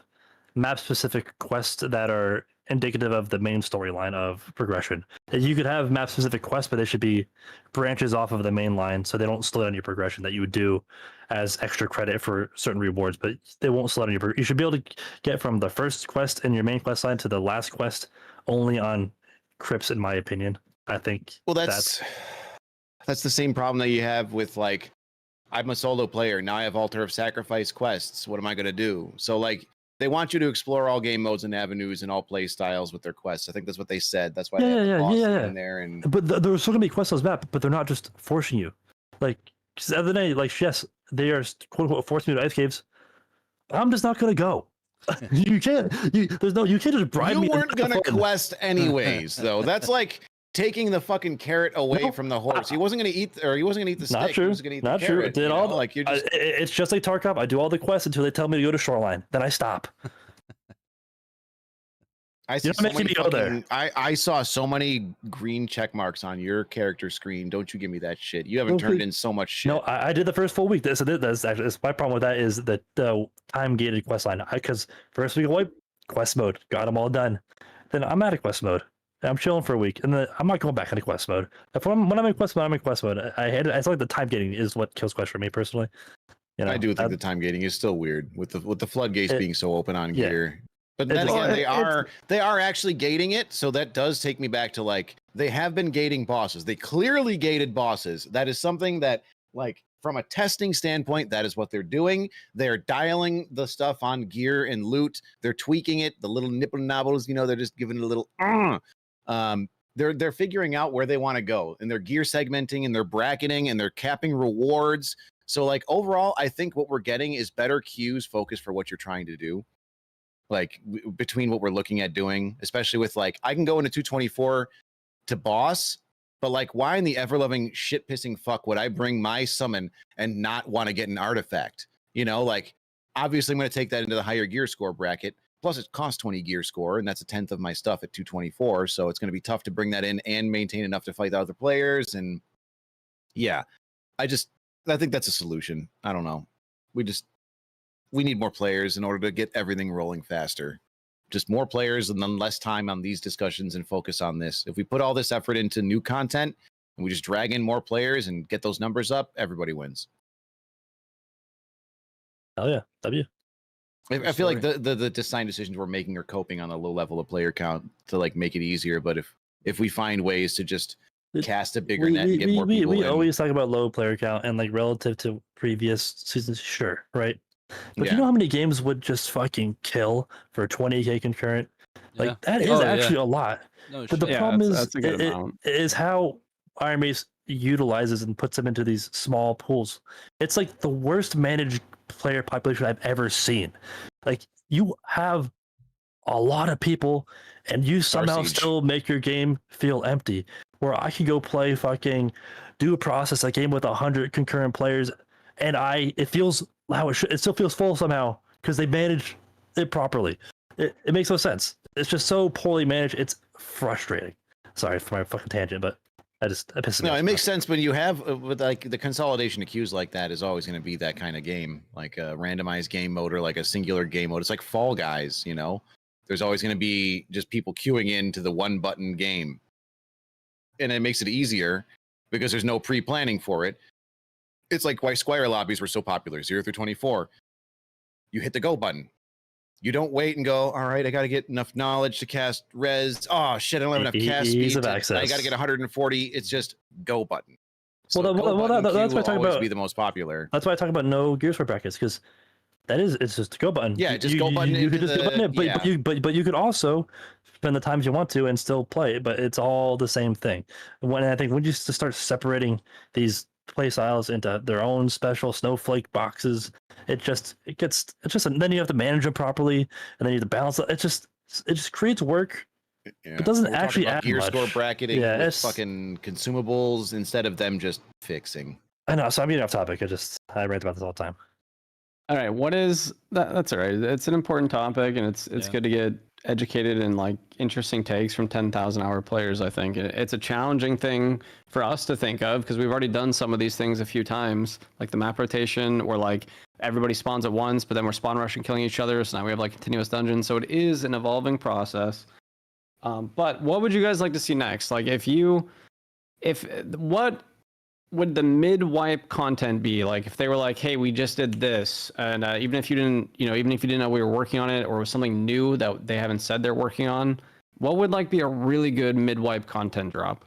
map specific quests that are indicative of the main storyline of progression. You could have map specific quests, but they should be branches off of the main line, so they don't slow down your progression that you would do as extra credit for certain rewards. But they won't slow down your progression. You should be able to get from the first quest in your main quest line to the last quest only on Crypts, in my opinion. I think. Well, that's the same problem that you have with like, I'm a solo player now. I have Altar of Sacrifice quests. What am I going to do? So like, they want you to explore all game modes and avenues and all play styles with their quests. I think that's what they said. That's why they have the boss in there. And but there's still gonna be quests on this map, but they're not just forcing you. Like, cause the other day, like, yes, they are quote unquote forcing me to Ice Caves. I'm just not gonna go. You can't. You can't just bribe me. You weren't gonna quest anyways, though. That's like taking the fucking carrot away from the horse. He wasn't gonna eat, or he wasn't gonna eat the stick. Not true. He was gonna eat not the true. carrot. Did all like you're just. It's just like Tarkov. I do all the quests until they tell me to go to Shoreline. Then I stop. I see so many fucking, I saw so many green check marks on your character screen. Don't you give me that shit. You haven't turned in so much shit. No, I did the first full week. That's actually my problem with that is the time gated quest line. Because first week of wipe, quest mode, got them all done. Then I'm out of quest mode. I'm chilling for a week, and then I'm not going back into quest mode. When I'm in quest mode, I'm in quest mode. I feel like the time gating is what kills quest for me personally. I do think the time gating is still weird with the floodgates being so open on gear. But then again, they are actually gating it, so that does take me back to like they have been gating bosses. They clearly gated bosses. That is something that like from a testing standpoint, that is what they're doing. They're dialing the stuff on gear and loot. They're tweaking it. The little nipple nobbles, they're just giving it a little. They're figuring out where they want to go, and they're gear segmenting, and they're bracketing, and they're capping rewards. So like overall, I think what we're getting is better queues focused for what you're trying to do. Like between what we're looking at doing, especially with like I can go into 224 to boss, but like why in the ever-loving shit pissing fuck would I bring my summon and not want to get an artifact? Like obviously I'm going to take that into the higher gear score bracket. Plus, it costs 20 gear score, and that's a tenth of my stuff at 224. So it's going to be tough to bring that in and maintain enough to fight the other players. And yeah, I think that's a solution. I don't know. We need more players in order to get everything rolling faster. Just more players and then less time on these discussions and focus on this. If we put all this effort into new content and we just drag in more players and get those numbers up, everybody wins. Oh yeah, W. I feel like the design decisions we're making are coping on a low level of player count to like make it easier. But if we find ways to just cast a bigger net and get more people we in. always talk about low player count and like relative to previous seasons, sure, right? But Yeah. you know how many games would just fucking kill for 20k concurrent? Like Yeah. that is Oh, actually a lot. No But the shit. problem is, that's a good it amount. is how Iron Mace utilizes and puts them into these small pools. It's like the worst managed player population I've ever seen. Like you have a lot of people, and you somehow Siege. still make your game feel empty. Where I can go play fucking do a process a game with 100 concurrent players, and it feels how it should. It still feels full somehow because they manage it properly. It makes no sense. It's just so poorly managed. It's frustrating. Sorry for my fucking tangent, but it pisses me off. No, it makes sense when you have with like the consolidation of queues like that is always going to be that kind of game, like a randomized game mode or like a singular game mode. It's like Fall Guys, There's always going to be just people queuing into the one button game, and it makes it easier because there's no pre-planning for it. It's like why Squire lobbies were so popular, 0 through 24. You hit the go button. You don't wait and go, all right, I got to get enough knowledge to cast res. Oh, shit, I don't have enough cast Ease speed. of access. I got to get 140. It's just go button. So Well, go button that's queue what I will talk always about. be the most popular. That's why I talk about no Gears for brackets, because it's just a go button. Yeah, just go button You into could just go the- button it, but, yeah. but you could also spend the times you want to and still play it, but it's all the same thing. I think when you just start separating these play styles into their own special snowflake boxes, and then you have to manage them properly, and then you have to balance it. It just creates work. Yeah. It doesn't We're talking actually about add gear much. score bracketing Yeah, with it's- fucking consumables instead of them just fixing. I know, so I'm getting off topic. I rant about this all the time. All right, what is that? That's all right. It's an important topic, and it's Yeah. good to get educated and like interesting takes from 10,000-hour players. I think it's a challenging thing for us to think of because we've already done some of these things a few times, like the map rotation, or like everybody spawns at once, but then we're spawn rushing, killing each other. So now we have like continuous dungeons. So it is an evolving process. But what would you guys like to see next? Like, what would the Midwipe content be like if they were like, hey, we just did this, and even if you didn't know we were working on it, or it was something new that they haven't said they're working on, what would like be a really good Midwipe content drop?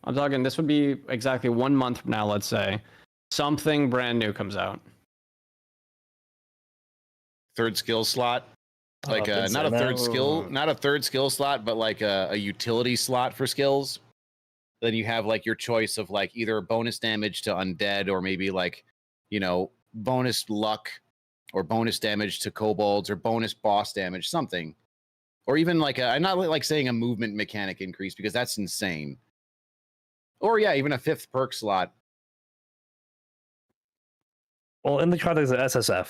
I'm talking this would be exactly 1 month from now, let's say something brand new comes out. Third skill slot. Like not a third skill slot, but like a utility slot for skills. Then you have like your choice of like either bonus damage to undead, or maybe like, bonus luck, or bonus damage to kobolds, or bonus boss damage, something. Or even like I'm not like saying a movement mechanic increase because that's insane. Or yeah, even a 5th perk slot. Well, in the context of SSF,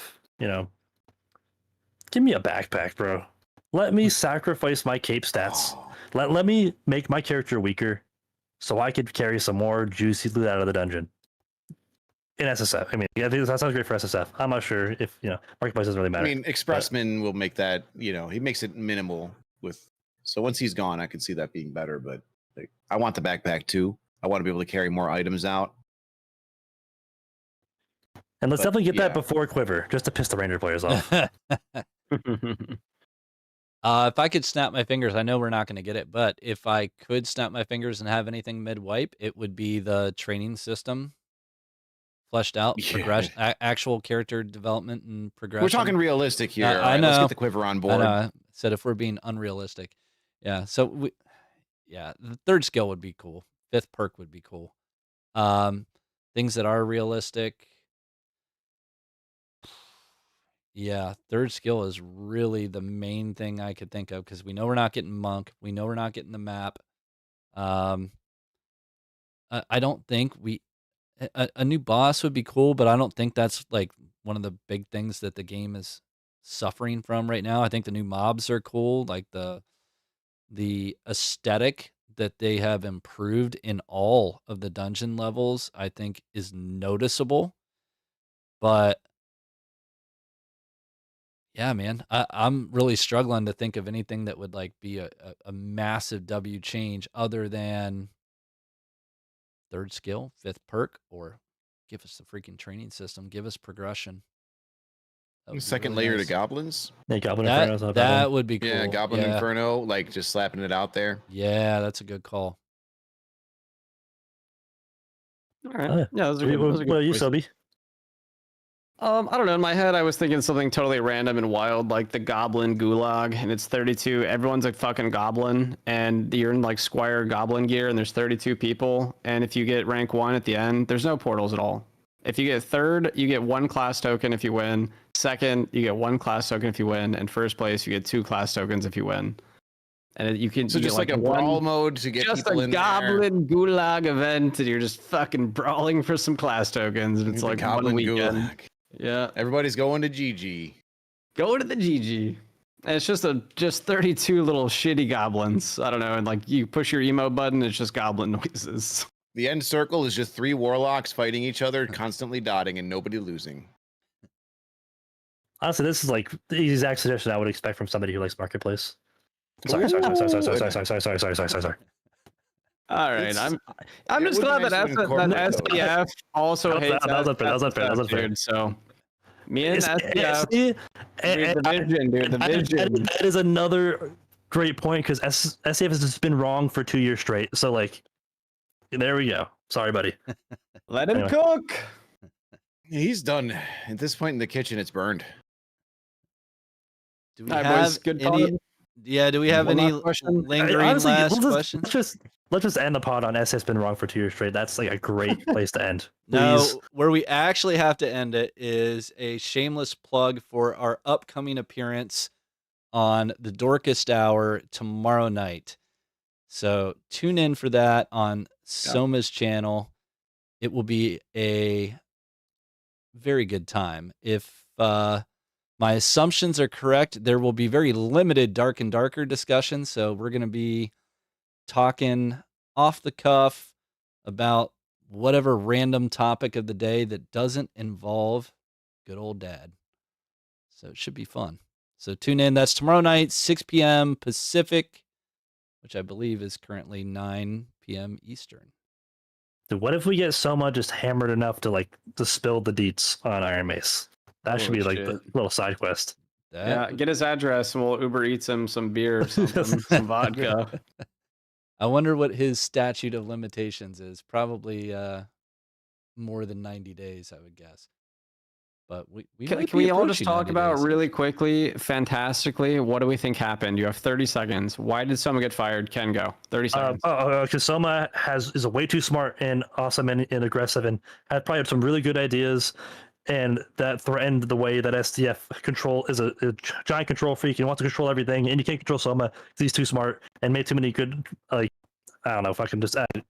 give me a backpack, bro. Let me sacrifice my cape stats. Let me make my character weaker so I could carry some more juicy loot out of the dungeon. In SSF. I mean, yeah, that sounds great for SSF. I'm not sure if, Marketplace doesn't really matter. I mean, Expressman will make that, he makes it minimal with. So once he's gone, I could see that being better. But like, I want the backpack too. I want to be able to carry more items out. And let's but, definitely get yeah. that before Quiver, just to piss the Ranger players off. If I could snap my fingers, I know we're not going to get it, but if I could snap my fingers and have anything Midwipe, it would be the training system. fleshed out, Yeah. progression, actual character development and progression. We're talking realistic here. I All right, know. let's get the quiver on I board. know. I said if we're being unrealistic. Yeah. So the third skill would be cool. Fifth perk would be cool. Things that are realistic. Yeah, third skill is really the main thing I could think of because we know we're not getting monk. We know we're not getting the map. I don't think a new boss would be cool, but I don't think that's like one of the big things that the game is suffering from right now. I think the new mobs are cool, like the aesthetic that they have improved in all of the dungeon levels, I think is noticeable. But yeah, man, I'm really struggling to think of anything that would like be a massive W change other than third skill, fifth perk, or give us the freaking training system, give us progression. That would be Second really layer nice. to goblins. Yeah, Goblin Inferno's not a bad That one. would be cool. Yeah, Goblin yeah. Inferno, like just slapping it out there. Yeah, that's a good call. All right. Oh, yeah. Yeah, those are good. What Those are about good you, choices. Sobi? I don't know. In my head, I was thinking something totally random and wild, like the Goblin Gulag, and it's 32. Everyone's a fucking goblin, and you're in like Squire Goblin gear, and there's 32 people. And if you get rank 1 at the end, there's no portals at all. If you get third, you get 1 class token if you win. Second, you get 1 class token if you win. And first place, you get 2 class tokens if you win. And you can So you just get like a brawl mode to get just people a in there. Goblin Gulag event, and you're just fucking brawling for some class tokens. And it's The like Goblin one weekend. Gulag. Yeah. Everybody's going to GG. Go to the GG. And it's just 32 little shitty goblins. I don't know. And like you push your emo button, it's just goblin noises. The end circle is just 3 warlocks fighting each other, constantly dotting, and nobody losing. Honestly, this is like the exact suggestion I would expect from somebody who likes Marketplace. Sorry. All right. It's- I'm it just would be glad nice that to incorporate those. SPF also That was- hates that was unfair, that was unfair, that was unfair. dude, so me and SPF See, read the vision, dude. The vision. that is another great point because SCF has just been wrong for 2 years straight. So like, there we go. Sorry, buddy. Let him Anyway. cook. He's done. At this point in the kitchen, it's burned. Do we All right, have boys, good any? fun. Yeah, do we have One any last question? lingering Honestly, last questions? let's just end the pod on SCF's been wrong for 2 years straight. That's like a great place to end. No, Please. where we actually have to end it is a shameless plug for our upcoming appearance on the Dorcas Hour tomorrow night. So tune in for that on Soma's channel. It will be a very good time. If my assumptions are correct, there will be very limited Dark and Darker discussion. So we're going to be talking off the cuff about whatever random topic of the day that doesn't involve good old dad. So it should be fun. So tune in. That's tomorrow night, 6 p.m. Pacific, which I believe is currently 9 p.m. Eastern. Dude, what if we get Soma just hammered enough to spill the deets on Iron Mace? That should Holy be like shit. the little side quest. That Yeah, get his address and we'll Uber Eats him some beer or something, some vodka. I wonder what his statute of limitations is. Probably more than 90 days, I would guess. But we might Can be we all just approaching talk 90 about days. really quickly, fantastically, what do we think happened? You have 30 seconds. Why did someone get fired? Ken, go. 30 seconds. Because Soma is way too smart and awesome and aggressive and had probably some really good ideas, and that threatened the way that SDF control is a giant control freak and wants to control everything, and you can't control Soma because he's too smart and made too many good, I don't know if I can just add.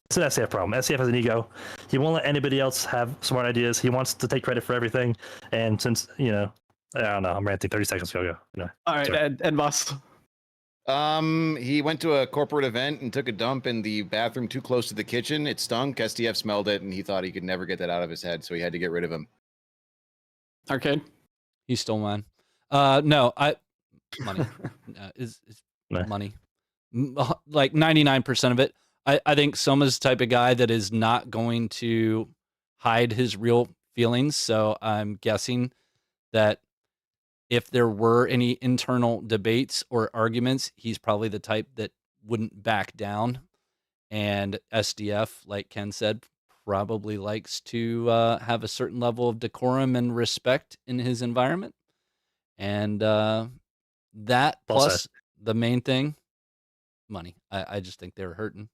It's an SCF problem. SCF has an ego. He won't let anybody else have smart ideas. He wants to take credit for everything. And since, I don't know, I'm ranting 30 seconds ago. All right, sorry. Ed Boss. He went to a corporate event and took a dump in the bathroom too close to the kitchen. It stunk. SDF smelled it, and he thought he could never get that out of his head, so he had to get rid of him. Arcade. He stole mine. No, money is Nah. money. Like 99% of it. I think Soma's the type of guy that is not going to hide his real feelings. So I'm guessing that if there were any internal debates or arguments, he's probably the type that wouldn't back down. And SDF, like Ken said, probably likes to have a certain level of decorum and respect in his environment. And that Well plus said. the main thing, money. I just think they were hurting.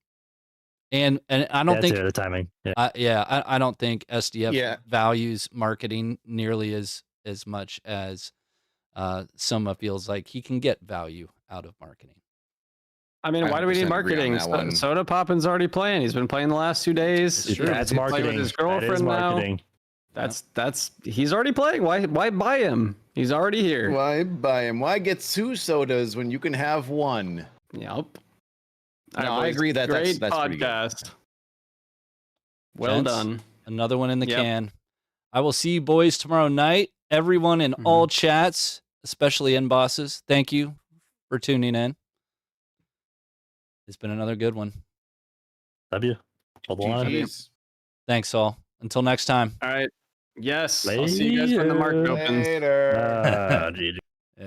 And I don't think the timing. Yeah. I don't think SDF Yeah. values marketing nearly as much as Soma feels like he can get value out of marketing. I mean, why do we need 100% agree on marketing? that one. Soda Poppin's already playing. He's been playing the last 2 days. It's true. That's He's playing marketing. with his That is girlfriend now. marketing. That's he's already playing. Why buy him? He's already here. Why buy him? Why get 2 sodas when you can have 1? Yep. No, All I boys. agree that great that's pretty good. podcast. Well Gents, done. Another one in the Yep. can. I will see you boys tomorrow night. Everyone in all chats, especially in bosses, thank you for tuning in. It's been another good one. Love you. Hold the line. GG's. Thanks all. Until next time. All right. Yes. I'll see you guys when the market opens. Later. GG.